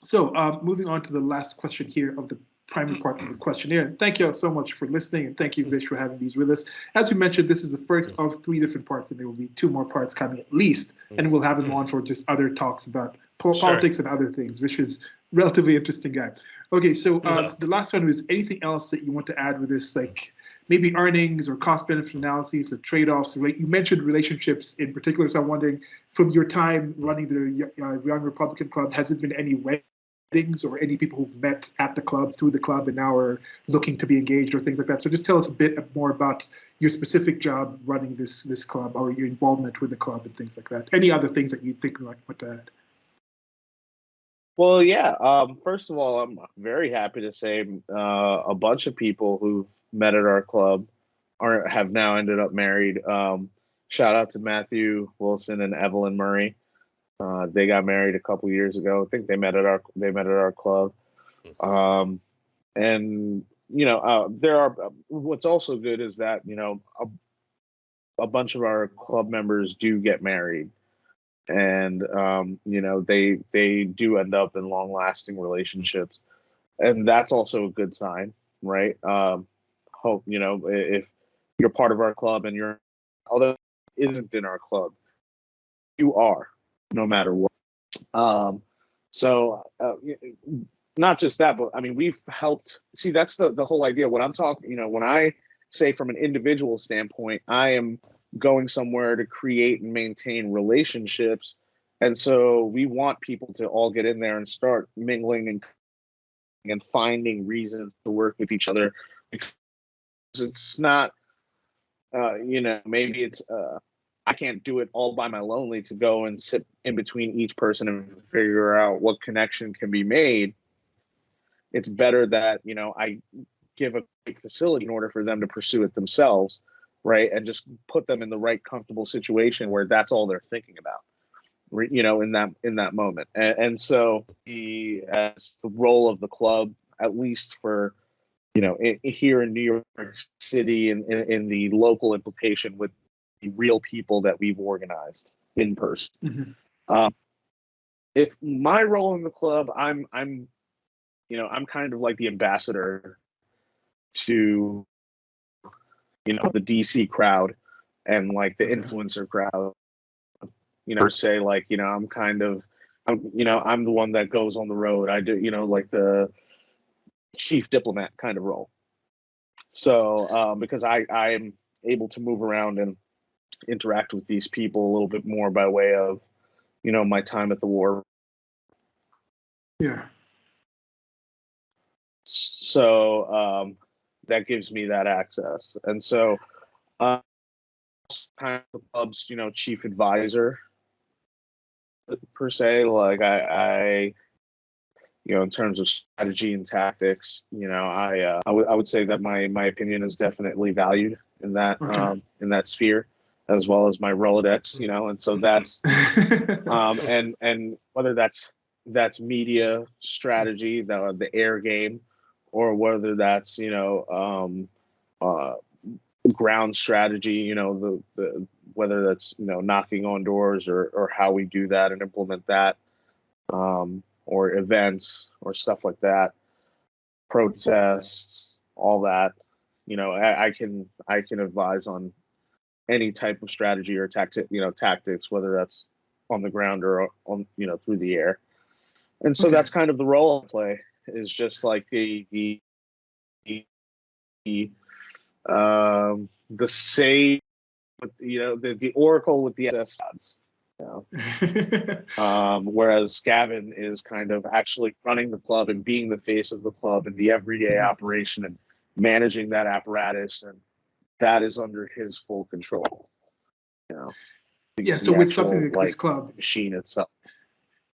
So moving on to the last question here of the primary part of the questionnaire. Thank you all so much for listening, and thank you, Vish, for having these with us. As we mentioned, this is the first of 3 different parts, and there will be 2 more parts coming at least, and we'll have him on for just other talks about politics and other things. Vish is a relatively interesting guy. Okay, so the last one was anything else that you want to add with this, like maybe earnings or cost-benefit analyses or trade-offs. You mentioned relationships in particular, so I'm wondering, from your time running the Young Republican Club, has it been any weddings or any people who've met at the club, through the club, and now are looking to be engaged or things like that? So just tell us a bit more about your specific job running this club, or your involvement with the club and things like that. Any other things that you think you might want to add? Well, yeah. First of all, I'm very happy to say a bunch of people who've met at our club have now ended up married. Shout out to Matthew Wilson and Evelyn Murray. They got married a couple years ago. I think they met at our club. And there are. What's also good is that a bunch of our club members do get married, and they do end up in long lasting relationships, and that's also a good sign, right? Hope if you're part of our club and you're although isn't in our club, you are no matter what. So not just that, but I mean, we've helped. See, that's the whole idea. When I'm talking, when I say from an individual standpoint, I am going somewhere to create and maintain relationships, and so we want people to all get in there and start mingling and finding reasons to work with each other. Because it's not, maybe it's I can't do it all by my lonely to go and sit in between each person and figure out what connection can be made. It's better that, I give a great facility in order for them to pursue it themselves, right? And just put them in the right comfortable situation where that's all they're thinking about, in that moment. And so as the role of the club, at least for, here in New York City and in the local implication with the real people that we've organized in person. Mm-hmm. If my role in the club, I'm kind of like the ambassador to, the DC crowd and like the influencer crowd, say like, I'm the one that goes on the road. I do, like the chief diplomat kind of role. So, because I am able to move around and interact with these people a little bit more by way of, my time at the war. Yeah. So that gives me that access. And so kind of the club's, chief advisor per se, like I in terms of strategy and tactics, I would say that my opinion is definitely valued in that in that sphere, as well as my Rolodex, and so that's and whether that's media strategy, the air game, or whether that's ground strategy, the whether that's knocking on doors or how we do that and implement that, or events or stuff like that, protests, all that. I can advise on any type of strategy or tactics, whether that's on the ground or on through the air. And so that's kind of the role I play, is just like the say, the oracle with the SS. Whereas Gavin is kind of actually running the club and being the face of the club and the everyday operation and managing that apparatus, and that is under his full control. Yeah, so with something like this club, machine itself,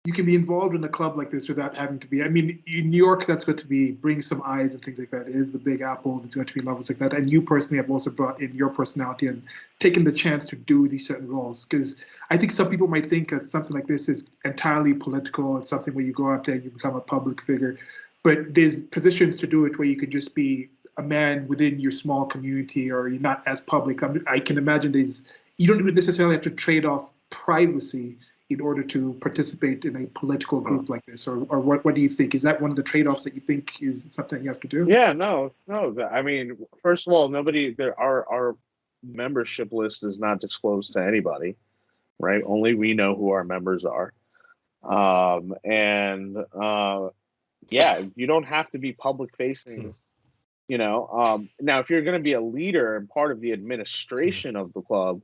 you can be involved in a club like this without having to be. I mean, in New York, that's going to be bring some eyes and things like that. It is the Big Apple. There's going to be levels like that. And you personally have also brought in your personality and taken the chance to do these certain roles. Because I think some people might think that something like this is entirely political. It's something where you go out there and you become a public figure. But there's positions to do it where you could just be a man within your small community, or you're not as public. I can imagine you don't even necessarily have to trade off privacy in order to participate in a political group like this, or what do you think? Is that one of the trade-offs that you think is something you have to do? Yeah, no. I mean, first of all, our membership list is not disclosed to anybody, right? Only we know who our members are. Yeah, you don't have to be public facing, now, if you're going to be a leader and part of the administration of the club,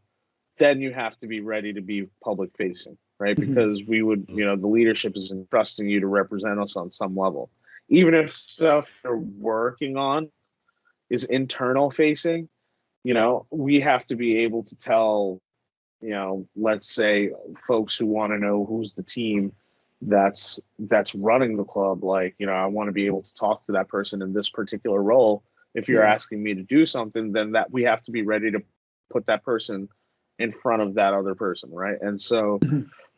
then you have to be ready to be public facing, right? Because we would, the leadership is entrusting you to represent us on some level. Even if stuff you're working on is internal facing, we have to be able to tell, let's say folks who want to know who's the team that's running the club, like, I want to be able to talk to that person in this particular role. If you're asking me to do something, then that we have to be ready to put that person in front of that other person, right? And so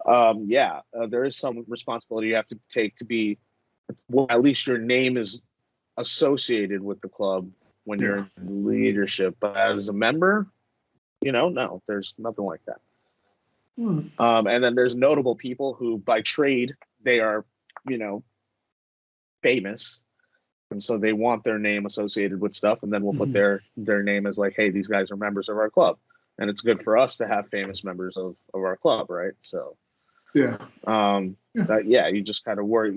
there is some responsibility you have to take to be, well, at least your name is associated with the club when you're in leadership. But as a member, no, there's nothing like that. And then there's notable people who by trade, they are, famous. And so they want their name associated with stuff. And then we'll put their name as like, hey, these guys are members of our club. And it's good for us to have famous members of our club, right? So you just kind of work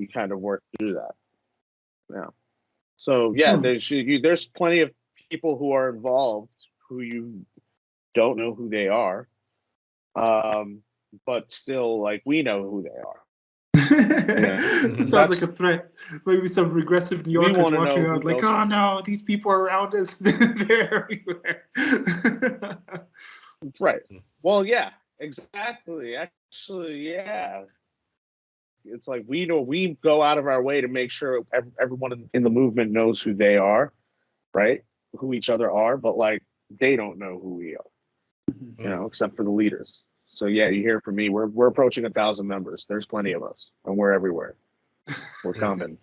through that. Yeah. So yeah, Hmm. there's plenty of people who are involved who you don't know who they are, but still, like, we know who they are. Yeah, It sounds like a threat. Maybe some regressive New we Yorkers want to walking know who around like, those. oh no, these people are around us. They're everywhere. Right. Well, yeah, exactly. Actually, yeah. It's like we go out of our way to make sure everyone in the movement knows who they are, right? Who each other are, but like they don't know who we are, except for the leaders. So yeah, you hear from me. We're approaching 1,000 members. There's plenty of us, and we're everywhere. We're coming.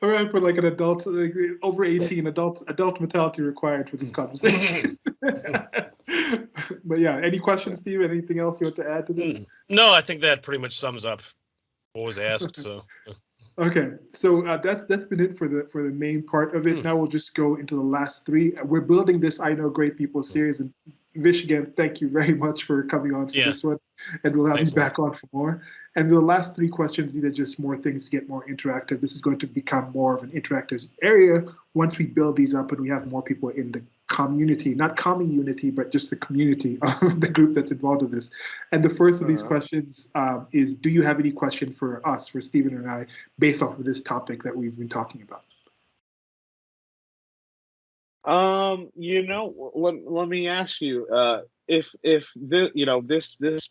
All right, for like an adult, like over 18, adult mentality required for this conversation. But yeah, any questions, Steve? Anything else you want to add to this? No, I think that pretty much sums up what was asked. So Okay, so that's been it for the main part of it. Now we'll just go into the last three. We're building this I Know Great People series, and Vish, again, thank you very much for coming on for this one, and we'll have you back on for more. And the last three questions, these are just more things to get more interactive. This is going to become more of an interactive area once we build these up and we have more people in the community, not common unity, but just the community of the group that's involved in this. And the first of these questions is, do you have any question for us, for Stephen and I, based off of this topic that we've been talking about? Let me ask you, if this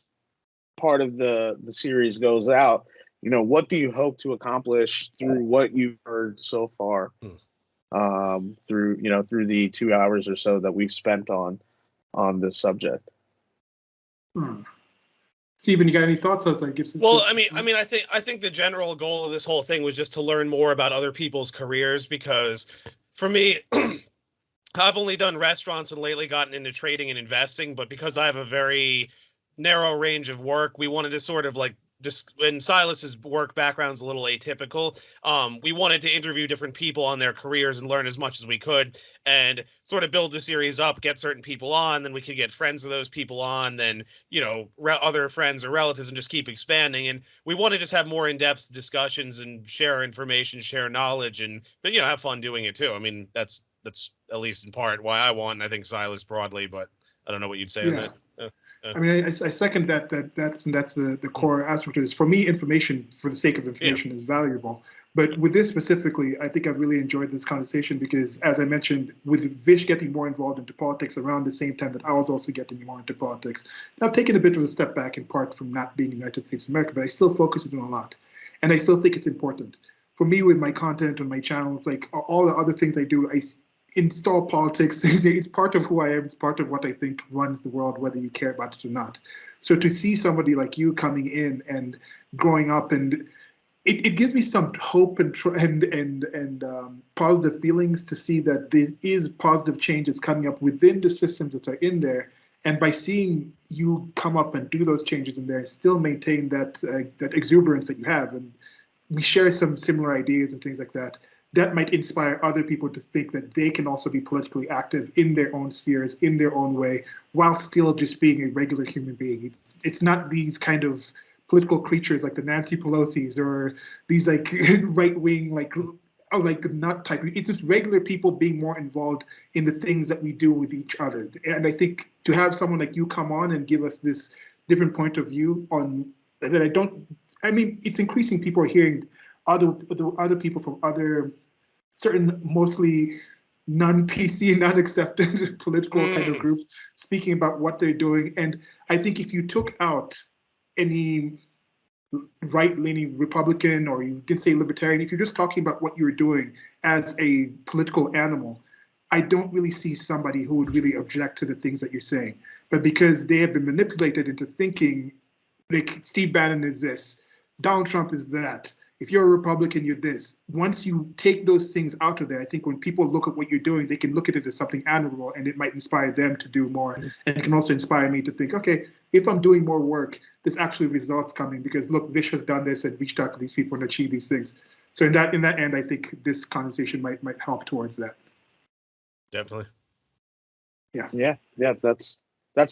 part of the series goes out, what do you hope to accomplish through what you've heard so far? Through the 2 hours or so that we've spent on this subject. Stephen, you got any thoughts as I give some? Well, I mean, I think the general goal of this whole thing was just to learn more about other people's careers, because for me, I've only done restaurants and lately gotten into trading and investing, but because I have a very narrow range of work, we wanted to sort of like just, and Silas's work background is a little atypical. We wanted to interview different people on their careers and learn as much as we could, and sort of build the series up, get certain people on, then we could get friends of those people on, then other friends or relatives, and just keep expanding. And we want to just have more in-depth discussions and share information, share knowledge, but have fun doing it too. I mean, that's at least in part why I want, and I think Silas broadly, but I don't know what you'd say on that. I mean, I second that. That's the core aspect of this. For me, information for the sake of information is valuable. But with this specifically, I think I've really enjoyed this conversation because, as I mentioned, with Vish getting more involved into politics around the same time that I was also getting more into politics, I've taken a bit of a step back in part from not being in the United States of America, but I still focus on a lot. And I still think it's important. For me, with my content on my channel, it's like all the other things I do, I install politics. It's part of who I am. It's part of what I think runs the world, whether you care about it or not. So to see somebody like you coming in and growing up, and it gives me some hope and positive feelings to see that there is positive changes coming up within the systems that are in there. And by seeing you come up and do those changes in there and still maintain that exuberance that you have, and we share some similar ideas and things like that, that might inspire other people to think that they can also be politically active in their own spheres, in their own way, while still just being a regular human being. It's not these kind of political creatures like the Nancy Pelosi's or these like right-wing, like nut type. It's just regular people being more involved in the things that we do with each other. And I think to have someone like you come on and give us this different point of view on that, it's increasing people are hearing other people from other certain mostly non-PC, non-accepted political kind of groups speaking about what they're doing. And I think if you took out any right-leaning Republican, or you can say libertarian, if you're just talking about what you're doing as a political animal, I don't really see somebody who would really object to the things that you're saying. But because they have been manipulated into thinking like Steve Bannon is this, Donald Trump is that, if you're a Republican, you're this. Once you take those things out of there, I think when people look at what you're doing, they can look at it as something admirable, and it might inspire them to do more. And it can also inspire me to think, okay, if I'm doing more work, there's actually results coming because look, Vish has done this and reached out to these people and achieved these things. So in that end, I think this conversation might help towards that. Definitely. Yeah. That's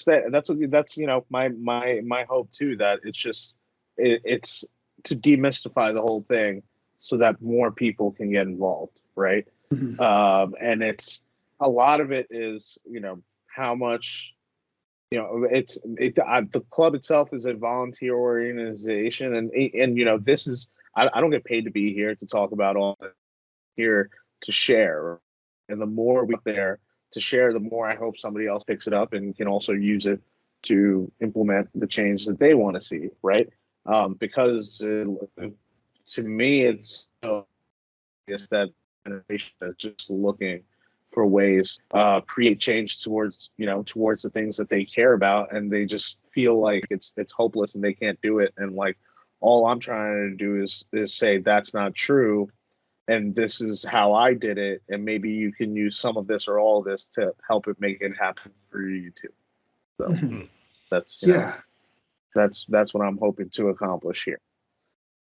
my hope too. That it's just it's to demystify the whole thing so that more people can get involved, right? Mhm. And it's a lot of it is, how much, the club itself is a volunteer organization, and this is, I don't get paid to be here to talk about all here to share, and the more we get there to share, the more I hope somebody else picks it up and can also use it to implement the change that they want to see, right? Because to me, it's that generation that's just looking for ways create change towards the things that they care about, and they just feel like it's hopeless and they can't do it. And like, all I'm trying to do is say that's not true, and this is how I did it, and maybe you can use some of this or all of this to help it make it happen for you too. So that's that's what I'm hoping to accomplish here.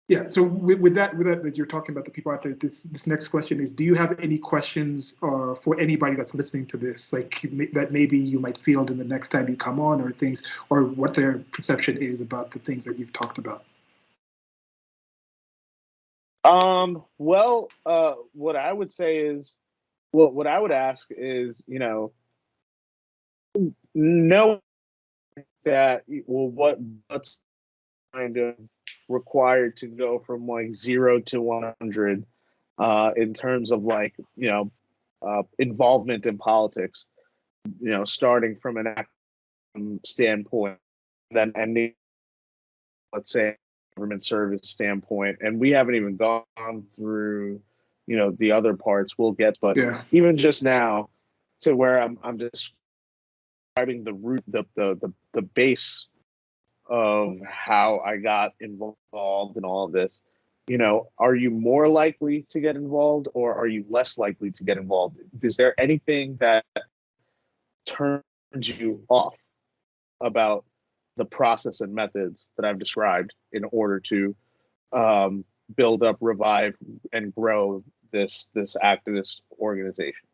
Yeah. So with that, as you're talking about the people out there, this next question is: do you have any questions for anybody that's listening to this, like that maybe you might field in the next time you come on, or things, or what their perception is about the things that you've talked about? Well, what I would say is, what I would ask is, know that, what's kind of required to go from like 0 to 100 in terms of like, involvement in politics, starting from an activism standpoint, then ending, let's say, government service standpoint. And we haven't even gone through, the other parts we'll get, but even just now, to where I'm describing the root, the base of how I got involved in all of this. Are you more likely to get involved, or are you less likely to get involved? Is there anything that turns you off about the process and methods that I've described in order to build up, revive, and grow this activist organization?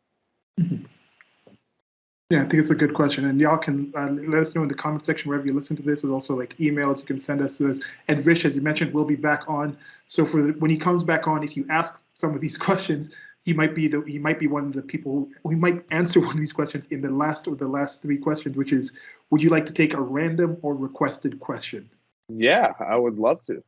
Yeah, I think it's a good question, and y'all can let us know in the comment section wherever you listen to this. There's also like emails you can send us. And Vish, as you mentioned, will be back on. So when he comes back on, if you ask some of these questions, he might be one of the people who might answer one of these questions in the last 3 questions, which is: would you like to take a random or requested question? Yeah, I would love to.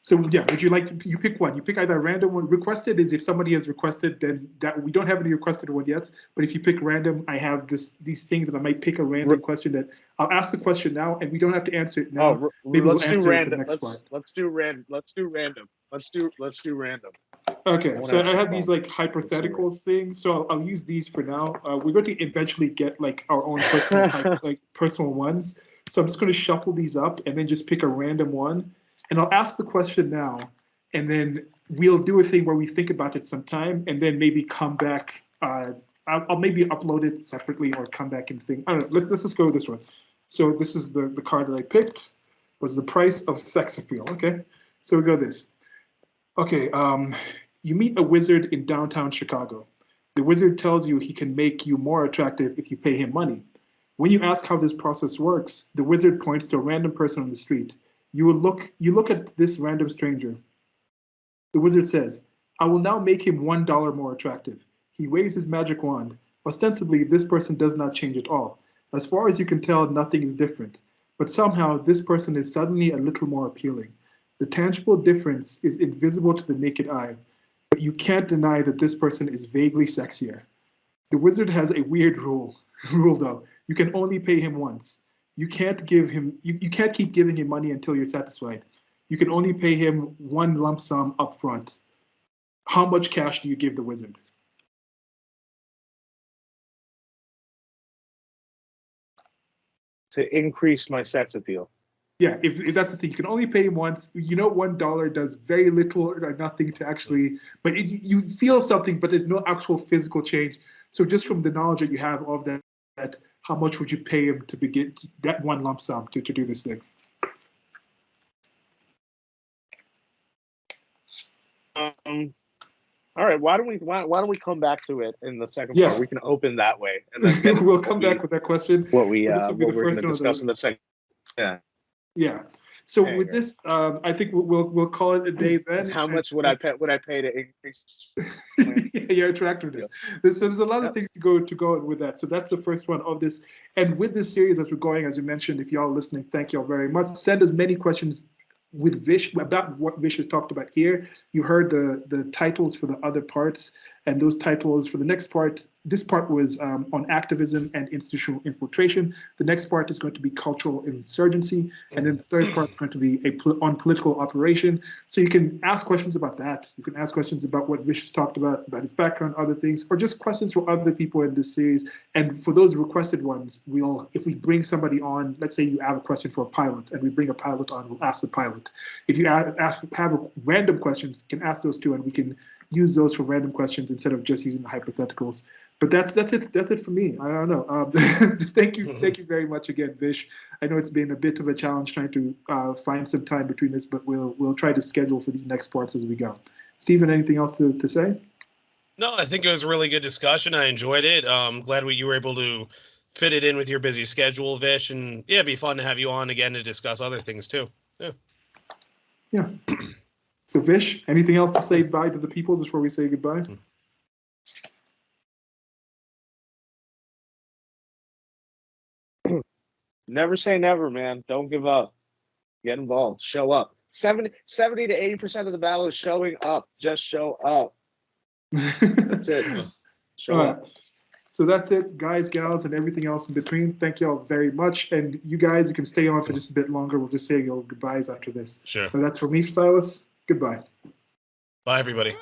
So yeah, would you like you pick one? You pick either random or requested. Is if somebody has requested, then that we don't have any requested one yet. But if you pick random, I have these things that I might pick a random question that I'll ask the question now, and we don't have to answer it now. Maybe we'll answer it the next part. Let's do random. Let's do random. Okay, so I have these like hypotheticals things. So I'll use these for now. We're going to eventually get like our own personal ones. So I'm just going to shuffle these up and then just pick a random one. And I'll ask the question now, and then we'll do a thing where we think about it sometime, and then maybe come back. I'll maybe upload it separately or come back and think. I don't know. Let's just go with this one. So this is the card that I picked. Was the price of sex appeal? Okay. So we go this. Okay. You meet a wizard in downtown Chicago. The wizard tells you he can make you more attractive if you pay him money. When you ask how this process works, the wizard points to a random person on the street. You look at this random stranger. The wizard says, "I will now make him $1 more attractive." He waves his magic wand. Ostensibly, this person does not change at all. As far as you can tell, nothing is different. But somehow, this person is suddenly a little more appealing. The tangible difference is invisible to the naked eye, but you can't deny that this person is vaguely sexier. The wizard has a weird rule though. You can only pay him once. You can't keep giving him money until you're satisfied. You can only pay him one lump sum up front. How much cash do you give the wizard? To increase my sex appeal. Yeah, if that's the thing, you can only pay him once. $1 does very little or nothing to actually, but you feel something, but there's no actual physical change. So just from the knowledge that you have of that, how much would you pay him to begin that one lump sum to do this thing? All right. Why don't we come back to it in the second part? We can open that way, and then we'll come back with that question. What we're going to discuss in the second. Yeah. Yeah. So Hey, with this, I think we'll call it a day then. how much would I pay to increase Your attractiveness. There's a lot of things to go on with that. So that's the first one of this. And with this series, as we're going, as you mentioned, if y'all are listening, thank y'all very much. Send as many questions with Vish about what Vish has talked about here. You heard the titles for the other parts, and those titles for the next part. This part was on activism and institutional infiltration. The next part is going to be cultural insurgency, and then the third part is going to be on political operation. So you can ask questions about that. You can ask questions about what Vish has talked about his background, other things, or just questions for other people in this series. And for those requested ones, if we bring somebody on, let's say you have a question for a pilot, and we bring a pilot on, we'll ask the pilot. If you have random questions, you can ask those too, and we can use those for random questions instead of just using the hypotheticals. But that's it. That's it for me. I don't know. Thank you very much again, Vish. I know it's been a bit of a challenge trying to find some time between this, but we'll try to schedule for these next parts as we go. Stephen, anything else to say? No, I think it was a really good discussion. I enjoyed it. Glad you were able to fit it in with your busy schedule, Vish, and yeah, it'd be fun to have you on again to discuss other things too. Yeah. So Vish, anything else to say bye to the people before we say goodbye? Never say never, man. Don't give up. Get involved. Show up. 70 to 80% of the battle is showing up. Just show up. That's it. Show up. So that's it, guys, gals, and everything else in between. Thank you all very much. And you guys, you can stay on for just a bit longer. We'll just say your goodbyes after this. Sure. So that's for me, Silas. Goodbye. Bye, everybody.